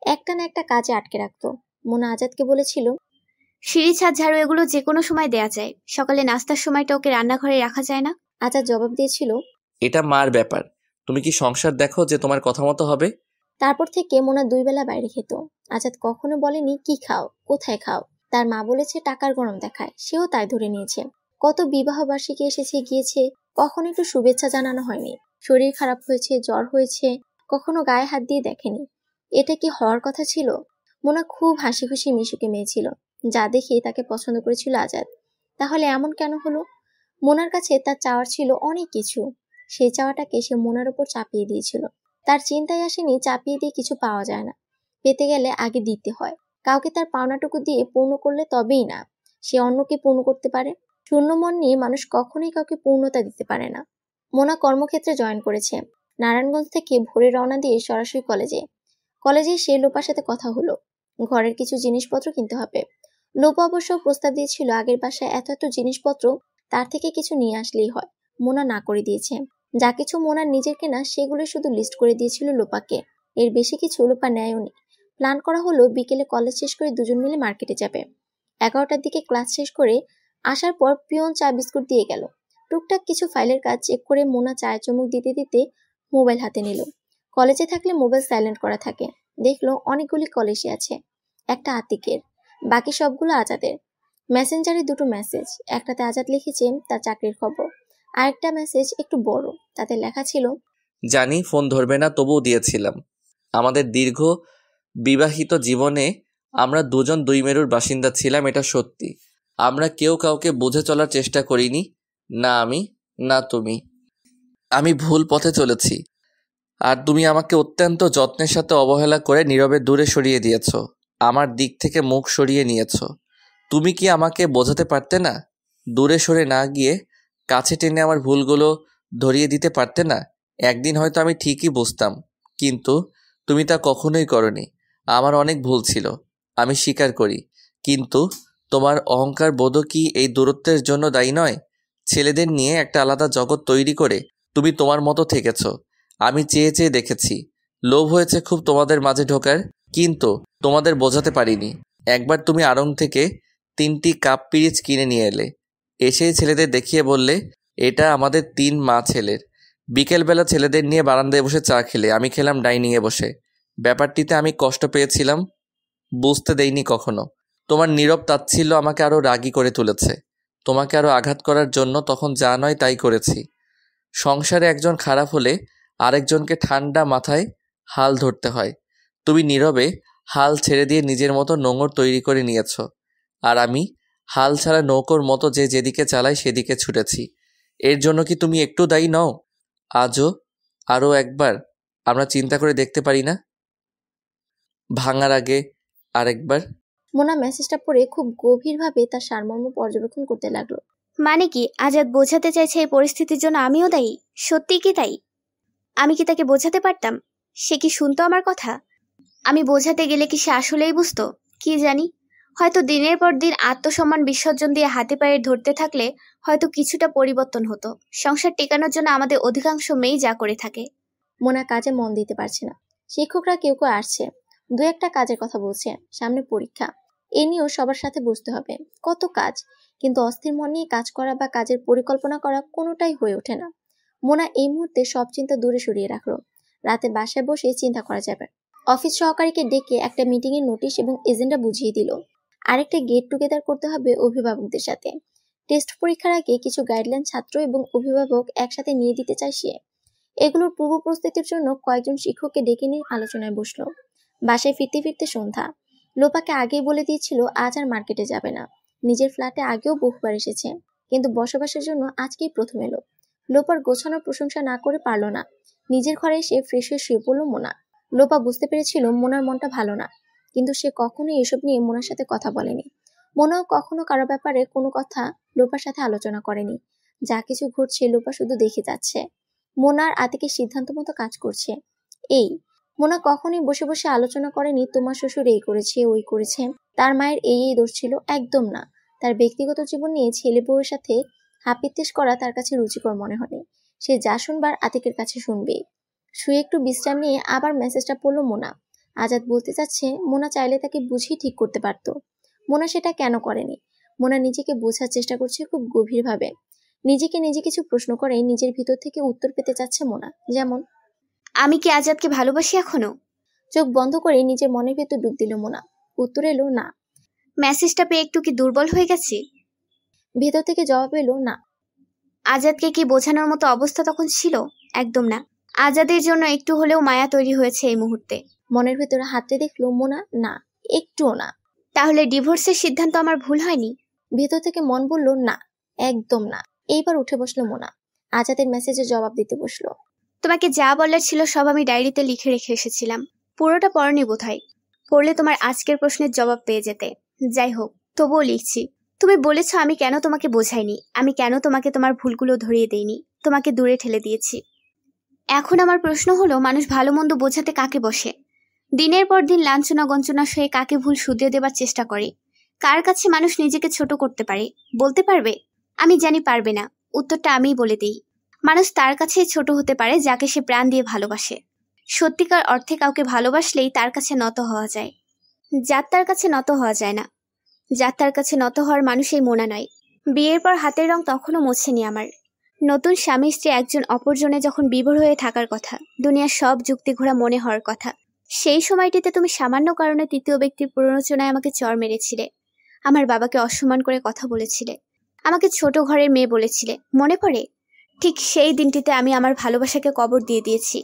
একটা না একটা কাজে আটকে রাখতো। মোনা আজাদকে বলেছিল, সিঁড়ি ছাদ ঝাড়ু এগুলো যে কোনো সময় দেয়া যায়, সকালে নাস্তার সময়টা ওকে রান্নাঘরে রাখা যায় না? আজাদ জবাব দিয়েছিল, এটা মার ব্যাপার, তুমি কি সংসার দেখো যে তোমার কথা মতো হবে? তারপর থেকে মোনা 2 বেলা বাইরে খেত। আজাদ কখনো বলেনি কি খাও, কোথায় খাও। তার মা বলেছে টাকার গরম দেখায়, সেও তাই ধরে নিয়েছে। কত বিবাহ বার্ষিকী এসেছে গিয়েছে, কখনো একটু শুভেচ্ছা জানানো হয়নি। শরীর খারাপ হয়েছে, জ্বর হয়েছে, কখনো গায়ে হাত দিয়ে দেখেনি। এটা কি হওয়ার কথা ছিল? মোনা খুব হাসি খুশি মিশুকে মেয়ে ছিল, যা দেখে তাকে পছন্দ করেছিল আজাদ। তাহলে এমন কেন হলো? মোনার কাছে তার চাওয়ার ছিল অনেক কিছু, সেই চাওয়াটাকে সে মোনার উপর চাপিয়ে দিয়েছিল। তার চিন্তায় আসেনি চাপিয়ে দিয়ে কিছু পাওয়া যায় না, পেতে গেলে আগে দিতে হয়। কাউকে তার পাওনাটুকু দিয়ে পূর্ণ করলে তবেই না সে অন্যকে পূর্ণ করতে পারে। শূন্য মন নিয়ে মানুষ কখনোই কাউকে পূর্ণতা দিতে পারে না। মোনা কর্মক্ষেত্রে জয়েন করেছে। নারায়ণগঞ্জ থেকে ভোরে রওনা দিয়ে সরাসরি কলেজে সে লোপার সাথে কথা হলো। ঘরের কিছু জিনিসপত্র কিনতে হবে। লোপা অবশ্য প্রস্তাব দিয়েছিল আগের বাসায় এত এত জিনিসপত্র, তার থেকে কিছু নিয়ে আসলেই হয়। মোনা না করে দিয়েছে। যা কিছু মোনার নিজের কেনা সেগুলো শুধু লিস্ট করে দিয়েছিল লোপাকে। এর বেশি কিছু লোপা নেয়ও নি। প্ল্যান করা হলো বিকেলে কলেজ শেষ করে দুজন মিলে মার্কেটে যাবে। 11টার দিকে ক্লাস শেষ করে আসার পর পিয়ন চা বিস্কুট দিয়ে গেল। টুকটাক কিছু ফাইলের কাজ চেক করে মোনা চায়ে চুমুক দিতে দিতে মোবাইল হাতে নিল। কলেজে থাকলে মোবাইল সাইলেন্ট করা থাকে। দেখলো অনেকগুলি কল এসে আছে। একটা আতিকের, বাকি সবগুলো আজাদের। মেসেঞ্জারে 2টো মেসেজ। একটাতে আজাদ লিখেছে তার চাকরির খবর, আরেকটা মেসেজ একটু বড়, তাতে লেখা ছিল, জানি ফোন ধরবে না, তবুও দিয়েছিলাম। আমাদের দীর্ঘ বিবাহিত জীবনে আমরা দুজন 2 মেরুর বাসিন্দা ছিলাম, এটা সত্যি। আমরা কেউ কাউকে বুঝে চলার চেষ্টা করিনি, না আমি না তুমি। আমি ভুল পথে চলেছি, আর তুমি আমাকে অত্যন্ত যত্নের সাথে অবহেলা করে নীরবে দূরে সরিয়ে দিয়েছ, আমার দিক থেকে মুখ সরিয়ে নিয়েছ। তুমি কি আমাকে বোঝাতে পারতে না? দূরে সরে না গিয়ে কাছে টেনে আমার ভুলগুলো ধরিয়ে দিতে পারতে না? একদিন হয়তো আমি ঠিকই বুঝতাম, কিন্তু তুমি তা কখনোই করনি। আমার অনেক ভুল ছিল, আমি স্বীকার করি, কিন্তু তোমার অহংকার বোধও কি এই দূরত্বের জন্য দায়ী নয়? ছেলেদের নিয়ে একটা আলাদা জগৎ তৈরি করে তুমি তোমার মতো থেকেছ। আমি চেয়ে চেয়ে দেখেছি, লোভ হয়েছে খুব তোমাদের মাঝে ঢোকার, কিন্তু তোমাদের বোঝাতে পারিনি। একবার তুমি আড়ং থেকে 3টি কাপ পিরিচ কিনে নিয়ে এলে, এসেই ছেলেদের দেখিয়ে বললে, এটা আমাদের 3 মা ছেলের। বিকেলবেলা ছেলেদের নিয়ে বারান্দায় বসে চা খেলে, আমি খেলাম ডাইনিংয়ে বসে। ব্যাপারটিতে আমি কষ্ট পেয়েছিলাম, বুঝতে দেইনি কখনো। তোমার নীরব তাচ্ছিল্য আমাকে আরও রাগী করে তুলেছে। তোমাকে আরও আঘাত করার জন্য তখন যা নয় তাই করেছি। সংসারে একজন খারাপ হলে আরেকজনকে ঠান্ডা মাথায় হাল ধরতে হয়। তুমি নীরবে হাল ছেড়ে দিয়ে নিজের মতো নোঙর তৈরি করে নিয়েছ, আর আমি হাল ছাড়া নৌকোর মতো যেদিকে চালাই সেদিকে ছুটেছি। এর জন্য কি তুমি একটু দায়ী নও? আজও আরও একবার আমরা চিন্তা করে দেখতে পারি না? ভাঙার আগে আরেকবার। মোনা মেসেজটা পড়ে খুব গভীরভাবে তার সারমর্ম পর্যবেক্ষণ করতে লাগলো। মানে কি আজাদ বোঝাতে চাইছে এই পরিস্থিতির জন্য আমিও দায়ী? সত্যি কি তাই? আমি কি তাকে বোঝাতে পারতাম? সে কি শুনতো আমার কথা? আমি বোঝাতে গেলে কি সে আসলেই বুঝতো? কি জানি, হয়তো দিনের পর দিন আত্মসম্মান বিসর্জন দিয়ে হাতে পায়ে ধরতে থাকলে হয়তো কিছুটা পরিবর্তন হতো। সংসার টেকানোর জন্য আমাদের অধিকাংশ মেয়েই যা করে থাকে। মোনা কাজে মন দিতে পারছে না। শিক্ষকরা কেউ কেউ আসছে, 2-1টা কাজের কথা বলছে, সামনে পরীক্ষা, এ নিয়েও সবার সাথে বুঝতে হবে। কত কাজ, কিন্তু অস্থির মন নিয়ে কাজ করা বা কাজের পরিকল্পনা করা কোনোটাই হয়ে ওঠে না। মোনা এই মুহূর্তে সব চিন্তা দূরে সরিয়ে রাখলো। রাতে বাসায় বসে চিন্তা করা যাবে। অফিস সহকারীকে ডেকে একটা মিটিংয়ের নোটিশ এবং এজেন্ডা বুঝিয়ে দিল। আরেকটা গেট টুগেদার করতে হবে অভিভাবকদের সাথে। টেস্ট পরীক্ষার আগে কিছু গাইডলাইন ছাত্র এবং অভিভাবক একসাথে নিয়ে দিতে চায় সে। এগুলোর পূর্ব প্রস্তুতির জন্য কয়েকজন শিক্ষককে ডেকে নিয়ে আলোচনায় বসলো। বাসায় ফিরতে ফিরতে সন্ধ্যা। লোপাকে আগেই বলে দিয়েছিল আজ আর মার্কেটে যাবে না। নিজের ফ্ল্যাটে আগেও বহুবার এসেছে, কিন্তু বসবাসের জন্য আজকেই প্রথম এলো। লোপার গোছানোর প্রশংসা না করে পারল না। নিজের ঘরে এসে ফ্রেশ হয়ে শুয়ে পড়ল মোনা। লোপা বুঝতে পেরেছিল মোনার মনটা ভালো না, কিন্তু সে কখনোই এসব নিয়ে মোনার সাথে কথা বলেনি। মোনাও কখনো কারো ব্যাপারে কোনো কথা লোপার সাথে আলোচনা করেনি। যা কিছু ঘটছে লোপা শুধু দেখে যাচ্ছে। মোনার আতিকের সিদ্ধান্ত মতো কাজ করছে। এই মোনা কখনোই বসে বসে আলোচনা করেনি তোমার শ্বশুর এই করেছে ওই করেছে, তার মায়ের এই দোষ ছিল, একদম না। তার ব্যক্তিগত জীবন নিয়ে ছেলে বউয়ের সাথে হাপিত্তেশ করা তার কাছে রুচিকর মনে হয়নি। সে যা শুনবার আতিকের কাছে শুনবে। শুয়ে একটু বিশ্রাম নিয়ে আবার মেসেজটা পড়লো মোনা। আজাদ বলতে চাচ্ছে মোনা চাইলে তাকে বুঝিয়ে ঠিক করতে পারত। মোনা সেটা কেন করেনি? মোনা নিজেকে বোঝার চেষ্টা করছে খুব গভীরভাবে। নিজেকে নিজে কিছু প্রশ্ন করে নিজের ভিতর থেকে উত্তর পেতে চাচ্ছে মোনা। যেমন, আমি কি আজাদকে ভালোবাসি এখনো? চোখ বন্ধ করে নিজের মনের ভেতর ডুব দিল মোনা। উত্তর এলো না। মেসেজটা পেয়ে একটু কি দুর্বল হয়ে গেছি? ভেতর থেকে জবাব এলো না। আজাদকে কি বোঝানোর মতো অবস্থা তখন ছিল? একদম না। আজাদের জন্য একটু হলেও মায়া তৈরি হয়েছে এই মুহূর্তে। মনের ভেতরে হাতড়ে দেখলো মোনা, না, একটুও না। তাহলে ডিভোর্সের সিদ্ধান্ত আমার ভুল হয়নি? ভেতর থেকে মন বলল না, একদম না। এইবার উঠে বসলো মোনা। আজাদের মেসেজের জবাব দিতে বসলো। তোমাকে যা বলার ছিল সব আমি ডায়েরিতে লিখে রেখে এসেছিলাম। পুরোটা পড়নি বোধহয়। পড়লে তোমার আজকের প্রশ্নের জবাব পেয়ে যেতে। যাই হোক, তবুও লিখছি। তুমি বলেছ আমি কেন তোমাকে বোঝাইনি, আমি কেন তোমাকে তোমার ভুলগুলো ধরিয়ে দেইনি, তোমাকে দূরে ঠেলে দিয়েছি। এখন আমার প্রশ্ন হলো, মানুষ ভালো মন্দ বোঝাতে কাকে বসে? দিনের পর দিন লাঞ্ছনা গঞ্চনা সয়ে কাকে ভুল শুধরে দেবার চেষ্টা করে? কার কাছে মানুষ নিজেকে ছোট করতে পারে? বলতে পারবে? আমি জানি পারবে না। উত্তরটা আমিই বলে দিই। মানুষ তার কাছেই ছোট হতে পারে যাকে সে প্রাণ দিয়ে ভালোবাসে। সত্যিকার অর্থে কাউকে ভালোবাসলেই তার কাছে নত হওয়া যায়। যার তার কাছে নত হওয়া যায় না। যার তার কাছে নত হওয়ার মানুষই মোনা নয়। বিয়ের পর হাতের রং তখনও মোছেনি আমার। নতুন স্বামী স্ত্রী একজন অপরজনে যখন বিভোর হয়ে থাকার কথা, দুনিয়ার সব যুক্তি ঘোরা মনে হওয়ার কথা, সেই সময়টিতে তুমি সামান্য কারণে তৃতীয় ব্যক্তির প্ররোচনায় আমাকে চড় মেরেছিলে। আমার বাবাকে অসম্মান করে কথা বলেছিলে। আমাকে ছোট ঘরের মেয়ে বলেছিলে, মনে পড়ে? ঠিক সেই দিনটিতে আমি আমার ভালোবাসাকে কবর দিয়ে দিয়েছি।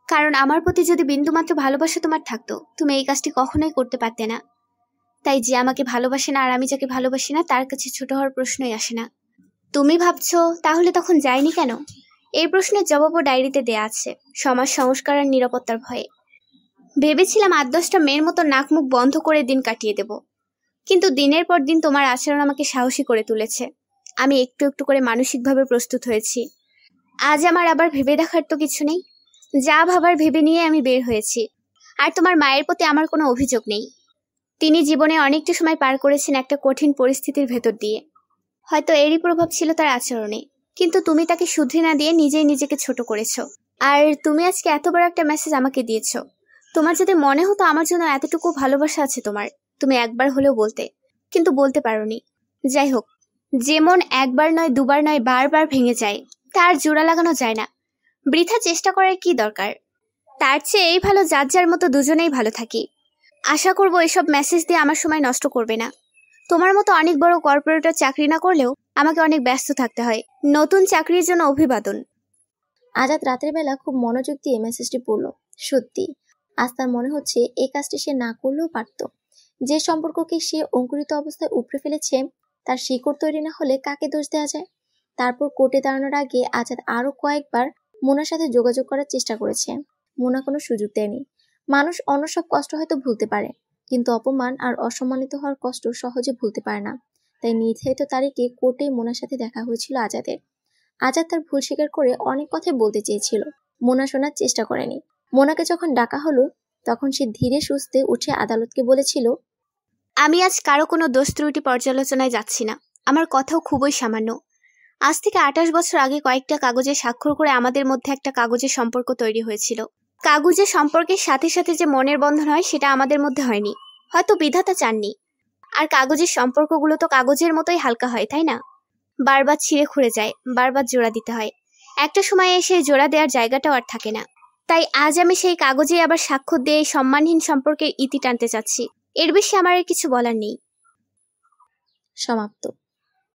কারণ আমার প্রতি যদি বিন্দুমাত্র ভালোবাসা তোমার থাকতো, তুমি এই কাজটি কখনোই করতে পারতে না। তাই যে আমাকে ভালোবাসে না আর আমি যাকে ভালোবাসি না, তার কাছে ছোট হওয়ার প্রশ্নই আসে না। তুমি ভাবছো তাহলে তখন যাইনি কেন? এই প্রশ্নের জবাবও ডায়েরিতে দেয়া আছে, সমাজ সংস্কার আর নিরাপত্তার ভয়ে। ভেবেছিলাম 8-10টা মেয়ের মতো নাক মুখ বন্ধ করে দিন কাটিয়ে দেব, কিন্তু দিনের পর দিন তোমার আচরণ আমাকে সাহসী করে তুলেছে। আমি একটু একটু করে মানসিকভাবে প্রস্তুত হয়েছি। আজ আমার আবার ভেবে দেখার তো কিছু নেই, যা ভাবার ভেবে নিয়ে আমি বের হয়েছি। আর তোমার মায়ের প্রতি আমার কোনো অভিযোগ নেই। তিনি জীবনে অনেকটা সময় পার করেছেন একটা কঠিন পরিস্থিতির ভেতর দিয়ে। হয়তো এরই প্রভাব ছিল তার আচরণে, কিন্তু তুমি তাকে শুধরে না দিয়ে নিজেই নিজেকে ছোট করেছো। আর তুমি আজকে এত বড় একটা মেসেজ আমাকে দিয়েছো। তোমার যদি মনে হতো আমার জন্য এতটুকু ভালোবাসা আছে তোমার, তুমি একবার হলেও বলতে, কিন্তু বলতে পারোনি। যাই হোক, যেমন একবার নয় দুবার নয় বারবার ভেঙে যায়, তার জোড়া লাগানো যায় না। বৃথা চেষ্টা করার কি দরকার? তার চেয়ে এই ভালো যার যার মতো দুজনেই ভালো থাকি। আশা করবো এসব মেসেজ দিয়ে আমার সময় নষ্ট করবে না। তোমার মতো অনেক বড় কর্পোরেটর চাকরি না করলেও আমাকে অনেক ব্যস্ত থাকতে হয়। নতুন চাকরির জন্য অভিবাদন। আজাদ রাতের বেলা খুব মনোযোগ দিয়ে মেসেজটি পড়ল। সত্যি আজ তার মনে হচ্ছে এই কাজটি সে না করলেও পারত। যে সম্পর্ককে সে অঙ্কুরিত অবস্থায় উপড়ে ফেলেছে, তার শিকড় তৈরি না হলে কাকে দোষ দেওয়া যায়? তারপর কোর্টে দাঁড়ানোর আগে আজাদ আরো কয়েকবার মোনার সাথে যোগাযোগ করার চেষ্টা করেছে। মোনা কোনো সুযোগ দেয়নি। মানুষ অন্য সব কষ্ট হয়তো ভুলতে পারে, কিন্তু অপমান আর অসম্মানিত হওয়ার কষ্ট সহজে ভুলতে পারে না। তাই নির্ধারিত তারিখে কোর্টে মোনার সাথে দেখা হয়েছিল আজাদের। আজাদ তার ভুল স্বীকার করে অনেক কথাই বলতে চেয়েছিল, মোনা শোনার চেষ্টা করেনি। মোনাকে যখন ডাকা হলো তখন সে ধীরে সুস্থে উঠে আদালতকে বলেছিল, আমি আজ কারো কোনো দোষ ত্রুটি পর্যালোচনায় যাচ্ছি না। আমার কথাও খুবই সামান্য। আজ থেকে 28 বছর আগে কয়েকটা কাগজে স্বাক্ষর করে আমাদের মধ্যে একটা কাগজের সম্পর্ক তৈরি হয়েছিল। কাগজের সম্পর্কের সাথে সাথে যে মনের বন্ধন হয় সেটা আমাদের মধ্যে হয়নি, হয়তো বিধাতা চাননি। আর কাগজের সম্পর্কগুলো তো কাগজের মতোই হালকা হয়, তাই না? বারবার ছিঁড়ে খুঁড়ে যায়, বারবার জোড়া দিতে হয়। একটা সময়ে এসে জোড়া দেওয়ার জায়গাটাও আর থাকে না। তাই আজ আমি সেই কাগজে আবার স্বাক্ষর দিয়ে এই সম্মানহীন সম্পর্কের ইতি টানতে চাচ্ছি। এর বেশি আমার আর কিছু বলার নেই। সমাপ্ত।